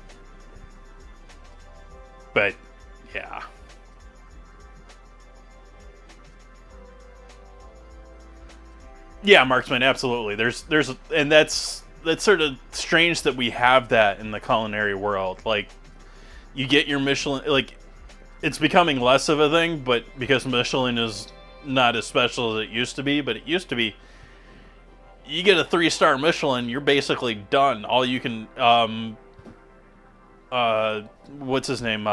yeah. Yeah, marksman, absolutely. And that's sort of strange that we have that in the culinary world. Like, you get your Michelin, like, it's becoming less of a thing, but because Michelin is not as special as it used to be, but it used to be, you get a 3-star Michelin, you're basically done. All you can, what's his name?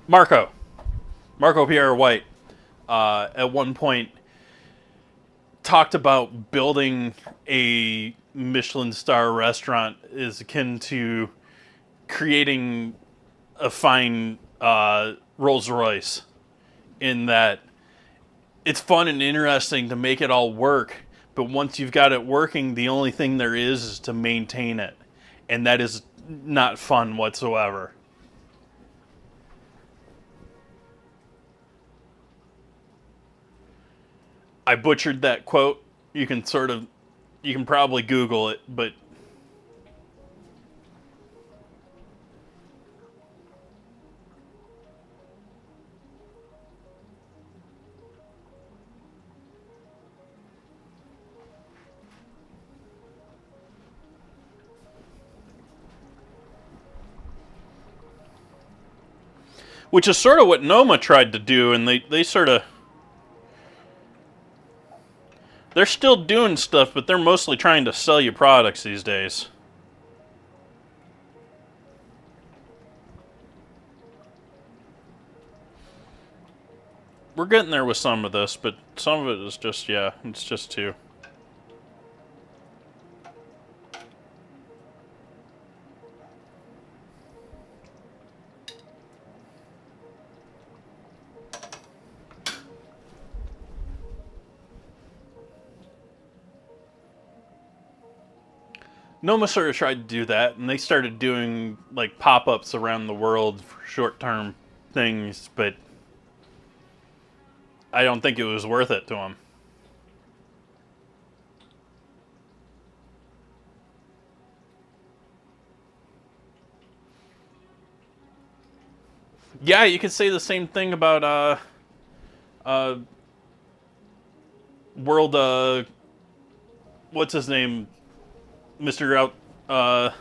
Marco Pierre White, at one point talked about building a Michelin star restaurant is akin to creating a fine Rolls Royce, in that it's fun and interesting to make it all work, but once you've got it working, the only thing there is to maintain it, and that is not fun whatsoever. I butchered that quote. You can sort of You can probably Google it, but which is sort of what Noma tried to do, and they sort of... They're still doing stuff, but they're mostly trying to sell you products these days. We're getting there with some of this, but some of it is just, yeah, it's just too... Noma sort of tried to do that, and they started doing like pop-ups around the world for short-term things, but I don't think it was worth it to them. Yeah, you could say the same thing about World what's his name? Mr. Out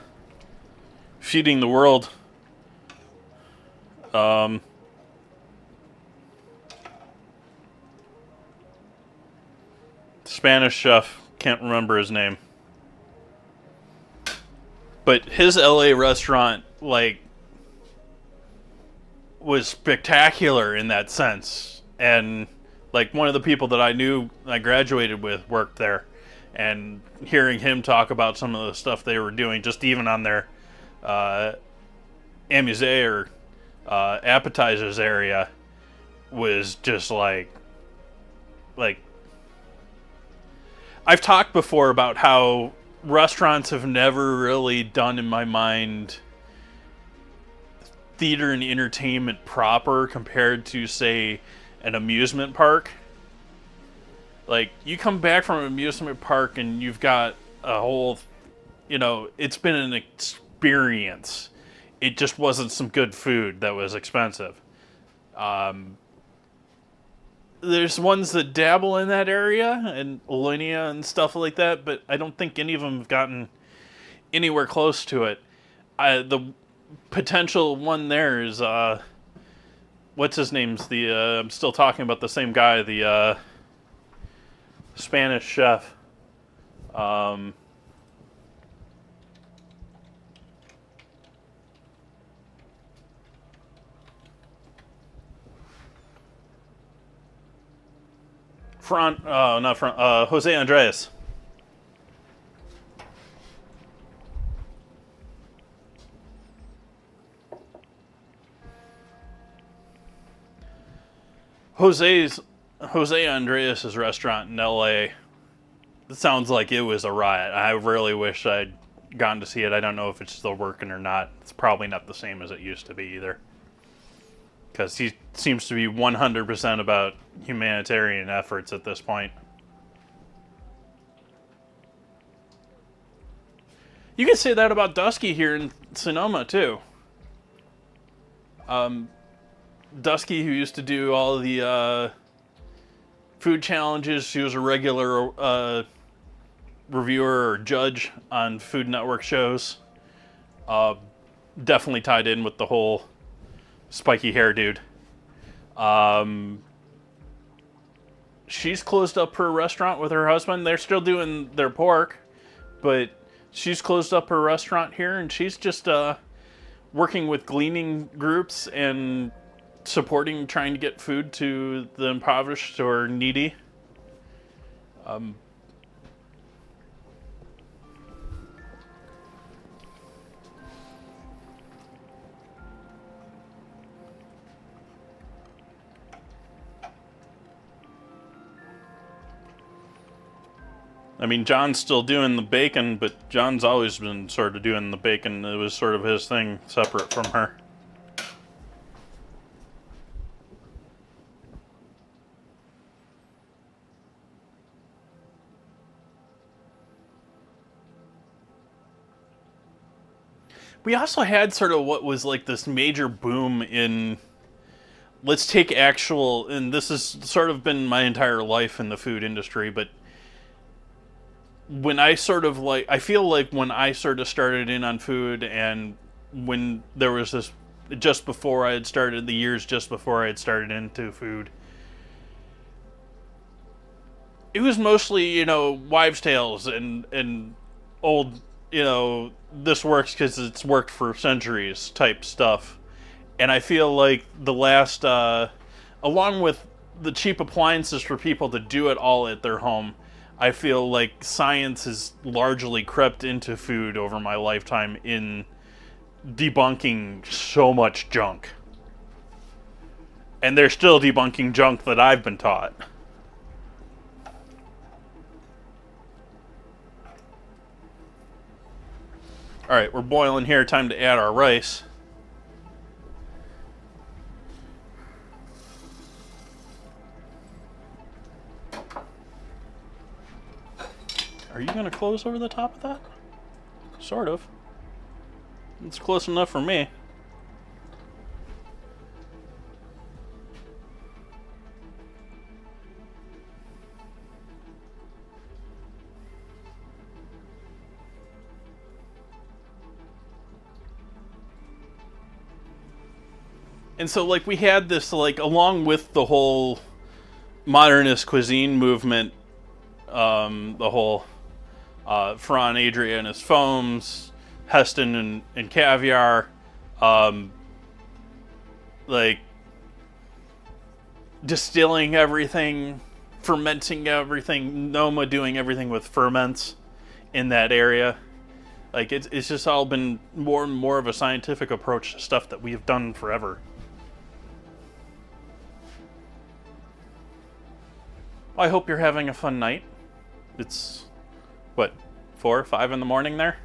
feeding the world. Spanish chef, can't remember his name. But his LA restaurant, like, was spectacular in that sense. And, like, one of the people that I knew I graduated with worked there. And hearing him talk about some of the stuff they were doing, just even on their amuse or appetizers area, was just like I've talked before about how restaurants have never really done, in my mind, theater and entertainment proper compared to, say, an amusement park. Like, you come back from an amusement park and you've got a whole, it's been an experience. It just wasn't some good food that was expensive. There's ones that dabble in that area, and Linnea and stuff like that, but I don't think any of them have gotten anywhere close to it. The potential one there is, what's his name's I'm still talking about the same guy, the Spanish chef. Jose Andres. Jose Andres' restaurant in LA. It sounds like it was a riot. I really wish I'd gone to see it. I don't know if it's still working or not. It's probably not the same as it used to be either. Because he seems to be 100% about humanitarian efforts at this point. You can say that about Dusky here in Sonoma, too. Dusky, who used to do all the food challenges, she was a regular reviewer or judge on Food Network shows. Definitely tied in with the whole spiky hair dude. She's closed up her restaurant with her husband. They're still doing their pork, but she's closed up her restaurant here, and she's just working with gleaning groups and supporting, trying to get food to the impoverished or needy. I mean, John's still doing the bacon, but John's always been sort of doing the bacon. It was sort of his thing, separate from her. We also had sort of what was like this major boom in, let's take actual, and this has sort of been my entire life in the food industry, but when I sort of like, I feel like when I sort of started in on food, and when there was this, just before I had started, the years just before I had started into food, it was mostly, wives' tales and old, this works because it's worked for centuries type stuff. And I feel like the last, along with the cheap appliances for people to do it all at their home, I feel like science has largely crept into food over my lifetime in debunking so much junk. And they're still debunking junk that I've been taught. Alright, we're boiling here. Time to add our rice. Are you going to close over the top of that? Sort of. It's close enough for me. And so, like, we had this, like, along with the whole modernist cuisine movement, the whole Ferran Adria and his foams, Heston and caviar, like, distilling everything, fermenting everything, Noma doing everything with ferments in that area. Like, it's just all been more and more of a scientific approach to stuff that we have done forever. I hope you're having a fun night. It's, what, 4 or 5 in the morning there?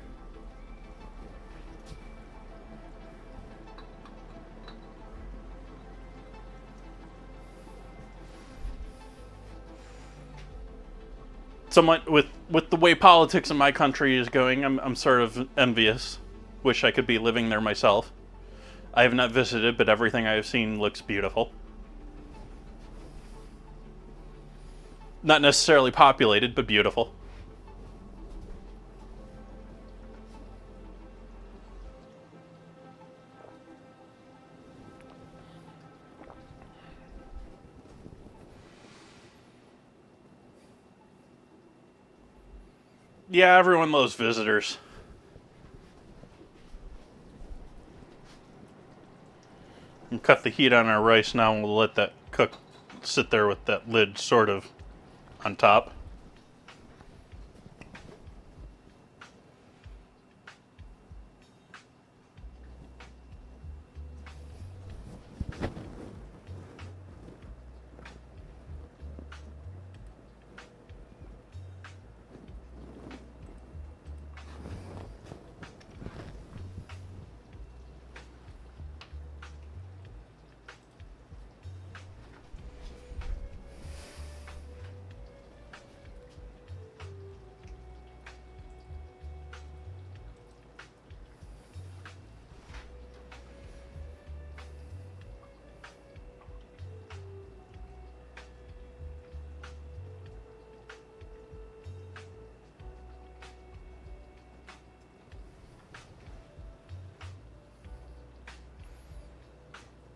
Somewhat with the way politics in my country is going, I'm sort of envious. Wish I could be living there myself. I have not visited, but everything I have seen looks beautiful. Not necessarily populated, but beautiful. Yeah, everyone loves visitors. And cut the heat on our rice now, and we'll let that cook, sit there with that lid sort of on top.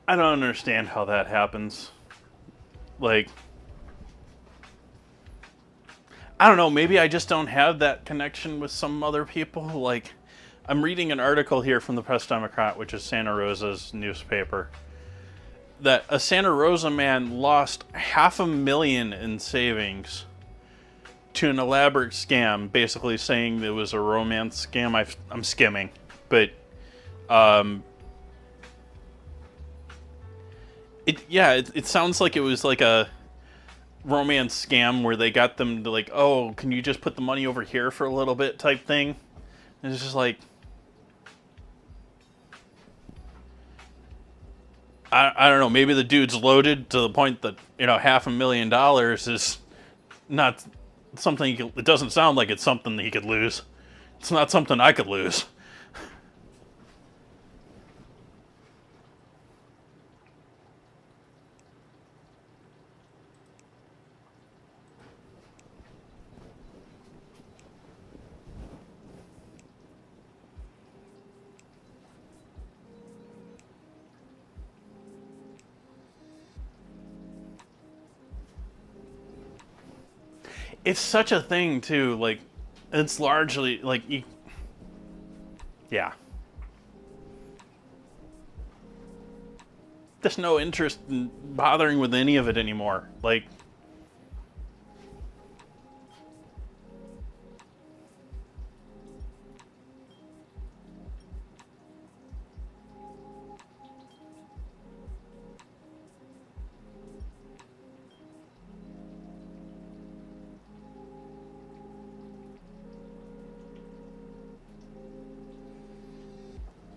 I don't understand how that happens. Like, I don't know, maybe I just don't have that connection with some other people. Like, I'm reading an article here from the Press Democrat, which is Santa Rosa's newspaper, that a Santa Rosa man lost $500,000 in savings to an elaborate scam, basically saying it was a romance scam. I'm skimming, but it sounds like it was like a romance scam where they got them to, like, oh, can you just put the money over here for a little bit type thing. And it's just like, I don't know, maybe the dude's loaded to the point that, $500,000 is not something it doesn't sound like it's something that he could lose. It's not something I could lose. It's such a thing too. Like, it's largely like you. Yeah. There's no interest in bothering with any of it anymore. Like,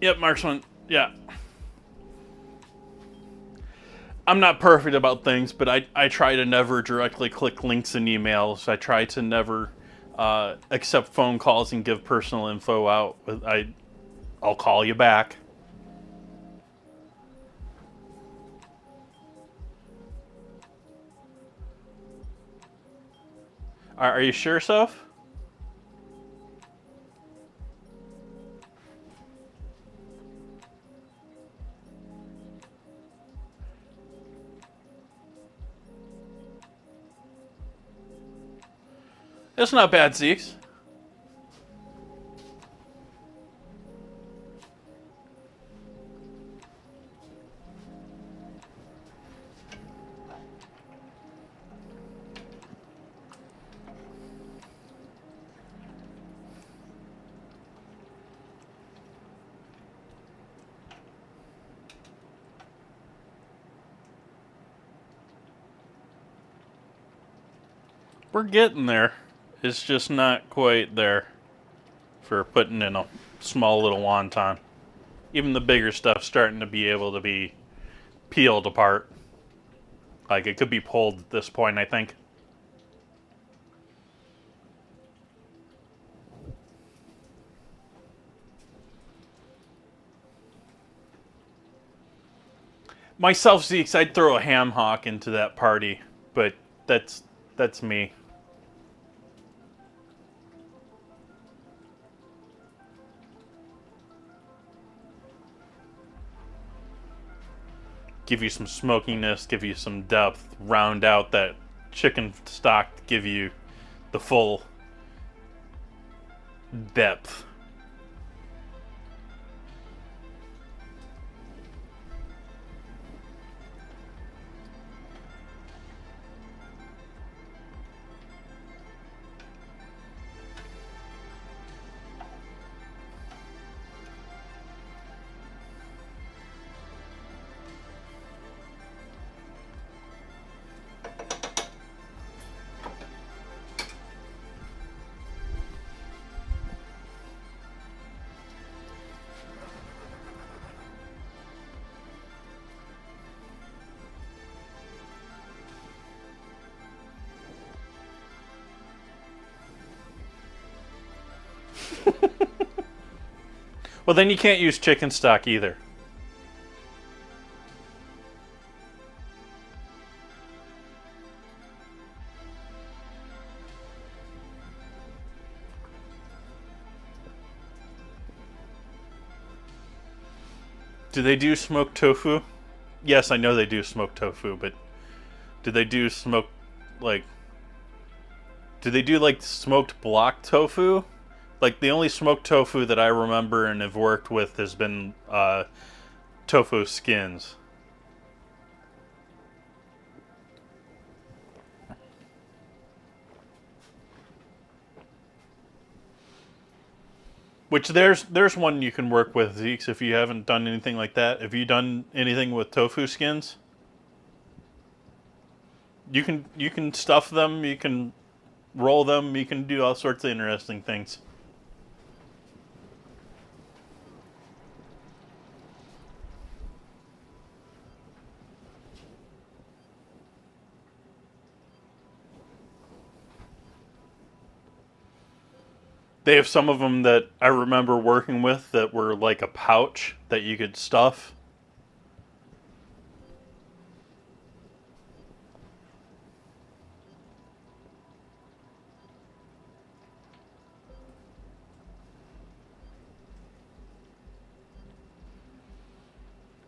yep, Marksman. Yeah. I'm not perfect about things, but I try to never directly click links in emails. I try to never accept phone calls and give personal info out. I'll call you back. Are you sure, Soph? It's not bad, Zeeks. We're getting there. It's just not quite there for putting in a small little wonton. Even the bigger stuff's starting to be able to be peeled apart. Like, it could be pulled at this point, I think. Myself, Zeeks, I'd throw a ham hock into that party, but that's me. Give you some smokiness, give you some depth, round out that chicken stock to give you the full depth. Well, then you can't use chicken stock either. Do they do smoked tofu? Yes, I know they do smoked tofu, but do they do smoked, like, do they do like smoked block tofu? Like, the only smoked tofu that I remember and have worked with has been tofu skins. Which there's one you can work with, Zeeks, if you haven't done anything like that. Have you done anything with tofu skins? You can stuff them, you can roll them, you can do all sorts of interesting things. They have some of them that I remember working with that were like a pouch that you could stuff.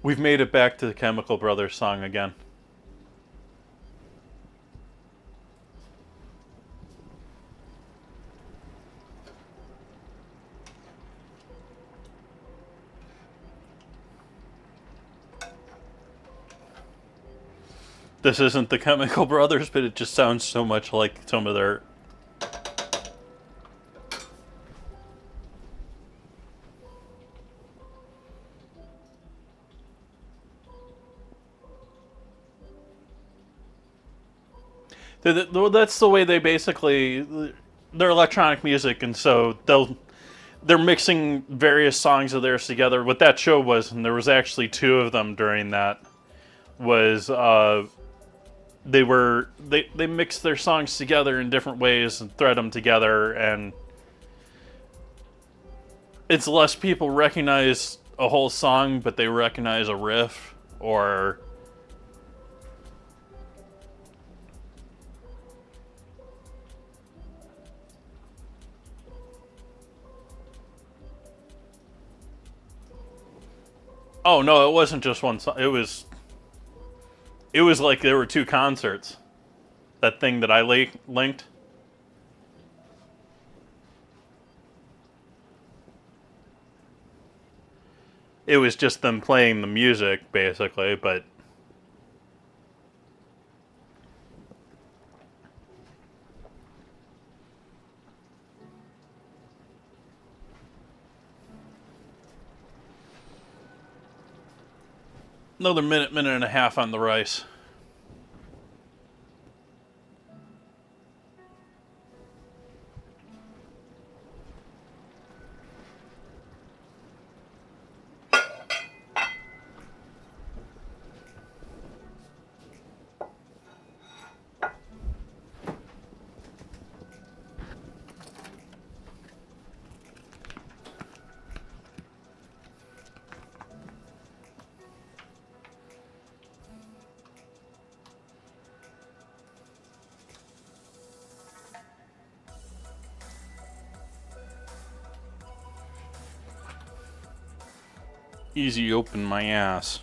We've made it back to the Chemical Brothers song again. This isn't the Chemical Brothers, but it just sounds so much like some of their... That's the way they basically... They're electronic music, and so they're mixing various songs of theirs together. What that show was, and there was actually two of them during that, was they mixed their songs together in different ways and thread them together, and it's less people recognize a whole song, but they recognize a riff or... Oh no, it wasn't just one song. It was like there were two concerts. That thing that I linked. It was just them playing the music, basically, but... Another minute and a half on the rice. Easy open my ass.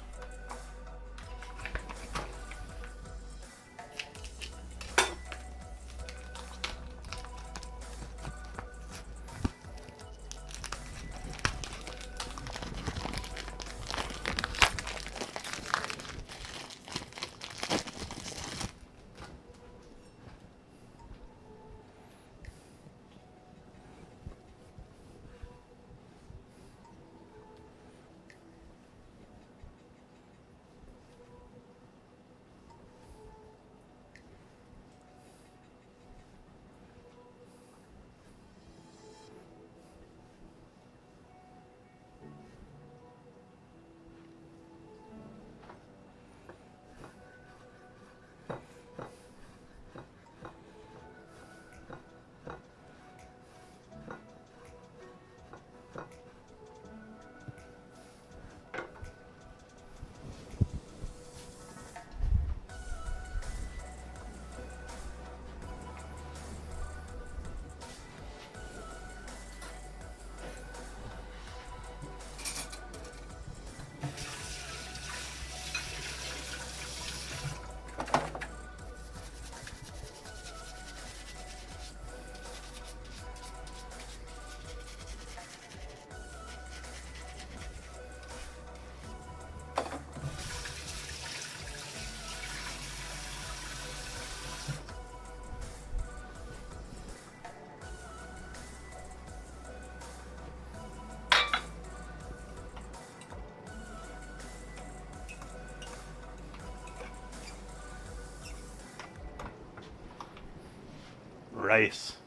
Rice.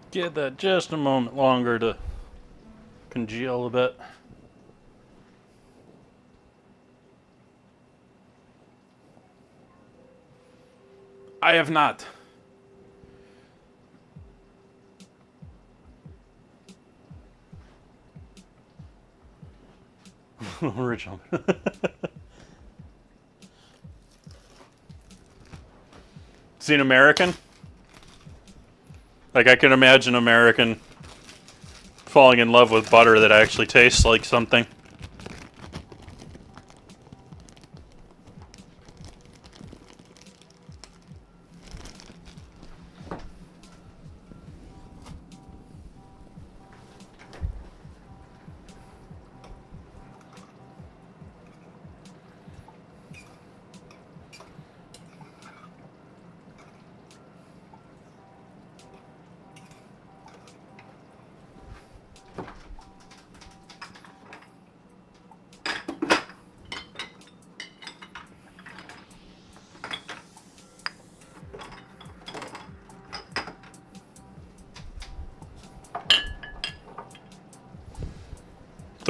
Give that just a moment longer to congeal a bit. I have not. Original. Seen American? Like, I can imagine American falling in love with butter that actually tastes like something.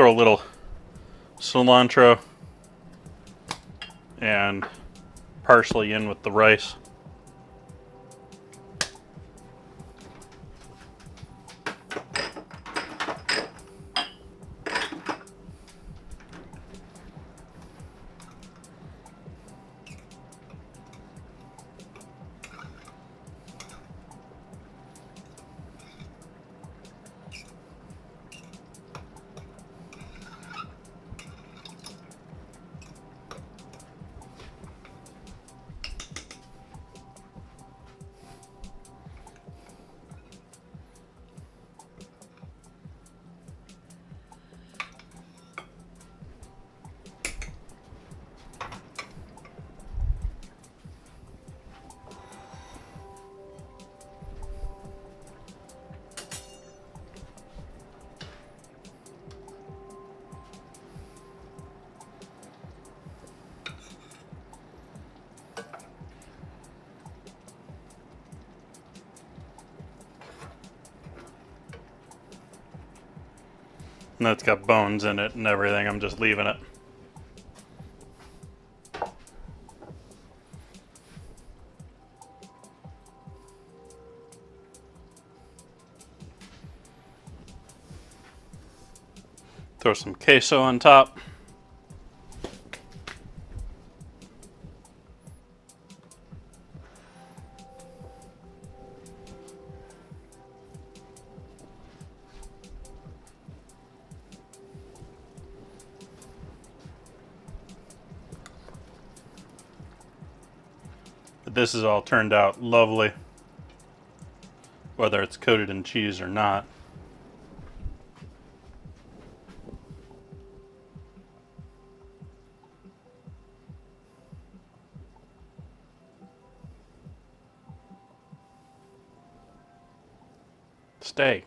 throw a little cilantro and parsley in with the rice. And that's got bones in it and everything. I'm just leaving it. Throw some queso on top. This has all turned out lovely, whether it's coated in cheese or not. Stay.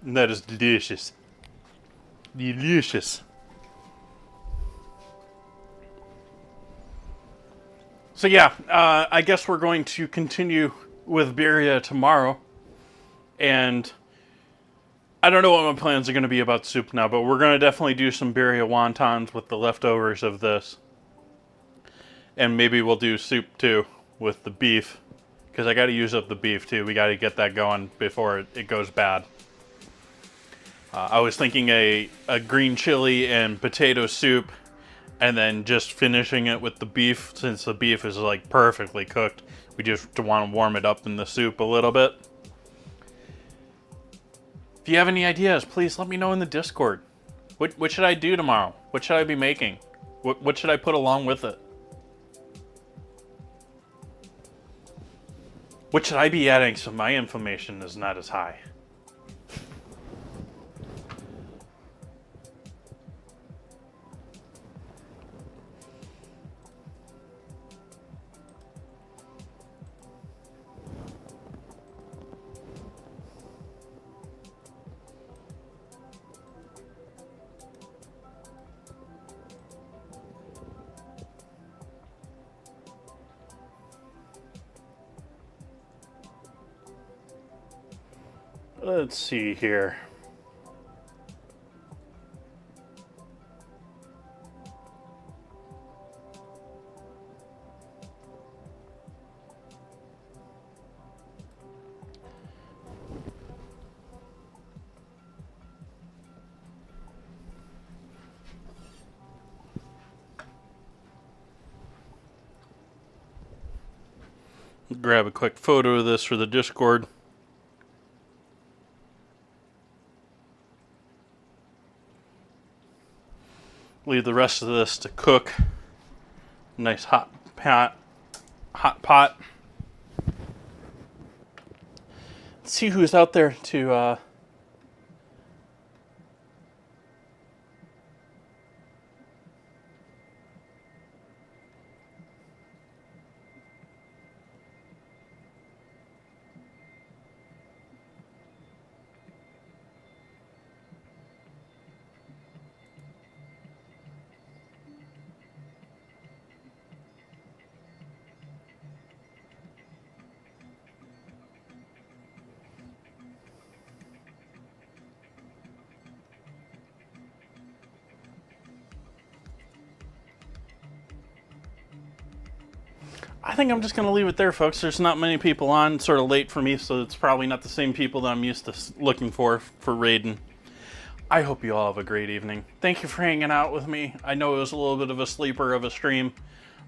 That is delicious. Delicious. So yeah, I guess we're going to continue with Birria tomorrow. And I don't know what my plans are going to be about soup now, but we're going to definitely do some Birria wontons with the leftovers of this. And maybe we'll do soup too with the beef, because I got to use up the beef too. We got to get that going before it goes bad. I was thinking a green chili and potato soup, and then just finishing it with the beef, since the beef is like perfectly cooked. We just want to warm it up in the soup a little bit. If you have any ideas, please let me know in the Discord. What should I do tomorrow? What should I be making? What should I put along with it? What should I be adding so my inflammation is not as high? Let's see here. Grab a quick photo of this for the Discord. Leave the rest of this to cook. Nice hot pot. Let's see who's out there to I think I'm just going to leave it there, folks. There's not many people on. It's sort of late for me, so it's probably not the same people that I'm used to looking for raiding. I hope you all have a great evening. Thank you for hanging out with me. I know it was a little bit of a sleeper of a stream,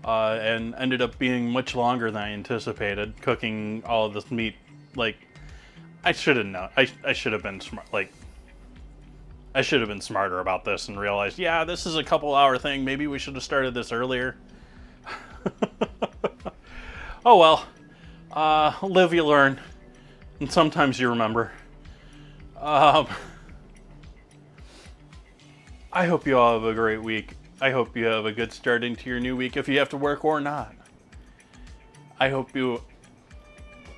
and ended up being much longer than I anticipated, cooking all of this meat. Like, I should have known. I should have been smart. Like, I should have been smarter about this and realized, yeah, this is a couple hour thing. Maybe we should have started this earlier. Oh well. Live, you learn. And sometimes you remember. I hope you all have a great week. I hope you have a good start into your new week if you have to work or not. I hope you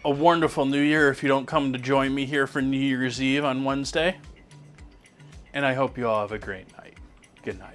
a wonderful new year if you don't come to join me here for New Year's Eve on Wednesday. And I hope you all have a great night. Good night.